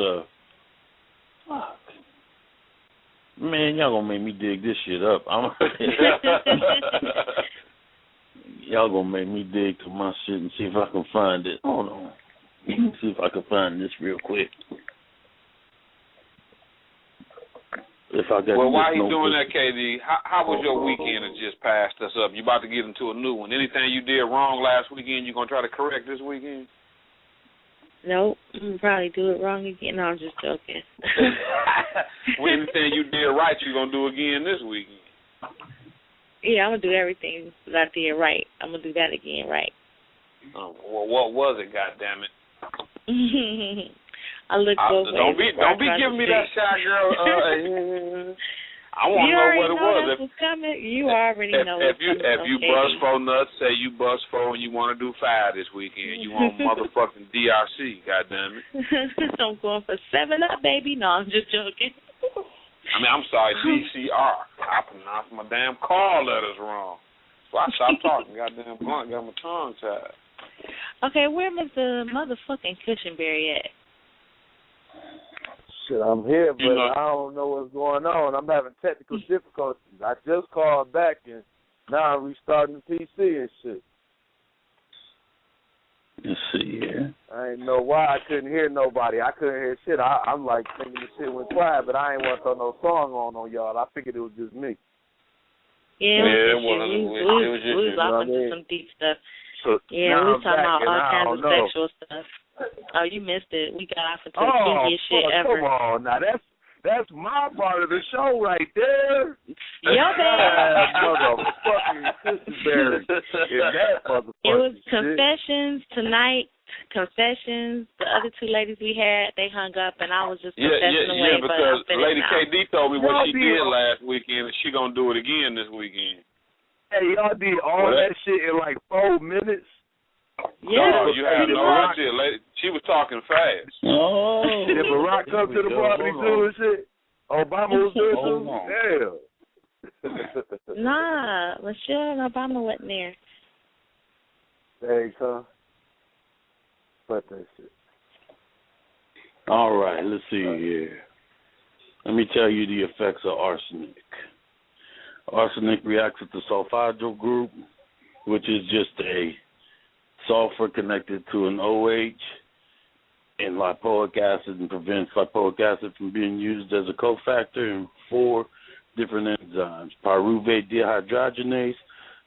[SPEAKER 8] Man, y'all gonna make me dig this shit up. Y'all gonna make me dig through my shit and see if I can find it. Hold on. Let me see if I can find this real quick. If I got
[SPEAKER 5] well, while he's doing that, KD, how was your weekend that just passed us up? You about to get into a new one. Anything you did wrong last weekend, you going to try to correct this weekend?
[SPEAKER 7] Nope. I'm probably do it wrong again. No, I'm just joking.
[SPEAKER 5] Well, anything you did right, you're going to do again this weekend.
[SPEAKER 7] Yeah, I'm going to do everything that I did right. I'm going to do that again right.
[SPEAKER 5] Well, what was it, goddammit?
[SPEAKER 7] I look both ways.
[SPEAKER 5] Don't be giving me that shot, girl. I want to know what it was.
[SPEAKER 7] That's what's coming. You already know what's coming.
[SPEAKER 5] If you bust 4 nuts, say you bust 4 and you want to do 5 this weekend. You want motherfucking DRC, goddammit.
[SPEAKER 7] I'm going for 7-Up, baby. No, I'm just joking.
[SPEAKER 5] I mean, I'm sorry, DCR. I pronounced my damn call letters wrong. So I stopped talking. Goddamn blunt, got my tongue tied.
[SPEAKER 7] Okay, where was the motherfucking Kushingberry at?
[SPEAKER 1] Shit, I'm here, but I don't know what's going on. I'm having technical difficulties. I just called back, and now I'm restarting the PC and shit.
[SPEAKER 8] Let's see here.
[SPEAKER 1] I didn't know why I couldn't hear nobody. I couldn't hear shit. I'm like thinking the shit went quiet, but I ain't want to throw no song on y'all. I figured it was just me.
[SPEAKER 7] Yeah, we was off into some deep stuff.
[SPEAKER 1] So
[SPEAKER 7] we was talking about all kinds of sexual stuff. Oh, you missed it. We got off into the kinkiest shit ever.
[SPEAKER 1] Come on, now that's my part of the show right there.
[SPEAKER 7] Yo, baby.
[SPEAKER 1] Motherfucking Kushingberry.
[SPEAKER 7] It was confessions tonight. Confessions. The other 2 ladies we had, they hung up, and I was just confessing away.
[SPEAKER 5] Yeah, because Lady KD told me what she did last weekend, and she gonna do it again this weekend.
[SPEAKER 1] Hey, y'all did all that shit in like 4 minutes.
[SPEAKER 7] Yeah,
[SPEAKER 5] no, you had no shit. Lady, she was talking fast.
[SPEAKER 8] Oh,
[SPEAKER 1] did Barack come to the party too and shit? Obama was there too. Damn.
[SPEAKER 7] Nah, Michelle and Obama wasn't there.
[SPEAKER 1] There you go. Fuck that shit.
[SPEAKER 8] All right, let's see here. Let me tell you the effects of arsenic. Arsenic reacts with the sulfhydryl group, which is just a sulfur connected to an OH in lipoic acid and prevents lipoic acid from being used as a cofactor in 4 different enzymes: pyruvate dehydrogenase,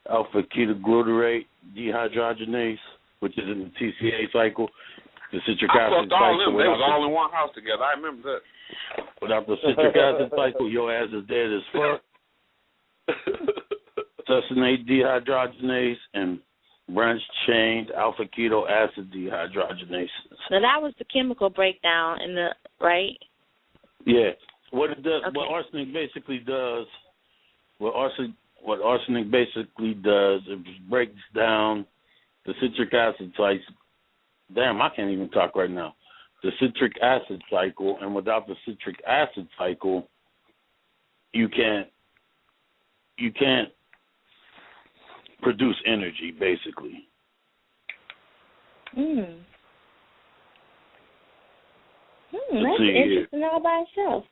[SPEAKER 8] alpha-ketoglutarate dehydrogenase, which is in the TCA cycle, the citric acid cycle.
[SPEAKER 5] They was all in one house together. I remember that.
[SPEAKER 8] Without the citric acid cycle, your ass is dead as fuck. Succinate dehydrogenase and branched-chain alpha-keto acid dehydrogenase.
[SPEAKER 7] So that was the chemical breakdown in the right.
[SPEAKER 8] Yeah, what it does,
[SPEAKER 7] okay.
[SPEAKER 8] what arsenic basically does, it breaks down the citric acid cycle. Damn, I can't even talk right now. The citric acid cycle, and without the citric acid cycle, you can't produce energy, basically.
[SPEAKER 7] That's interesting all by itself.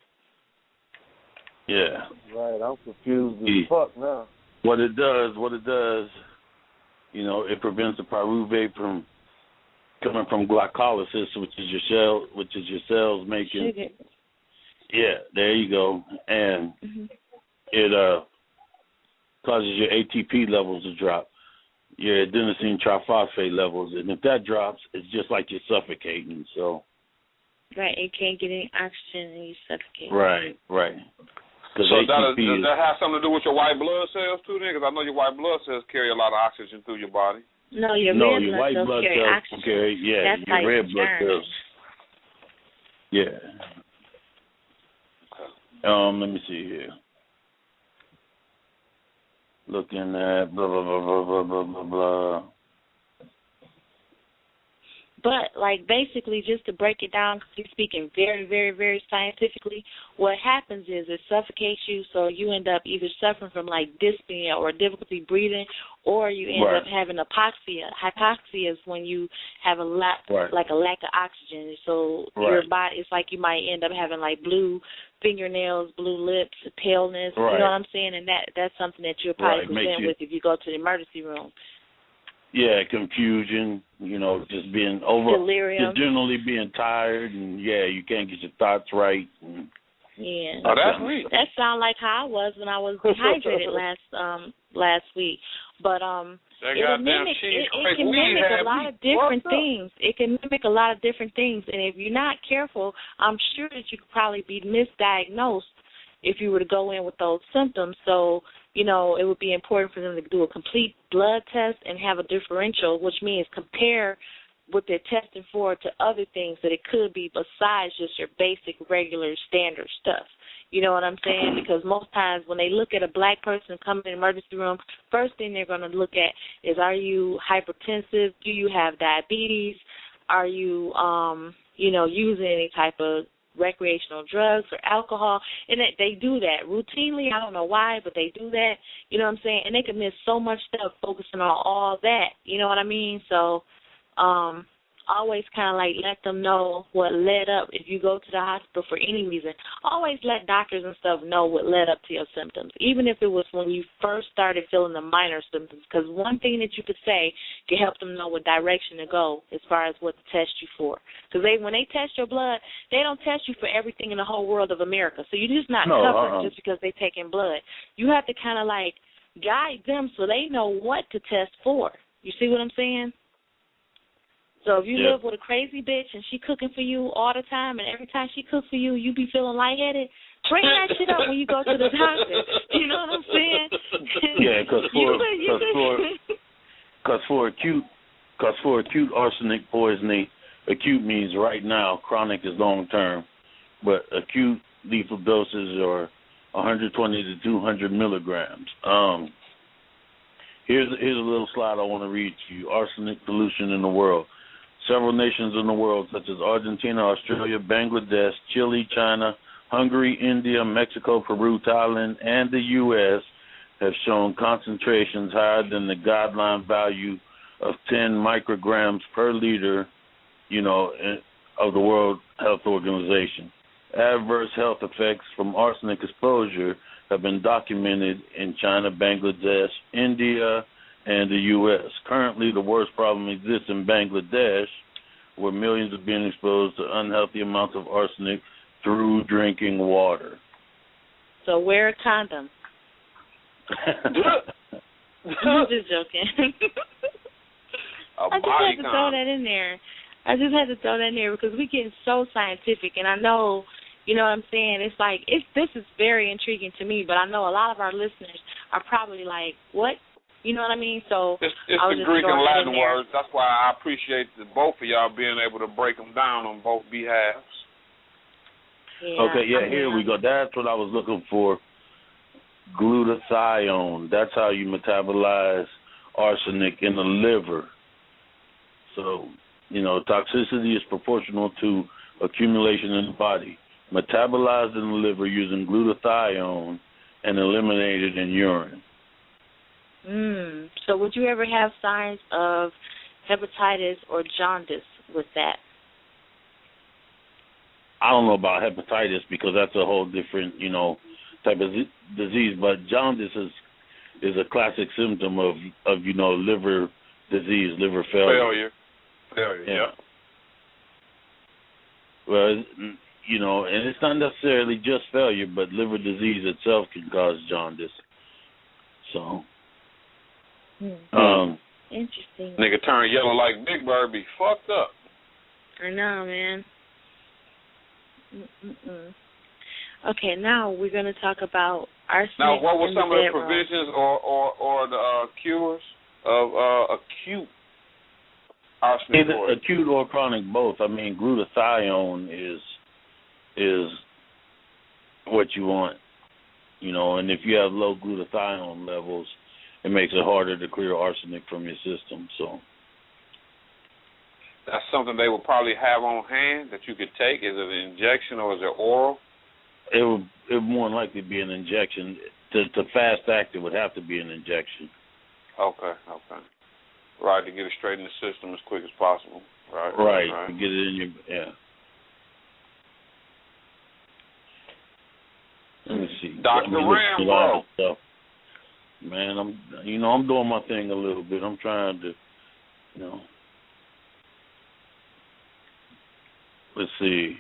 [SPEAKER 8] Yeah.
[SPEAKER 1] Right, I'm confused as fuck now.
[SPEAKER 8] What it does, it prevents the pyruvate from coming from glycolysis, which is your cells making.
[SPEAKER 7] Sugar.
[SPEAKER 8] Yeah, there you go, and it causes your ATP levels to drop, your adenosine triphosphate levels, and if that drops, it's just like you're suffocating. So.
[SPEAKER 7] Right, you can't get any oxygen and you suffocate.
[SPEAKER 8] Right.
[SPEAKER 5] So does that have something to do with your white blood cells too, then? Because I know your white blood cells carry a lot of oxygen through your body.
[SPEAKER 7] No, your white blood cells carry oxygen. That's
[SPEAKER 8] your red blood cells. Yeah. Let me see here. Looking at blah blah blah blah blah blah blah.
[SPEAKER 7] But, like, basically, just to break it down, because he's speaking very, very, very scientifically, what happens is it suffocates you, so you end up either suffering from, like, dyspnea or difficulty breathing, or you end up having hypoxia. Hypoxia is when you have like a lack of oxygen. So your body, it's like you might end up having, like, blue fingernails, blue lips, paleness, you know what I'm saying? And that's something that you'll probably present with if you go to the emergency room.
[SPEAKER 8] Yeah, confusion, just being
[SPEAKER 7] delirium.
[SPEAKER 8] Just generally being tired, and you can't get your thoughts right. And
[SPEAKER 5] that's sweet.
[SPEAKER 7] That sounds like how I was when I was dehydrated last week. But it can mimic a lot of different things. It can mimic a lot of different things, and if you're not careful, I'm sure that you could probably be misdiagnosed if you were to go in with those symptoms. So, it would be important for them to do a complete blood test and have a differential, which means compare what they're testing for to other things that it could be besides just your basic, regular, standard stuff. You know what I'm saying? Because most times when they look at a black person coming in the emergency room, first thing they're going to look at is, are you hypertensive? Do you have diabetes? Are you, using any type of recreational drugs or alcohol? And they do that routinely. I don't know why, but they do that. You know what I'm saying? And they can miss so much stuff focusing on all that. You know what I mean? So always kind of like let them know what led up. If you go to the hospital for any reason, always let doctors and stuff know what led up to your symptoms, even if it was when you first started feeling the minor symptoms, because one thing that you could say can help them know what direction to go as far as what to test you for. Because when they test your blood, they don't test you for everything in the whole world of America. So you're just not covered just because they're taking blood. You have to kind of like guide them so they know what to test for. You see what I'm saying? So if you live with a crazy bitch and she cooking for you all the time, and every time she cooks for you, you be feeling lightheaded, bring that shit up when you go to the doctor. You know what I'm saying?
[SPEAKER 8] Yeah, because for acute arsenic poisoning, acute means right now, chronic is long term, but acute lethal doses are 120 to 200 milligrams. Here's a little slide I want to read to you. Arsenic pollution in the world. Several nations in the world, such as Argentina, Australia, Bangladesh, Chile, China, Hungary, India, Mexico, Peru, Thailand, and the U.S. have shown concentrations higher than the guideline value of 10 micrograms per liter, of the World Health Organization. Adverse health effects from arsenic exposure have been documented in China, Bangladesh, India, and the U.S. Currently, the worst problem exists in Bangladesh, where millions are being exposed to unhealthy amounts of arsenic through drinking water.
[SPEAKER 7] So wear a condom. I'm just joking. I just had to throw that in there. Because we're getting so scientific, and I know, you know what I'm saying? It's like, this is very intriguing to me, but I know a lot of our listeners are probably like, what? You know what I mean? So
[SPEAKER 5] it's the Greek and Latin words. That's why I appreciate both of y'all being able to break them down on both behalves.
[SPEAKER 8] Here we go. That's what I was looking for. Glutathione. That's how you metabolize arsenic in the liver. So, toxicity is proportional to accumulation in the body. Metabolized in the liver using glutathione and eliminated in urine.
[SPEAKER 7] So would you ever have signs of hepatitis or jaundice with that?
[SPEAKER 8] I don't know about hepatitis because that's a whole different, type of disease. But jaundice is a classic symptom of liver disease, liver failure.
[SPEAKER 5] Yeah.
[SPEAKER 8] Well, and it's not necessarily just failure, but liver disease itself can cause jaundice. So.
[SPEAKER 7] Interesting.
[SPEAKER 5] Nigga turn yellow like Big Bird, be fucked up.
[SPEAKER 7] I know, man. Okay, now we're going to talk about arsenic.
[SPEAKER 5] Now, what were some of the
[SPEAKER 7] bedroom.
[SPEAKER 5] provisions or the cures of acute arsenic?
[SPEAKER 8] Either acute or chronic, both. I mean, glutathione is what you want, and if you have low glutathione levels, it makes it harder to clear arsenic from your system. So,
[SPEAKER 5] that's something they would probably have on hand that you could take? Is it an injection or is it oral?
[SPEAKER 8] It would more than likely be an injection. To fast act, it would have to be an injection.
[SPEAKER 5] Okay. Right, to get it straight in the system as quick as possible. Right.
[SPEAKER 8] To get it in your, yeah. Let me see.
[SPEAKER 5] Dr. Rambo.
[SPEAKER 8] Man, I'm doing my thing a little bit. I'm trying to, let's see.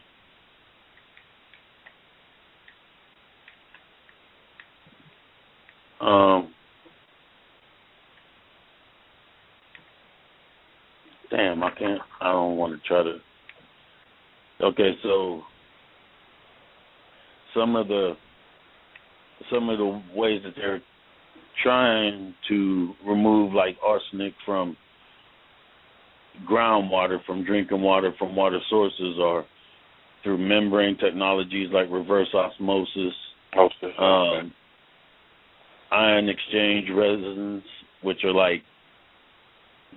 [SPEAKER 8] Damn, I don't want to try to. Okay, so some of the ways that they're trying to remove, like, arsenic from groundwater, from drinking water, from water sources, are through membrane technologies like reverse osmosis, ion exchange resins, which are like,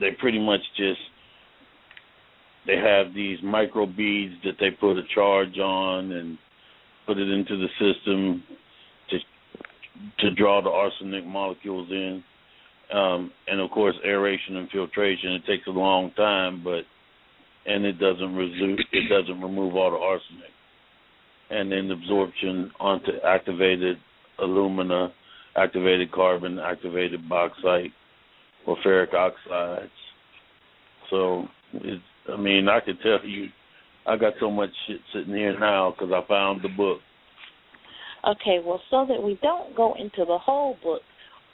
[SPEAKER 8] they pretty much just, they have these micro beads that they put a charge on and put it into the system to draw the arsenic molecules in. And of course, aeration and filtration. It takes a long time, and it doesn't remove all the arsenic. And then absorption onto activated alumina, activated carbon, activated bauxite, or ferric oxides. So, I could tell you, I got so much shit sitting here now because I found the book.
[SPEAKER 7] Okay, well, so that we don't go into the whole book,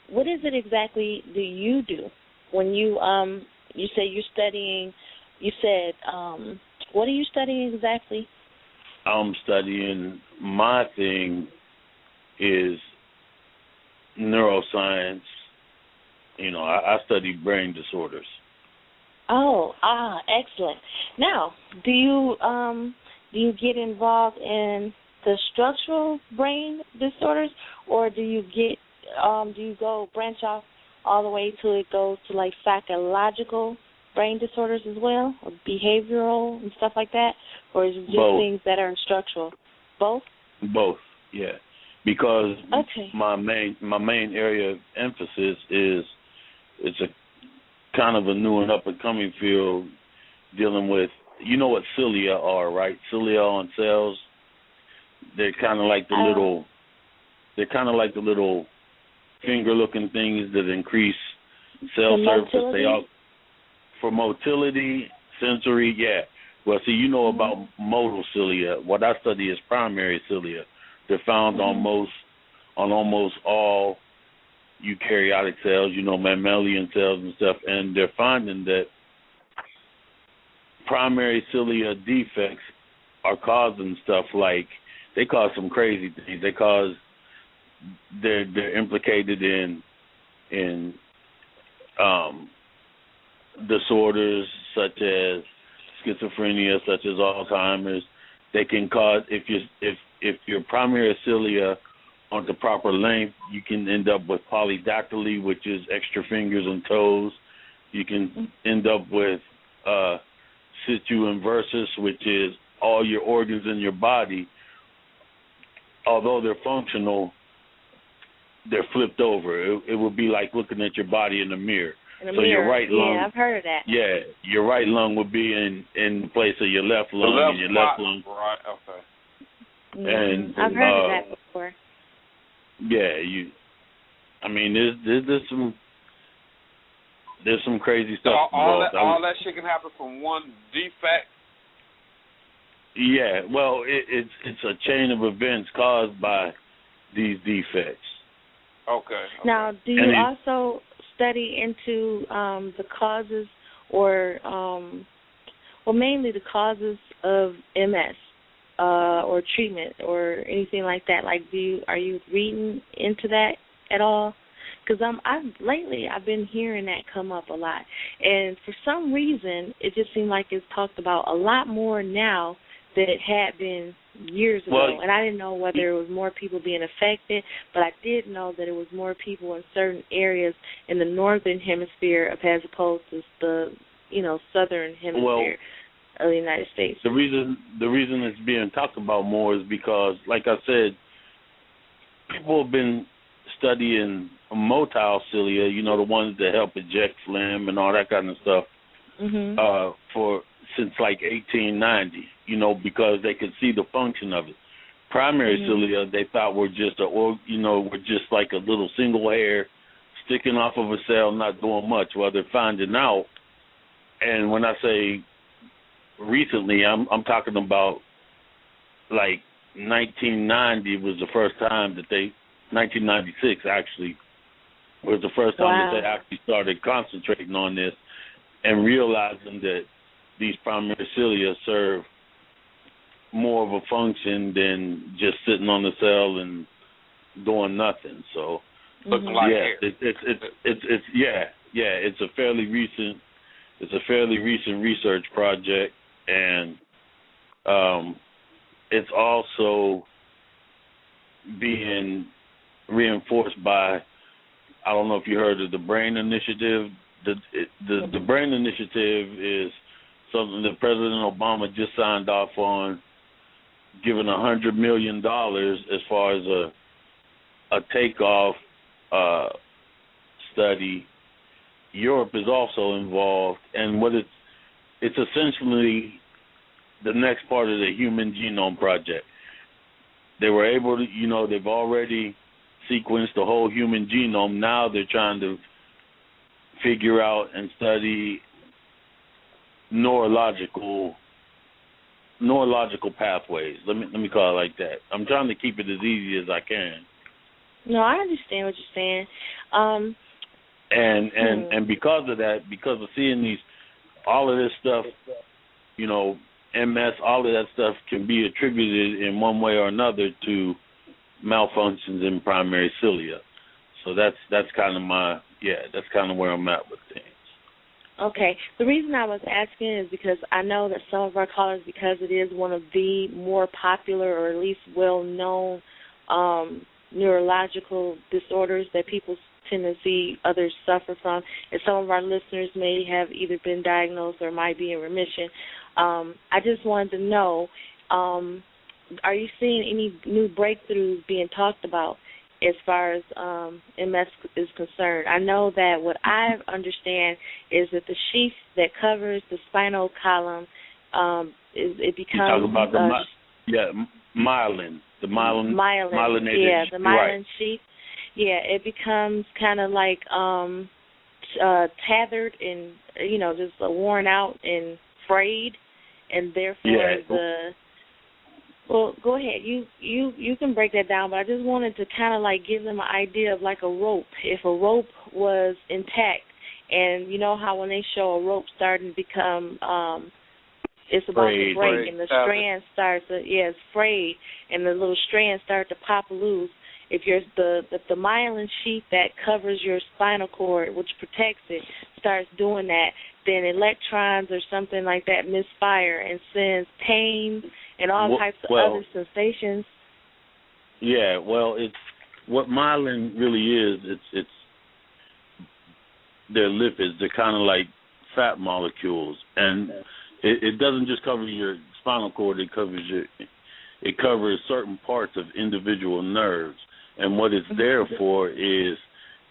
[SPEAKER 7] what is it exactly do you do when you say you're studying? You said what are you studying exactly?
[SPEAKER 8] I'm studying, my thing is neuroscience. I study brain disorders.
[SPEAKER 7] Excellent. Now, do you get involved in the structural brain disorders, or do you go branch off all the way till it goes to like psychological brain disorders as well, or behavioral and stuff like that, or is it just
[SPEAKER 8] Both.
[SPEAKER 7] things that are structural? Both.
[SPEAKER 8] Both, yeah. Because my main area of emphasis is it's a kind of a new and up and coming field dealing with, you know what cilia are, right? Cilia on cells. They're kind of like the little finger-looking things that increase cell surface. For motility, sensory, yeah. Well, see, you know about modal cilia. What I study is primary cilia. They're found on almost all eukaryotic cells, mammalian cells and stuff, and they're finding that primary cilia defects are causing stuff like, they cause some crazy things. They're implicated in disorders such as schizophrenia, such as Alzheimer's. They can cause, if your primary cilia aren't the proper length, you can end up with polydactyly, which is extra fingers and toes. You can end up with situ inversus, which is all your organs in your body, although they're functional, they're flipped over. It would be like looking at your body in a mirror. Your right lung,
[SPEAKER 7] yeah, I've heard of that.
[SPEAKER 8] Yeah, your right lung would be in place of your left lung, and your left lung.
[SPEAKER 5] Right. Okay.
[SPEAKER 8] And
[SPEAKER 7] I've heard of that before.
[SPEAKER 8] Yeah, there's some crazy stuff.
[SPEAKER 5] So all that shit can happen from one defect.
[SPEAKER 8] Yeah, well, it's a chain of events caused by these defects.
[SPEAKER 5] Okay.
[SPEAKER 7] Now, do you also study into the causes or mainly the causes of MS or treatment or anything like that? Like, are you reading into that at all? Because I've been hearing that come up a lot, and for some reason it just seemed like it's talked about a lot more now than it had been years ago. And I didn't know whether it was more people being affected, but I did know that it was more people in certain areas in the northern hemisphere as opposed to the southern hemisphere of the United States.
[SPEAKER 8] The reason it's being talked about more is because, like I said, people have been studying motile cilia, the ones that help eject phlegm and all that kind of stuff, since like 1890, because they could see the function of it. Primary cilia they thought were just like a little single hair sticking off of a cell, not doing much. Well, they're finding out, and when I say recently, I'm talking about like 1990 was the first time that 1996 actually was the first time that they actually started concentrating on this and realizing that these primary cilia serve more of a function than just sitting on the cell and doing nothing. So, it's a fairly recent research project, and it's also being reinforced by, I don't know if you heard of the Brain Initiative. The Brain Initiative is something that President Obama just signed off on, giving $100 million as far as a takeoff study. Europe is also involved, and what it's essentially the next part of the Human Genome Project. They were able to, they've already sequenced the whole human genome. Now they're trying to figure out and study neurological pathways. Let me call it like that. I'm trying to keep it as easy as I can.
[SPEAKER 7] No, I understand what you're saying.
[SPEAKER 8] And because of that, because of seeing all of this stuff, MS, all of that stuff can be attributed in one way or another to malfunctions in primary cilia. So that's kind of where I'm at with things.
[SPEAKER 7] Okay. The reason I was asking is because I know that some of our callers, because it is one of the more popular or at least well-known neurological disorders that people tend to see others suffer from, and some of our listeners may have either been diagnosed or might be in remission. I just wanted to know, are you seeing any new breakthroughs being talked about as far as MS is concerned? I know that what I understand is that the sheath that covers the spinal column, it becomes...
[SPEAKER 8] You talk about myelin. The myelinated.
[SPEAKER 7] Yeah, the myelin sheath. Yeah, it becomes kind of like tethered and, just worn out and frayed, and therefore Well, go ahead. You can break that down, but I just wanted to kind of like give them an idea of like a rope. If a rope was intact, and you know how when they show a rope starting to become, it's about to break, and the strand starts to, it's frayed, and the little strands start to pop loose. If the myelin sheath that covers your spinal cord, which protects it, starts doing that, then electrons or something like that misfire and sends pain and all types of other sensations.
[SPEAKER 8] Yeah, it's what myelin really is. It's they're lipids. They're kind of like fat molecules, and it doesn't just cover your spinal cord. It covers certain parts of individual nerves. And what it's there for is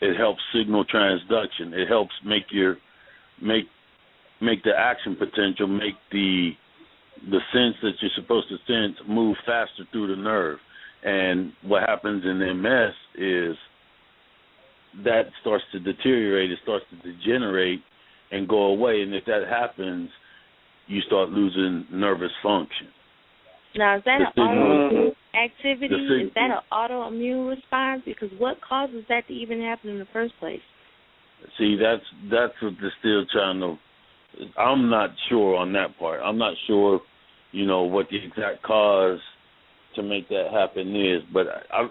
[SPEAKER 8] it helps signal transduction. It helps make the action potential, make the sense that you're supposed to sense move faster through the nerve. And what happens in MS is that starts to deteriorate, it starts to degenerate and go away. And if that happens, you start losing nervous function.
[SPEAKER 7] Now, is that an autoimmune activity? Is that an autoimmune response? Because what causes that to even happen in the first place?
[SPEAKER 8] See, that's what they're still trying to... I'm not sure on that part. I'm not sure, what the exact cause to make that happen is. But I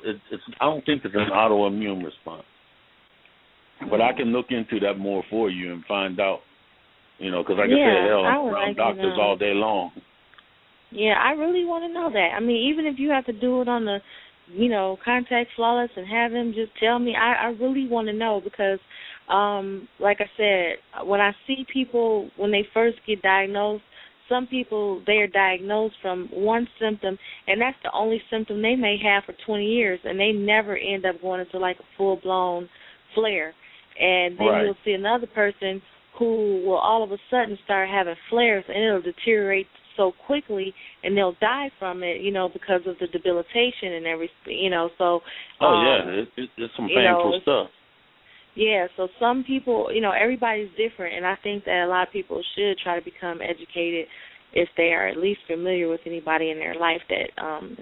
[SPEAKER 8] don't think it's an autoimmune response. But I can look into that more for you and find out, because like I said, I'm around doctors all day long.
[SPEAKER 7] Yeah, I really want to know that. I mean, even if you have to do it on the, contact Flawless and have him just tell me, I really want to know, because like I said, when I see people, when they first get diagnosed, some people, they are diagnosed from one symptom, and that's the only symptom they may have for 20 years, and they never end up going into like a full-blown flare. And then you'll see another person who will all of a sudden start having flares, and it'll deteriorate so quickly, and they'll die from it, because of the debilitation and everything, so.
[SPEAKER 8] It's some painful stuff.
[SPEAKER 7] Yeah, so some people, everybody's different, and I think that a lot of people should try to become educated if they are at least familiar with anybody in their life that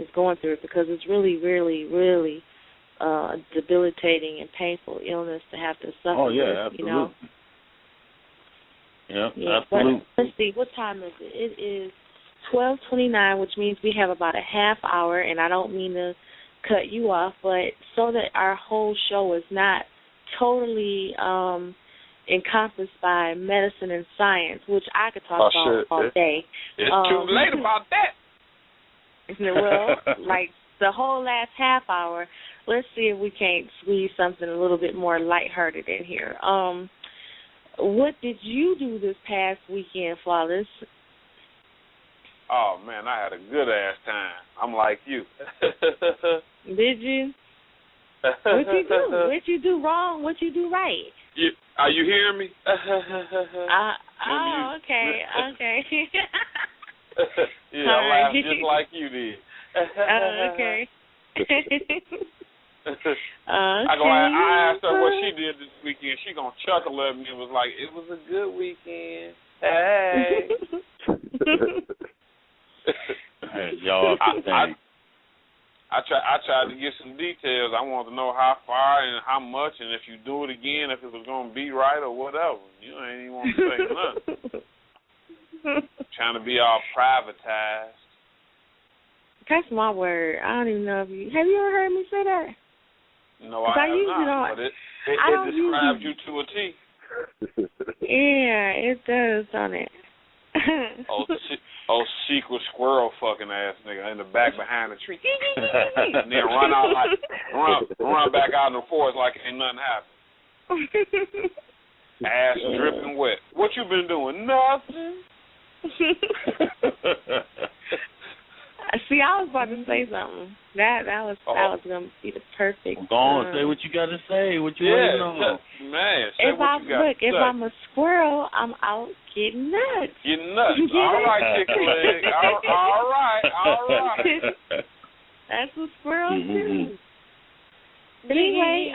[SPEAKER 7] is going through it, because it's really, really, really debilitating and painful illness to have to suffer with,
[SPEAKER 8] absolutely. Yeah,
[SPEAKER 7] absolutely. But let's see, what time is it? It is 12:29, which means we have about a half hour, and I don't mean to cut you off, but so that our whole show is not totally encompassed by medicine and science, which I could talk about all day.
[SPEAKER 5] It's too late about that.
[SPEAKER 7] Well, like the whole last half hour, let's see if we can't squeeze something a little bit more lighthearted in here. What did you do this past weekend, Flawless?
[SPEAKER 5] Oh, man, I had a good-ass time. I'm like you.
[SPEAKER 7] Did you? What you do? What you do wrong? What you do right?
[SPEAKER 5] Are you hearing me?
[SPEAKER 7] Okay.
[SPEAKER 5] Yeah, I laughed just like you did.
[SPEAKER 7] Okay.
[SPEAKER 5] I asked her what she did this weekend. She gonna chuckle at me and was like, "It was a good weekend." Hey.
[SPEAKER 8] Hey, y'all.
[SPEAKER 5] I tried to get some details. I wanted to know how far and how much, and if you do it again, if it was gonna be right or whatever. You ain't even want to say nothing. Trying to be all privatized.
[SPEAKER 7] That's my word. I don't even know if you have you ever heard me say that?
[SPEAKER 5] No, I have not. But it describes you to a T.
[SPEAKER 7] Yeah, it does, don't it?
[SPEAKER 5] Secret squirrel fucking ass nigga in the back behind the tree. And then run back out in the forest like ain't nothing happened. Ass dripping wet. What you been doing? Nothing.
[SPEAKER 7] See, I was about to say something. That was gonna be the perfect.
[SPEAKER 8] Go on, say what you gotta say. What you want to know?
[SPEAKER 5] Man, say what you got to say.
[SPEAKER 7] If I'm a squirrel, I'm out getting nuts.
[SPEAKER 5] Getting nuts. All right, chicken leg. All right.
[SPEAKER 7] That's what squirrels do. Anyway,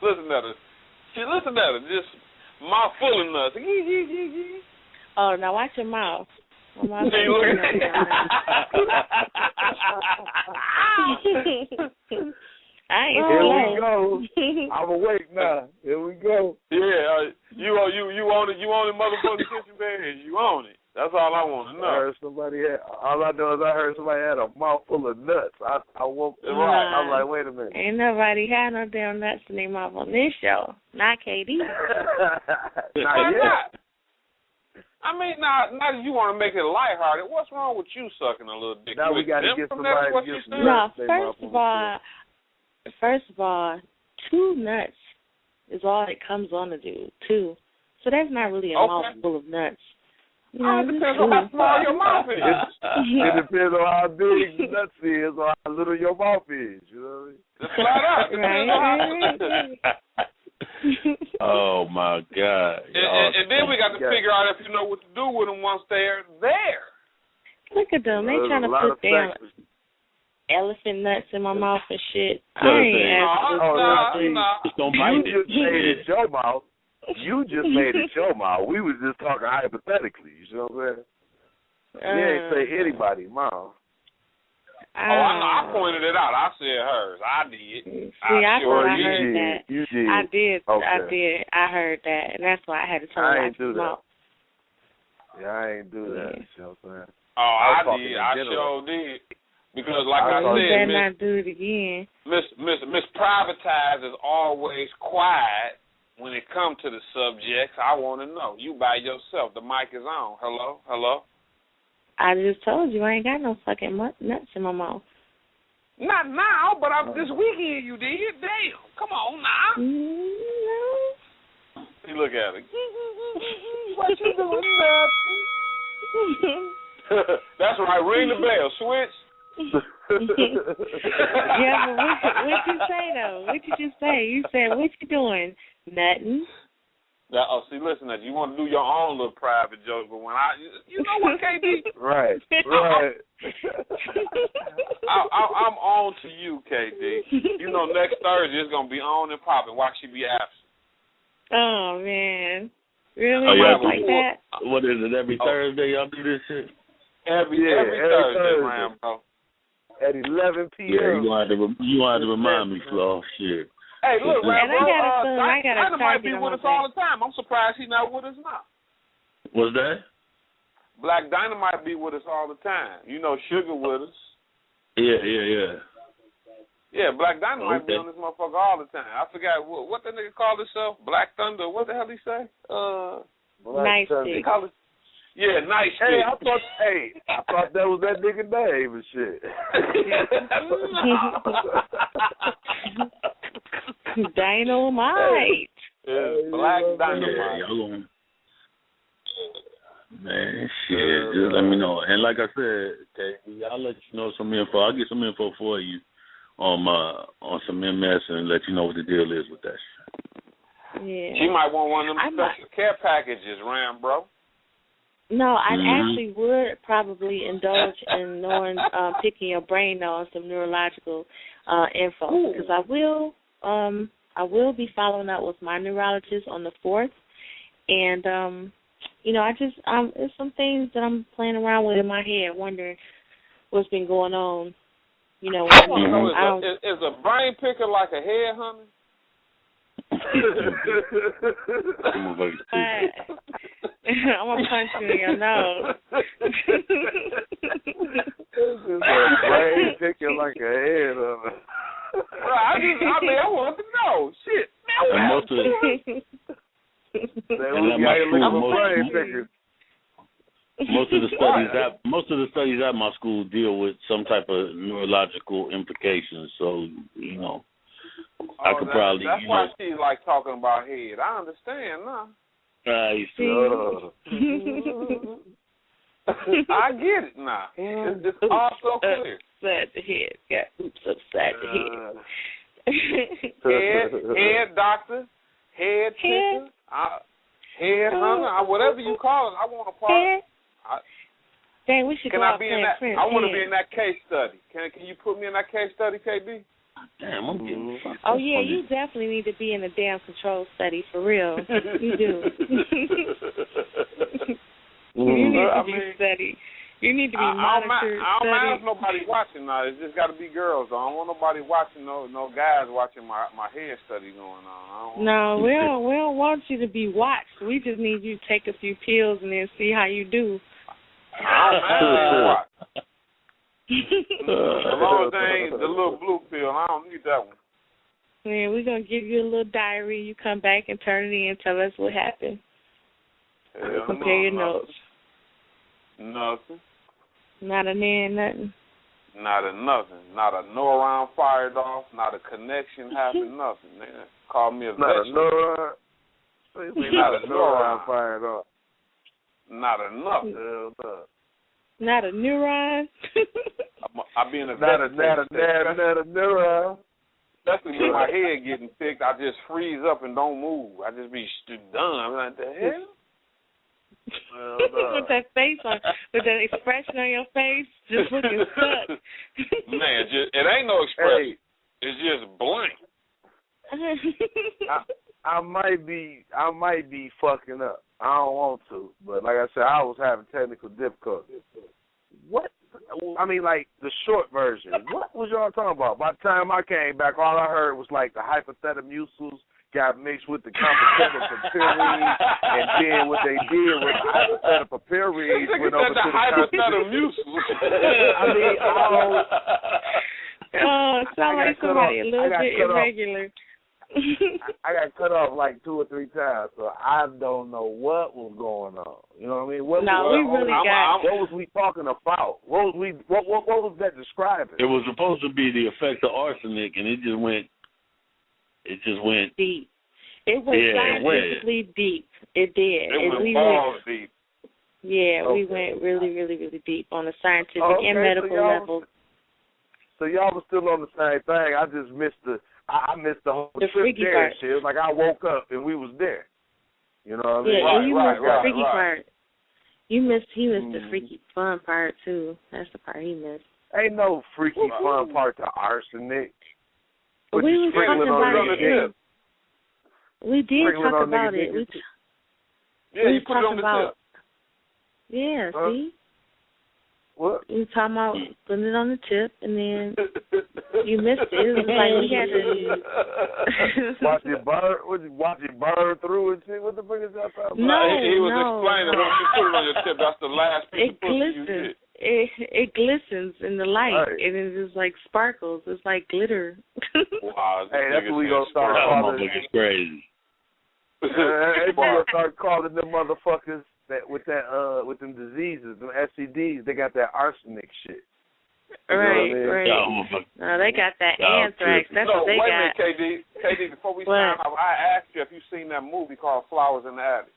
[SPEAKER 5] listen at her. Just mouth full of nuts.
[SPEAKER 7] Oh, now watch your mouth.
[SPEAKER 5] Here
[SPEAKER 1] we go. I'm awake now. Here we go.
[SPEAKER 5] Yeah, you own it. You own it, motherfucking Kushingberry. You own it. That's all I want to know.
[SPEAKER 1] All I know is I heard somebody had a mouthful of nuts. I woke right. I was like, wait a minute.
[SPEAKER 7] Ain't nobody had no damn nuts in their mouth on this show. Not KD.
[SPEAKER 1] Not yet.
[SPEAKER 5] I mean, now that you want to make it lighthearted, what's wrong with you sucking a little dick?
[SPEAKER 1] Now we got to get somebody to get some
[SPEAKER 7] nuts. No, first of all, 2 nuts is all it comes on to do. 2. So that's not really a mouthful of nuts.
[SPEAKER 5] It depends on how small your mouth is.
[SPEAKER 1] It depends on how big the nuts is or how little your mouth is. You know what
[SPEAKER 5] I mean?
[SPEAKER 7] Right.
[SPEAKER 8] Oh my God!
[SPEAKER 5] And then we got to figure out if you know what to do with them once they're there.
[SPEAKER 7] Look at them; they trying to put damn elephant nuts in my mouth and shit.
[SPEAKER 8] Just don't bite it.
[SPEAKER 1] You just made it your mouth. You just made it your mouth. We was just talking hypothetically. You know what I'm saying? You ain't say anybody mouth.
[SPEAKER 5] I pointed it out. I said hers. I did.
[SPEAKER 7] See, I thought I heard that.
[SPEAKER 1] You did.
[SPEAKER 7] I did.
[SPEAKER 1] Okay.
[SPEAKER 7] I did. I heard that, and that's why I had to turn
[SPEAKER 1] I ain't do that.
[SPEAKER 7] mouth.
[SPEAKER 1] Yeah, I ain't do that. You know what I'm saying?
[SPEAKER 5] I did. I sure did. Because, like I said,
[SPEAKER 7] you better not do it again.
[SPEAKER 5] Miss Privatize is always quiet when it comes to the subjects. I want to know. You by yourself. The mic is on. Hello?
[SPEAKER 7] I just told you I ain't got no fucking nuts in my mouth.
[SPEAKER 5] Not now, but this weekend you did. Damn, come on now. You look at her. What you doing, nothing? That's right. Ring the bell. Switch.
[SPEAKER 7] Yeah, but what you say though? What did you say? You said, "What you doing?" Nothing.
[SPEAKER 5] Now, see, listen, you want to do your own little private joke, but when you know what, KD?
[SPEAKER 1] Right.
[SPEAKER 5] I'm on to you, KD. You know, next Thursday it's gonna be on and popping. Why she be absent?
[SPEAKER 7] Oh man, really?
[SPEAKER 8] Like
[SPEAKER 7] that?
[SPEAKER 8] What is it? Every Thursday y'all do this shit?
[SPEAKER 5] Every Thursday, man, bro.
[SPEAKER 1] At 11 p.m.
[SPEAKER 8] Yeah, you gonna have to remind me, Flaw. Shit.
[SPEAKER 5] Hey, look, man, bro.
[SPEAKER 7] I got
[SPEAKER 5] Dinah might be with us all the time. I'm surprised he's not with us now.
[SPEAKER 8] What's that?
[SPEAKER 5] Black Dynamite be with us all the time. You know, Sugar with us.
[SPEAKER 8] Yeah.
[SPEAKER 5] Yeah, Black Dynamite be on this motherfucker all the time. I forgot what that nigga called himself. Black Thunder. What the hell he say?
[SPEAKER 7] Nice Stick.
[SPEAKER 5] Yeah, Nice Stick.
[SPEAKER 1] Hey, I thought that was that nigga name and shit.
[SPEAKER 7] Dynamite.
[SPEAKER 5] Yeah, Black Dynamite.
[SPEAKER 8] Yeah, man, shit. Just let me know. And like I said, okay, I'll let you know some info. I'll get some info for you on some MS and let you know what the deal is with that shit.
[SPEAKER 7] Yeah.
[SPEAKER 5] She might want one of them special care packages, Ram, bro.
[SPEAKER 7] No, I actually would probably indulge in knowing, picking your brain on some neurological info, because I will be following up with my neurologist on the 4th, and you know, there's some things that I'm playing around with in my head, wondering what's been going on. You know,
[SPEAKER 5] is a brain picker like a head hunter?
[SPEAKER 7] I'm gonna punch you in your nose.
[SPEAKER 1] This is a brain picker like a head hunter.
[SPEAKER 5] I want to know. Shit.
[SPEAKER 8] And most of the studies at my school deal with some type of neurological implications. So, you know, I could probably.
[SPEAKER 5] That's why she's like talking about head. I understand now.
[SPEAKER 8] I
[SPEAKER 5] get it now. It's all so clear.
[SPEAKER 7] Upside the head. Got oops upside the
[SPEAKER 5] head. Head doctor. Head picker. Head hunter. Whatever you call it. I want a part.
[SPEAKER 7] Dang, we should
[SPEAKER 5] can
[SPEAKER 7] go
[SPEAKER 5] I
[SPEAKER 7] out
[SPEAKER 5] be in that? I want to be in that case study. Can you put me in that case study, KB?
[SPEAKER 8] Damn, I'm getting fucked.
[SPEAKER 7] Oh yeah, you definitely need to be in a damn control study for real. You do. You need to be studied. You need to be monitored.
[SPEAKER 5] I don't mind if nobody watching now. It's just got to be girls. Though. I don't want nobody watching. No guys watching my head study going on.
[SPEAKER 7] No, we don't want you to be watched. We just need you to take a few pills and then see how you do.
[SPEAKER 5] I don't mind as long as they ain't the little blue pill, I don't need that one.
[SPEAKER 7] Man, we're going to give you a little diary. You come back and turn it in and tell us what happened. Compare your notes.
[SPEAKER 5] Nothing.
[SPEAKER 7] Not a nan, nothing.
[SPEAKER 5] Not a nothing. Not a neuron fired off. Not a connection happened. Nothing, man. Call me a vegetable.
[SPEAKER 1] Not a neuron fired off.
[SPEAKER 5] Not a nothing.
[SPEAKER 7] Not a neuron.
[SPEAKER 5] I be in a
[SPEAKER 1] not a neuron.
[SPEAKER 5] Especially when my head getting thick, I just freeze up and don't move. I just be done. I'm like, the hell?
[SPEAKER 7] With that face on, with that expression on your face, just looking stuck.
[SPEAKER 5] Man, it ain't no expression. Hey. It's just blank.
[SPEAKER 1] I might be fucking up. I don't want to, but like I said, I was having technical difficulties. What? I mean, like the short version. What was y'all talking about? By the time I came back, all I heard was like the hypothetamucils got mixed with the competitive and then what they did with the hypothetamucils went over to the
[SPEAKER 5] hypothetamucils.
[SPEAKER 1] I mean,
[SPEAKER 7] sound like somebody a little bit irregular.
[SPEAKER 1] I got cut off like 2 or 3 times, so I don't know what was going on. You know what I mean? What was we talking about? What was that describing?
[SPEAKER 8] It was supposed to be the effect of arsenic, and it just went
[SPEAKER 7] deep. It went scientifically deep. It did.
[SPEAKER 5] It went deep.
[SPEAKER 7] Yeah, we went really, really, really deep on the scientific and medical level.
[SPEAKER 1] So y'all was still on the same thing. I just missed the whole
[SPEAKER 7] the freaky part.
[SPEAKER 1] Shit. It was like I woke up and we was there. You know what I mean?
[SPEAKER 7] Yeah, you missed the freaky part. He missed the freaky fun part too. That's the part he missed.
[SPEAKER 1] Ain't no freaky fun part to arsenic.
[SPEAKER 7] We was talking about it. We did talk about it.
[SPEAKER 5] You put it on the tip.
[SPEAKER 7] Yeah, see?
[SPEAKER 1] What?
[SPEAKER 7] We talking about putting it on the tip, and then you missed it. It was like we had to
[SPEAKER 1] watch it burn through and shit. What the fuck is that about?
[SPEAKER 7] No,
[SPEAKER 5] he was explaining once you put it on your tip, that's the last piece of pussy you did.
[SPEAKER 7] It glistens in the light, and it just like sparkles. It's like glitter.
[SPEAKER 5] Wow,
[SPEAKER 1] hey, that's what we gonna start calling.
[SPEAKER 8] It's crazy.
[SPEAKER 1] We gonna start calling them motherfuckers that with them diseases, them STDs. They got that arsenic shit.
[SPEAKER 7] Right. No, they got that anthrax. That's what they got.
[SPEAKER 5] Wait a minute, KD. Before we sign off, I asked you if you've seen that movie called Flowers in the Attic.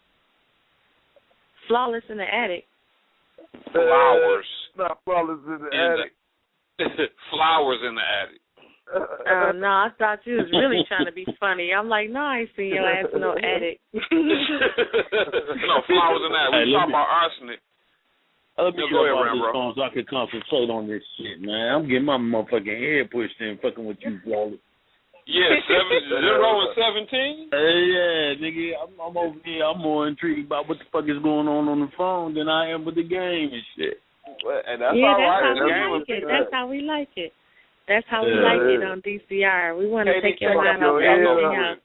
[SPEAKER 7] Flawless in the Attic.
[SPEAKER 5] Flowers.
[SPEAKER 1] Not flawless in the attic.
[SPEAKER 5] Flowers in the attic.
[SPEAKER 7] No, I thought you was really trying to be funny. I'm like, no, I ain't seen your ass in no attic.
[SPEAKER 5] No, flowers in the attic. We talk about arsenic.
[SPEAKER 8] Let me go ahead, bro. So I can concentrate on this shit, man. I'm getting my motherfucking head pushed in fucking with you, Flawless.
[SPEAKER 5] Yeah, 0 and 17?
[SPEAKER 8] Yeah, nigga, I'm over here. I'm more intrigued about what the fuck is going on the phone than I am with the game and shit.
[SPEAKER 5] And that's all right.
[SPEAKER 7] That's how we like it. That's how we like it on DCR. We want to take your mind off everything else.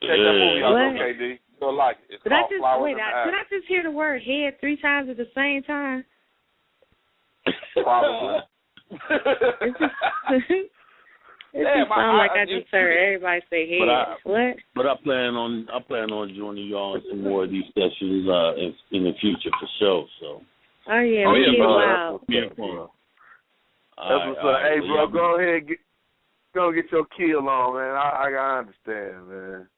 [SPEAKER 5] Check that movie out, KD. You'll like it. It's called Flowers in the Attic.
[SPEAKER 7] Did I just hear the word head 3 times at the same time?
[SPEAKER 5] Probably.
[SPEAKER 7] It just sounds like I just heard everybody say head. What?
[SPEAKER 8] But I plan on joining y'all in some more of these sessions in the future for sure. So.
[SPEAKER 7] Oh yeah, wow.
[SPEAKER 8] Yeah,
[SPEAKER 1] that's what's up. Hey, bro, go ahead, get your kill on, man. I understand, man.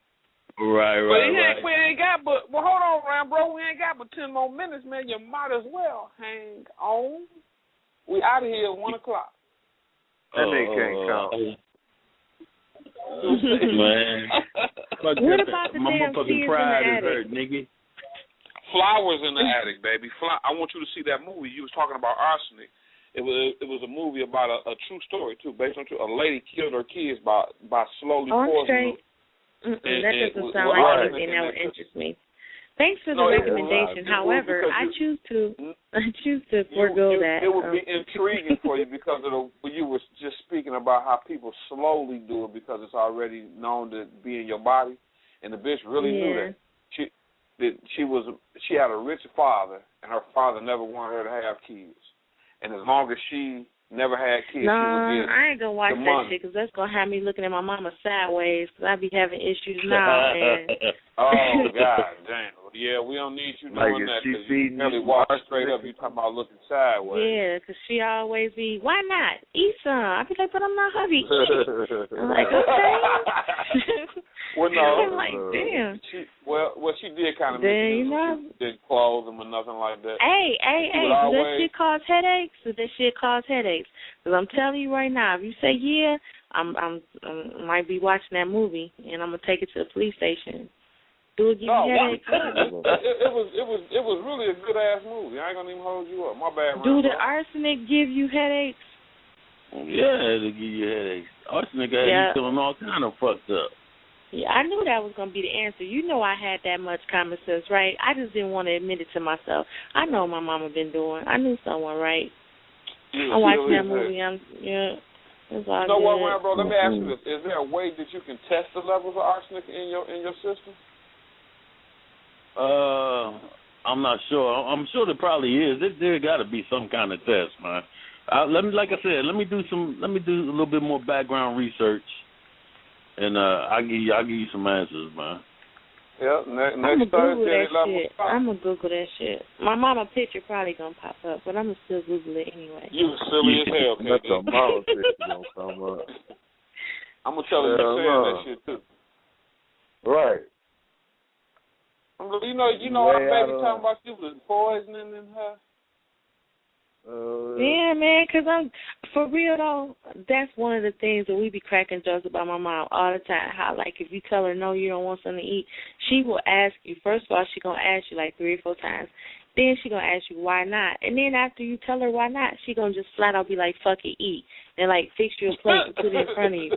[SPEAKER 8] Right.
[SPEAKER 5] We ain't got but hold on, Ram, bro. We ain't got but 10 more minutes, man. You might as well hang on. We out of here at 1 o'clock.
[SPEAKER 1] That nigga can't count.
[SPEAKER 8] Man.
[SPEAKER 7] What about the damn
[SPEAKER 8] motherfucking pride is hurt, nigga.
[SPEAKER 5] Flowers in the Attic, baby. I want you to see that movie. You was talking about arsenic. It was a movie about a true story too, based on a lady killed her kids by slowly poisoning them.
[SPEAKER 7] That doesn't sound like anything that would interest me. Thanks for the recommendation. However, I choose to forego that.
[SPEAKER 5] It would be intriguing for you because you were just speaking about how people slowly do it because it's already known to be in your body, and the bitch really knew that. She had a rich father, and her father never wanted her to have kids, and as long as she never had kids, she would get
[SPEAKER 7] I ain't gonna watch that shit because that's gonna have me looking at my mama sideways because I be having issues now, man.
[SPEAKER 5] Oh God damn. Yeah, we don't need you doing that because you really walk straight up. You talking about looking sideways.
[SPEAKER 7] Yeah, because she always be, why not? Eat some. I be like, but I'm not hungry. I'm like, okay.
[SPEAKER 5] Well, no.
[SPEAKER 7] I'm like, damn.
[SPEAKER 5] She did kind of she didn't clothe them or nothing like that.
[SPEAKER 7] Hey, does that shit cause headaches? Because I'm telling you right now, if you say yeah, I might be watching that movie and I'm gonna take it to the police station. Do it give you headaches?
[SPEAKER 5] It was really a good ass movie. I ain't gonna even hold you up. My bad.
[SPEAKER 7] Do the arsenic give you headaches?
[SPEAKER 8] Yeah, it'll give you headaches. Arsenic got you feeling all kind of fucked up.
[SPEAKER 7] Yeah, I knew that was going to be the answer. You know I had that much common sense, right? I just didn't want to admit it to myself. I know what my mama been doing. I knew someone, right? I watched that movie. It's all
[SPEAKER 5] you know
[SPEAKER 7] good.
[SPEAKER 5] What, bro? Let me ask you this: is there a way that you can test the levels of arsenic in your system?
[SPEAKER 8] I'm not sure. I'm sure there probably is. There got to be some kind of test, man. Like I said, let me do a little bit more background research. and I'll give you some answers, man.
[SPEAKER 5] Yeah,
[SPEAKER 7] next Thursday. I'm gonna Google that shit. My mama picture probably gonna pop up, but I'm gonna still Google it anyway.
[SPEAKER 5] You silly as hell, KD.
[SPEAKER 1] That's your mama picture gonna come up.
[SPEAKER 5] I'm gonna tell her you're saying that shit too.
[SPEAKER 1] Right.
[SPEAKER 5] You know, our baby talking about you was poisoning in her.
[SPEAKER 7] Yeah, man, because I'm, for real, though, that's one of the things that we be cracking jokes about my mom all the time, how, like, if you tell her no, you don't want something to eat, she will ask you, first of all, she going to ask you like 3 or 4 times. Then she going to ask you why not. And then after you tell her why not, she going to just flat out be like, fuck it, eat. And, like, fix you a plate and put it in front of you.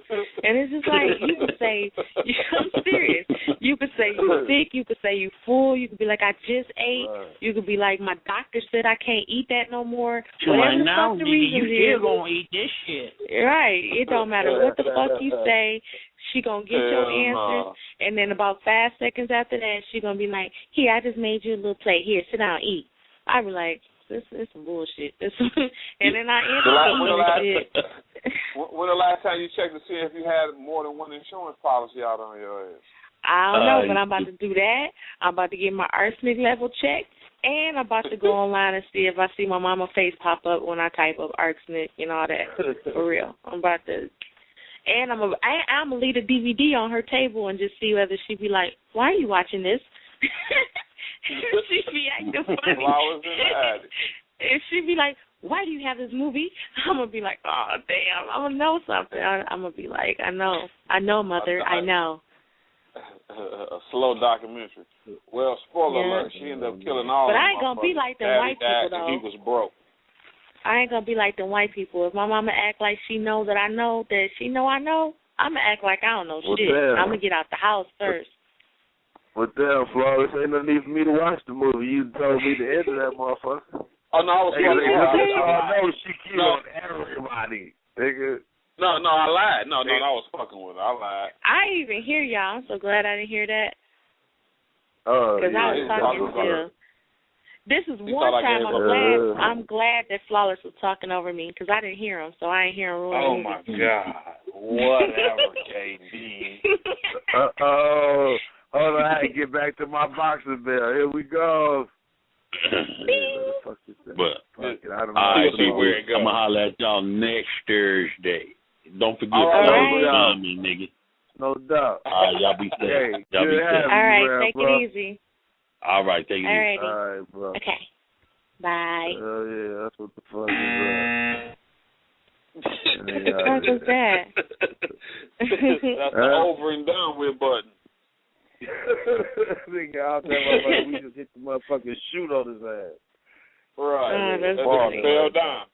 [SPEAKER 7] And it's just like, you could say, I'm serious. You could say you're sick. You could say you're full. You could be like, I just ate. Right. You could be like, my doctor said I can't eat that no more. Whatever the fuck the reason is.
[SPEAKER 9] You still going to eat this shit.
[SPEAKER 7] Right. It don't matter what the fuck you say. She going to get your answers. And then about 5 seconds after that, she going to be like, here, I just made you a little plate. Here, sit down, eat. I be like, this is some bullshit. And then I answer shit.
[SPEAKER 5] When the last time you checked to see if you had more than one insurance policy out on your ass?
[SPEAKER 7] I don't know, but I'm about to do that. I'm about to get my arsenic level checked, and I'm about to go online and see if I see my mama face pop up when I type up arsenic and all that. For real. I'm about to. And I'm gonna leave a DVD on her table and just see whether she be like, why are you watching this? She be acting funny. And she be like, why do you have this movie? I'm going to be like, oh, damn, I'm going to know something. I'm going to be like, I know, mother, I know.
[SPEAKER 5] A slow documentary. Well, spoiler alert, she ended up killing all of them.
[SPEAKER 7] But I ain't going to be like them white people, though.
[SPEAKER 5] He was broke.
[SPEAKER 7] I ain't going to be like them white people. If my mama act like she know that I know that she know I know, I'm going to act like I don't know shit. I'm going to get out the house first.
[SPEAKER 1] But damn, Flawless, ain't no need for me to watch the movie. You told me the end of that motherfucker.
[SPEAKER 5] Oh, no, I was fucking with her.
[SPEAKER 1] I know she killed everybody, nigga.
[SPEAKER 5] No, I lied. No, I was fucking with her. I lied.
[SPEAKER 7] I didn't even hear y'all. I'm so glad I didn't hear that. Because I was talking still. This is one time I'm glad that Flawless was talking over me because I didn't hear him, so I ain't hear him.
[SPEAKER 5] Oh, my God. Whatever, KD.
[SPEAKER 1] Hold on, I had to get back to my boxing bell. Here we go.
[SPEAKER 8] But I'm gonna holler at y'all next Thursday. Don't forget me, nigga.
[SPEAKER 1] No doubt.
[SPEAKER 8] Y'all be safe.
[SPEAKER 1] Hey,
[SPEAKER 8] y'all be safe.
[SPEAKER 7] All right, take it easy.
[SPEAKER 8] All right, take it easy.
[SPEAKER 1] All right, bro.
[SPEAKER 7] Okay. Bye.
[SPEAKER 1] Oh yeah, that's what the fuck is that?
[SPEAKER 7] What the fuck is that?
[SPEAKER 5] That's the over and done with button.
[SPEAKER 1] Nigga, I'll tell my we just hit the motherfucking shoot on his ass.
[SPEAKER 5] Right.
[SPEAKER 7] That
[SPEAKER 5] nigga fell down.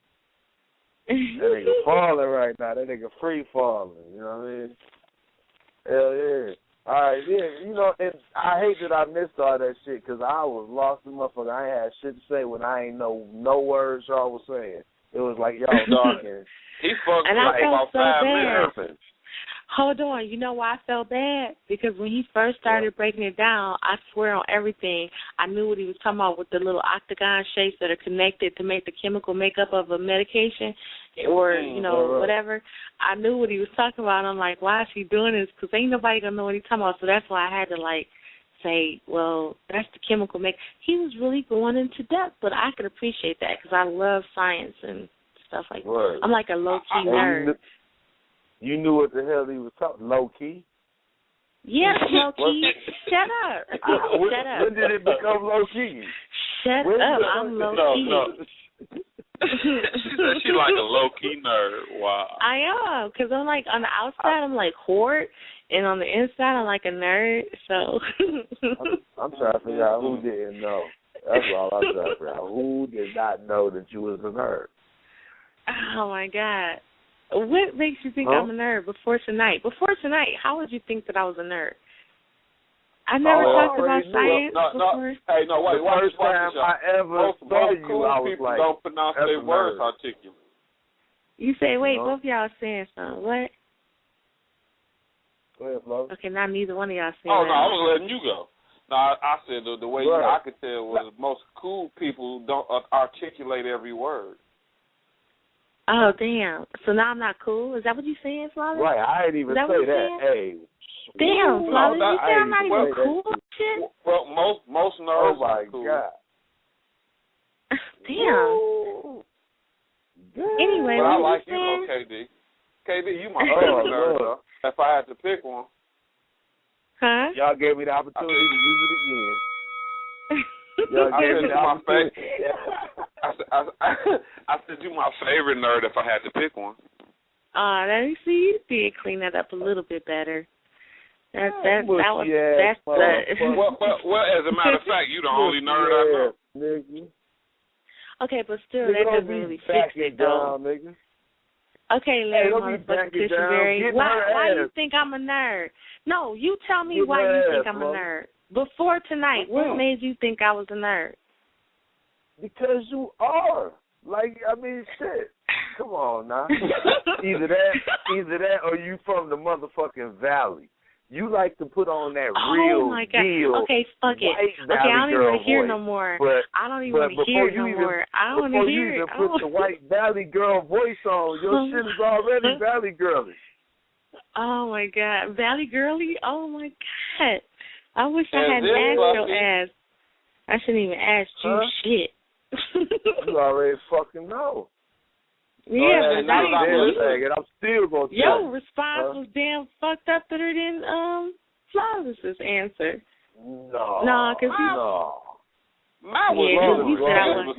[SPEAKER 1] That nigga falling right now. That nigga free falling. You know what I mean? Hell yeah. All right, yeah. You know, and I hate that I missed all that shit because I was lost in motherfucker. I ain't had shit to say when I ain't know no words y'all was saying. It was like y'all talking.
[SPEAKER 5] He fucked
[SPEAKER 7] and
[SPEAKER 5] like about
[SPEAKER 7] so
[SPEAKER 5] 5 minutes.
[SPEAKER 7] Hold on, you know why I felt bad? Because when he first started breaking it down, I swear on everything, I knew what he was talking about with the little octagon shapes that are connected to make the chemical makeup of a medication or, whatever. I knew what he was talking about. I'm like, why is he doing this? Because ain't nobody going to know what he's talking about. So that's why I had to, say, well, that's the chemical make. He was really going into depth, but I could appreciate that because I love science and stuff like that. I'm like a low-key nerd.
[SPEAKER 1] You knew what the hell he was talking, low-key?
[SPEAKER 7] Yes, low-key. Shut up. Shut up.
[SPEAKER 1] When did it become low-key?
[SPEAKER 7] Shut up. I'm low-key.
[SPEAKER 5] No. She said she like a low-key nerd. Wow.
[SPEAKER 7] I am, because I'm like, on the outside, I'm like hoard, and on the inside, I'm like a nerd, so.
[SPEAKER 1] I'm trying to figure out who didn't know. That's all I'm trying to figure out. Who did not know that you was a nerd?
[SPEAKER 7] Oh, my God. What makes you think I'm a nerd before tonight? Before tonight, how would you think that I was a nerd? I never talked about science before.
[SPEAKER 5] Hey, no, wait.
[SPEAKER 1] The first time I ever saw you,
[SPEAKER 5] cool
[SPEAKER 1] I was
[SPEAKER 5] people
[SPEAKER 1] like,
[SPEAKER 5] don't pronounce their words articulate.
[SPEAKER 7] You say, wait, both of y'all saying something. What?
[SPEAKER 1] Go ahead, Flo.
[SPEAKER 7] Okay, not neither one of y'all saying
[SPEAKER 5] that.
[SPEAKER 7] No,
[SPEAKER 5] I was letting you go. No, I said the way I could tell was most cool people don't articulate every word.
[SPEAKER 7] Oh, damn. So now I'm not cool? Is that what you're saying, Flawless?
[SPEAKER 1] Right, I ain't even say that. Hey.
[SPEAKER 7] Damn, Flawless, you say I'm not even cool? Shit?
[SPEAKER 5] Well, most nerds are cool.
[SPEAKER 1] Oh, my God.
[SPEAKER 7] Damn. Anyway,
[SPEAKER 5] but
[SPEAKER 7] what
[SPEAKER 5] I like
[SPEAKER 7] you
[SPEAKER 5] though, KD. KD, you my favorite nerd, though. If I had to pick one.
[SPEAKER 7] Huh?
[SPEAKER 1] Y'all gave me the opportunity to use it again. Y'all gave me the opportunity.
[SPEAKER 5] I said you my favorite nerd if I had to pick one.
[SPEAKER 7] Let me see. You did clean that up a little bit better. Well, as a matter of fact, you the only nerd I know.
[SPEAKER 1] Nigga.
[SPEAKER 7] Okay, but still, that doesn't really fix it, though.
[SPEAKER 1] Nigga.
[SPEAKER 7] Okay, Larry, motherfucker Kushingberry. Why you think I'm a nerd? No, you tell me why you think I'm a nerd. Before tonight, what made you think I was a nerd?
[SPEAKER 1] Because you are. Like, I mean, shit. Come on, now. Either that or you from the motherfucking valley. You like to put on that real deal.
[SPEAKER 7] Okay, fuck it. Okay, I don't even want to hear no more. I don't even want to hear no more. I don't want to hear it.
[SPEAKER 1] Before you even put the white valley girl voice on, your shit is already valley girly.
[SPEAKER 7] Oh, my God. Valley girly? Oh, my God. I wish I hadn't asked your ass. I shouldn't even ask you shit.
[SPEAKER 1] You already fucking know.
[SPEAKER 7] Yeah, but
[SPEAKER 1] I'm still gonna tell
[SPEAKER 7] your response was damn fucked up better than Flawless's answer.
[SPEAKER 1] No.
[SPEAKER 5] Mine was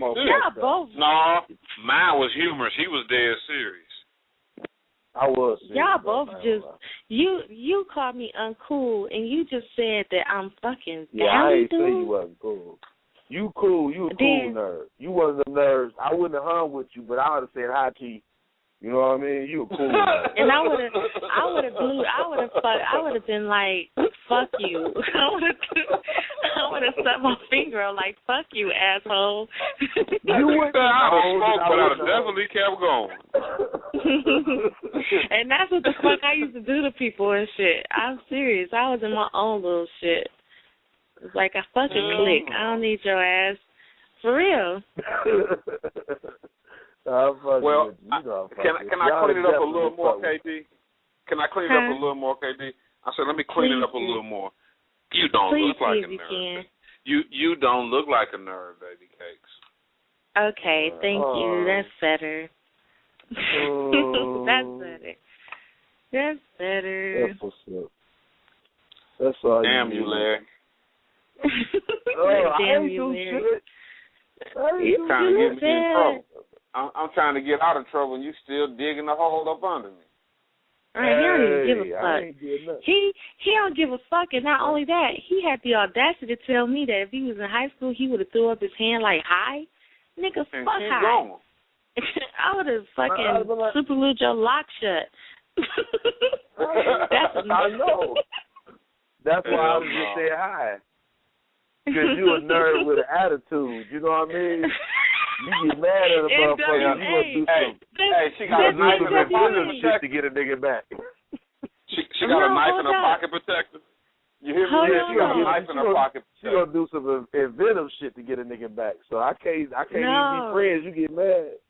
[SPEAKER 7] both.
[SPEAKER 5] No, mine was humorous. He was dead serious.
[SPEAKER 1] I was serious.
[SPEAKER 7] Y'all both just you called me uncool and you just said that I'm fucking
[SPEAKER 1] I ain't say you wasn't cool. You cool. You a cool nerd. You one of them nerds. I wouldn't have hung with you, but I would have said hi to you. You know what I mean? You a cool nerd.
[SPEAKER 7] And I would have been like, fuck you. I would have stuck my finger on like, fuck you, asshole.
[SPEAKER 5] You would have smoked, but I would have definitely kept going.
[SPEAKER 7] And that's what the fuck I used to do to people and shit. I'm serious. I was in my own little shit. It's like I fucking click. I don't need your ass. For real.
[SPEAKER 5] Well, can I clean it up a little more, KD? Can I clean it up a little more, KD? I said, let me clean it up a little more. You don't look like a nerd. You don't look like a nerd, baby cakes.
[SPEAKER 7] Okay, thank you. That's better. That's better. That's better.
[SPEAKER 1] That's what's up. That's all.
[SPEAKER 5] Damn you, Larry.
[SPEAKER 7] Damn you, Larry.
[SPEAKER 5] You're trying to get me in trouble. I'm trying to get out of trouble, and you still digging a hole up under me.
[SPEAKER 7] Right, he don't even give a fuck. He don't give a fuck, and not only that, he had the audacity to tell me that if he was in high school, he would have threw up his hand like, hi? Nigga, fuck hi. I would have fucking super glued your lock shut.
[SPEAKER 1] I know. That's why I was just saying hi. Because you a nerd with an attitude, you know what I mean? You get mad at a motherfucker, you gonna do some.
[SPEAKER 5] Hey, she got a knife in her pocket protector
[SPEAKER 1] to get a nigga back.
[SPEAKER 5] She got a knife in her pocket protector. You hear me? She got a knife in her pocket protector.
[SPEAKER 1] She gonna do some inventive shit to get a nigga back. So I can't even be friends. You get mad.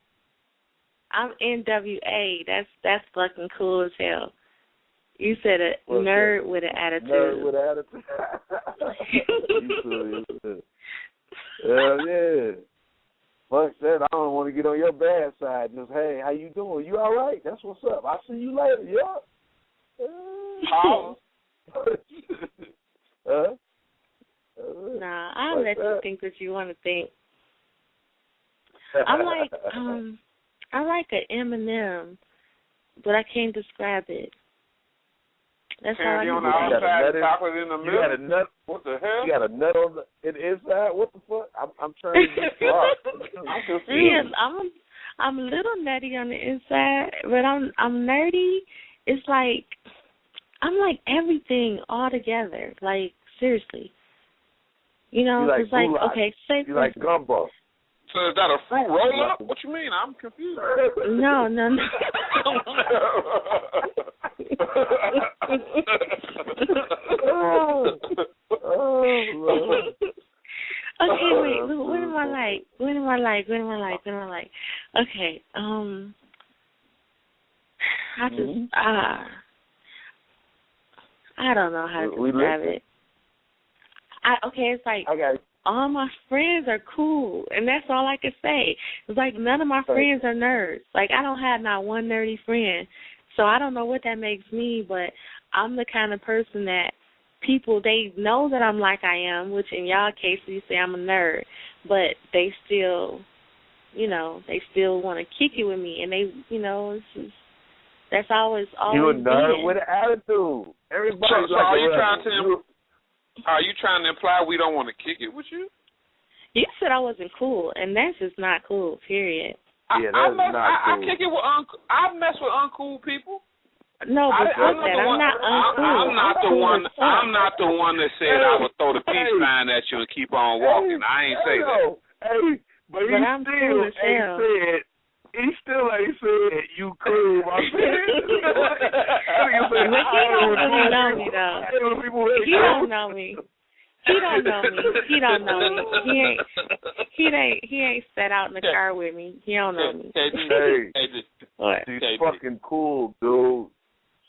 [SPEAKER 7] I'm NWA. That's fucking cool as hell. You said a nerd with an attitude.
[SPEAKER 1] Nerd with an attitude. Hell yeah. Fuck that. I don't want to get on your bad side. Just, hey, how you doing? You all right? That's what's up. I'll see you later. Yeah.
[SPEAKER 7] Nah, I'll let you think what you want to think. I'm like, I like an M&M, but I can't describe it. That's how I
[SPEAKER 5] on the outside, chocolate in the middle.
[SPEAKER 1] You got a nut.
[SPEAKER 5] What the hell?
[SPEAKER 1] You got a nut on the inside. What the fuck? I'm trying to get smart.
[SPEAKER 7] I'm confused. Yes, I'm a little nutty on the inside, but I'm nerdy. It's like I'm like everything all together. Like seriously, you know.
[SPEAKER 1] You like
[SPEAKER 7] it's like okay, say
[SPEAKER 1] you like gumbo.
[SPEAKER 5] So is that a fruit roll-up? What you mean? I'm confused.
[SPEAKER 7] No. Okay, wait. What am I like? Okay, I don't know how to describe it. It's like all my friends are cool, and that's all I can say. It's like none of my friends are nerds. Like I don't have not one nerdy friend, so I don't know what that makes me, but I'm the kind of person that people, they know that I'm like I am, which in y'all case you say I'm a nerd, but they still, they still want to kick it with me, and they, it's just, that's always
[SPEAKER 1] you a nerd with an attitude. Everybody.
[SPEAKER 5] So are you trying to imply we don't want to kick it with you?
[SPEAKER 7] You said I wasn't cool, and that's just not cool. Period.
[SPEAKER 1] Yeah, that's not cool.
[SPEAKER 5] I kick it with I mess with uncool people.
[SPEAKER 7] No, but I'm not uncool.
[SPEAKER 5] I'm not the one that said I would throw the peace sign at you and keep on walking. I ain't say that.
[SPEAKER 1] Hey, but
[SPEAKER 7] I'm cool as hell.
[SPEAKER 1] He still ain't said you cool, my friend.
[SPEAKER 7] But he don't really know me though. He don't know me. He ain't sat out in the car with me. He don't know me.
[SPEAKER 1] She's fucking cool, dude.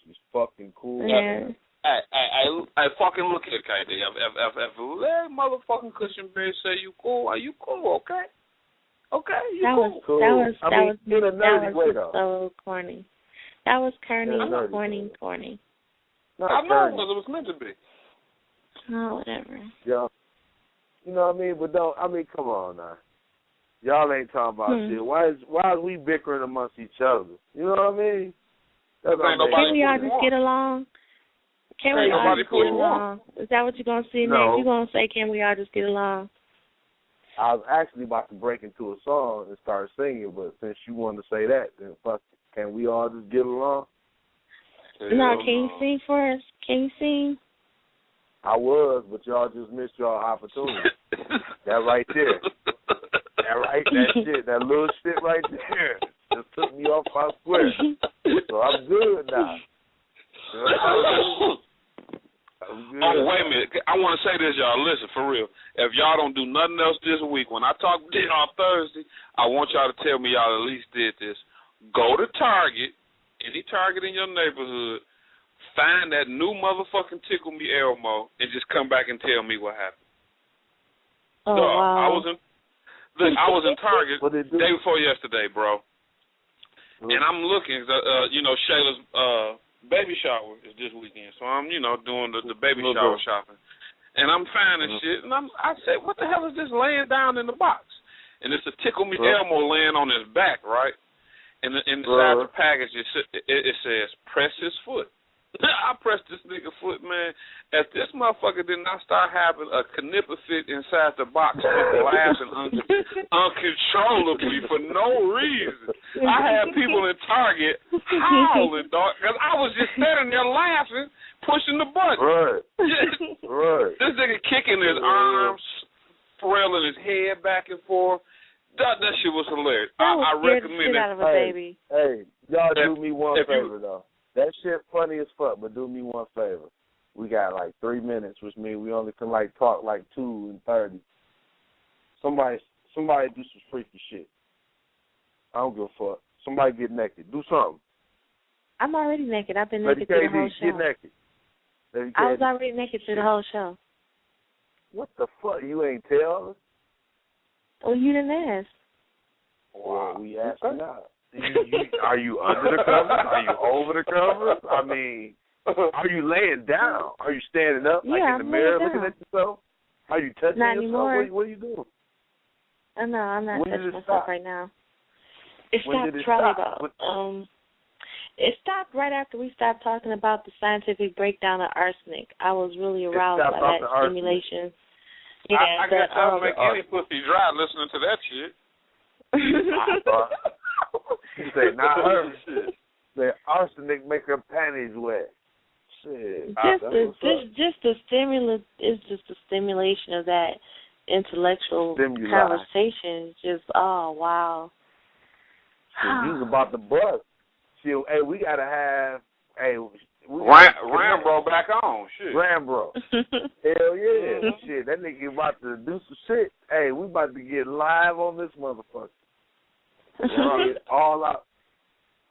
[SPEAKER 1] She's fucking cool.
[SPEAKER 7] Yeah.
[SPEAKER 5] I fucking look at KD. If motherfucking Kushingberry say you cool, are you cool? Okay. Okay, you cool.
[SPEAKER 7] That was
[SPEAKER 1] so
[SPEAKER 7] corny. That was corny.
[SPEAKER 5] I know because it was meant to be.
[SPEAKER 7] Oh, whatever.
[SPEAKER 1] Yeah. You know what I mean? But come on now. Y'all ain't talking about shit. Why is we bickering amongst each other? You know what I mean?
[SPEAKER 7] Can we all just get along? Can we all just get along? Is that what you're going to say next? You're going to say, can we all just get along?
[SPEAKER 1] I was actually about to break into a song and start singing, but since you wanted to say that, then fuck it. Can we all just get along?
[SPEAKER 7] No, can you sing for us? Can you sing?
[SPEAKER 1] I was, but y'all just missed y'all opportunity. That right there. That little shit right there just took me off my square. So I'm good now.
[SPEAKER 5] Oh, wait a minute. I want to say this, y'all. Listen, for real. If y'all don't do nothing else this week, when I talk to you on Thursday, I want y'all to tell me y'all at least did this. Go to Target, any Target in your neighborhood, find that new motherfucking Tickle Me Elmo, and just come back and tell me what happened.
[SPEAKER 7] Oh, wow.
[SPEAKER 5] I was in Target day before yesterday, bro. And I'm looking, Shayla's baby shower is this weekend, so I'm, doing the baby shower shopping, and I'm finding shit, and I said, what the hell is this laying down in the box? And it's a Tickle Me Elmo laying on his back, right? And inside the package it says press his foot. I pressed this nigga foot, man. If this motherfucker did not start having a knipper fit inside the box, laughing uncontrollably for no reason. I had people in Target howling, dog, because I was just sitting there laughing, pushing the button.
[SPEAKER 1] Right.
[SPEAKER 5] This nigga kicking his arms, twirling his head back and forth. That shit was hilarious. I recommend it.
[SPEAKER 7] Out of a baby.
[SPEAKER 1] Hey, y'all do me one favor, though. That shit funny as fuck, but do me one favor. We got like 3 minutes, which means we only can talk 2:30. Somebody do some freaky shit. I don't give a fuck. Somebody get naked. Do something.
[SPEAKER 7] I'm already naked. I've been naked through the whole show.
[SPEAKER 1] Get naked.
[SPEAKER 7] I was already naked through the whole show.
[SPEAKER 1] What the fuck? You ain't tell us?
[SPEAKER 7] Well, you didn't ask.
[SPEAKER 1] Well, we asked now. Are you under the covers? Are you over the covers? I mean, are you laying down? Are you standing up in the mirror looking at yourself? Are you touching
[SPEAKER 7] yourself?
[SPEAKER 1] Anymore. What are you doing?
[SPEAKER 7] No, I'm not touching myself right now. It stopped probably about it stopped right after we stopped talking about the scientific breakdown of arsenic. I was really aroused by that stimulation. Yeah,
[SPEAKER 5] I guess that'll make any pussy dry listening to that shit.
[SPEAKER 1] I thought. He said, not her. The arsenic make her panties wet. Shit.
[SPEAKER 7] Just the stimulus is just the stimulation of that intellectual conversation. Just wow.
[SPEAKER 1] He was about to bust. Shit, hey, we gotta have
[SPEAKER 5] Rambro back on. Shit.
[SPEAKER 1] Rambro. Hell yeah. Shit, that nigga about to do some shit. Hey, we about to get live on this motherfucker. All out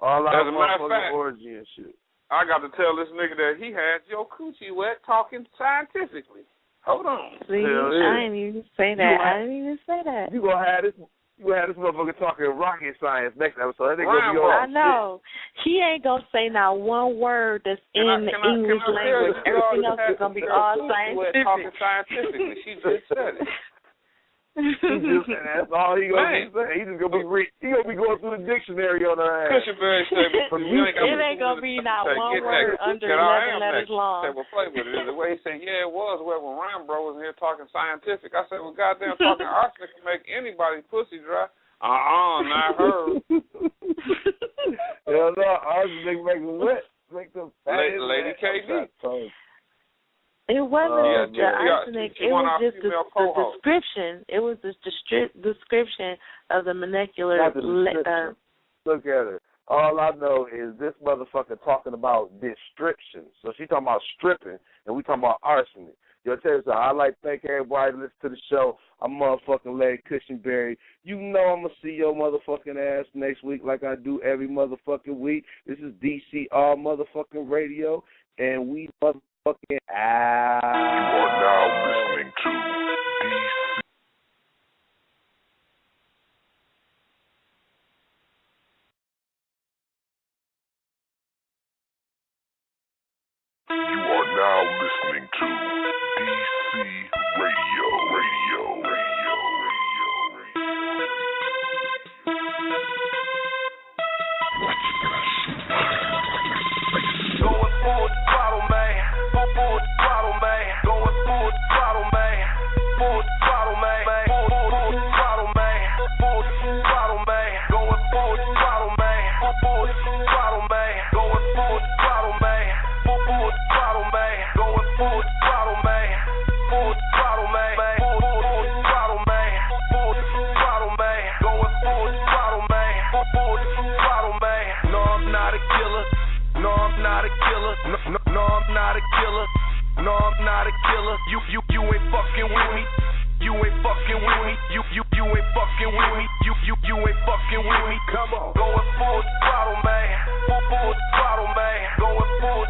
[SPEAKER 1] motherfucking orgy and shit.
[SPEAKER 5] I got to tell this nigga that he had your coochie wet talking scientifically. Hold on.
[SPEAKER 7] See, I didn't even say that.
[SPEAKER 1] You gonna have this motherfucker talking rocket science next episode.
[SPEAKER 7] I know. He ain't gonna say not one word that's in the English language. Everything else is gonna be all scientific.
[SPEAKER 5] Talking scientifically. She just said it.
[SPEAKER 1] That's all he gonna be saying. He's just gonna be going through the dictionary on her ass.
[SPEAKER 5] Kushingberry said,
[SPEAKER 7] it ain't gonna be not one word under 11 letters long.
[SPEAKER 5] I said, well, play with it. The way he said, yeah, it was. Well, when Rambro was in here talking scientific, I said, well, goddamn, talking arsenic can make anybody pussy dry. Not her.
[SPEAKER 1] Hell no, arsenic makes them wet.
[SPEAKER 5] Lady KD.
[SPEAKER 7] It wasn't the arsenic. It was just the description. It was the description of the molecular.
[SPEAKER 1] Look at her. All I know is this motherfucker talking about description. So she talking about stripping, and we talking about arsenic. Yo, tell you something. I like to thank everybody to listen to the show. I'm motherfucking Larry Kushingberry. You know I'm going to see your motherfucking ass next week like I do every motherfucking week. This is DCR motherfucking radio, and we motherfucking out.
[SPEAKER 2] You are now listening to DC. You are now listening to DC Radio.
[SPEAKER 3] Going full throttle, man. Full throttle, man. Going full throttle, man. Full throttle, man. Full throttle, man. Full throttle, man. Going full throttle, man. Full throttle, man. Going full throttle, man. Full throttle, man. Going full throttle, man. Full throttle, man. Full throttle, man. Full throttle, man. Going full throttle, man. Full throttle, man. No, I'm not a killer. No, I'm not a killer. No, I'm not a killer. No, I'm not a killer. You ain't fucking with me. You ain't fucking with me. You ain't fucking with me. You ain't fucking with me. Come on. Going full throttle, man. Full throttle, man. Going full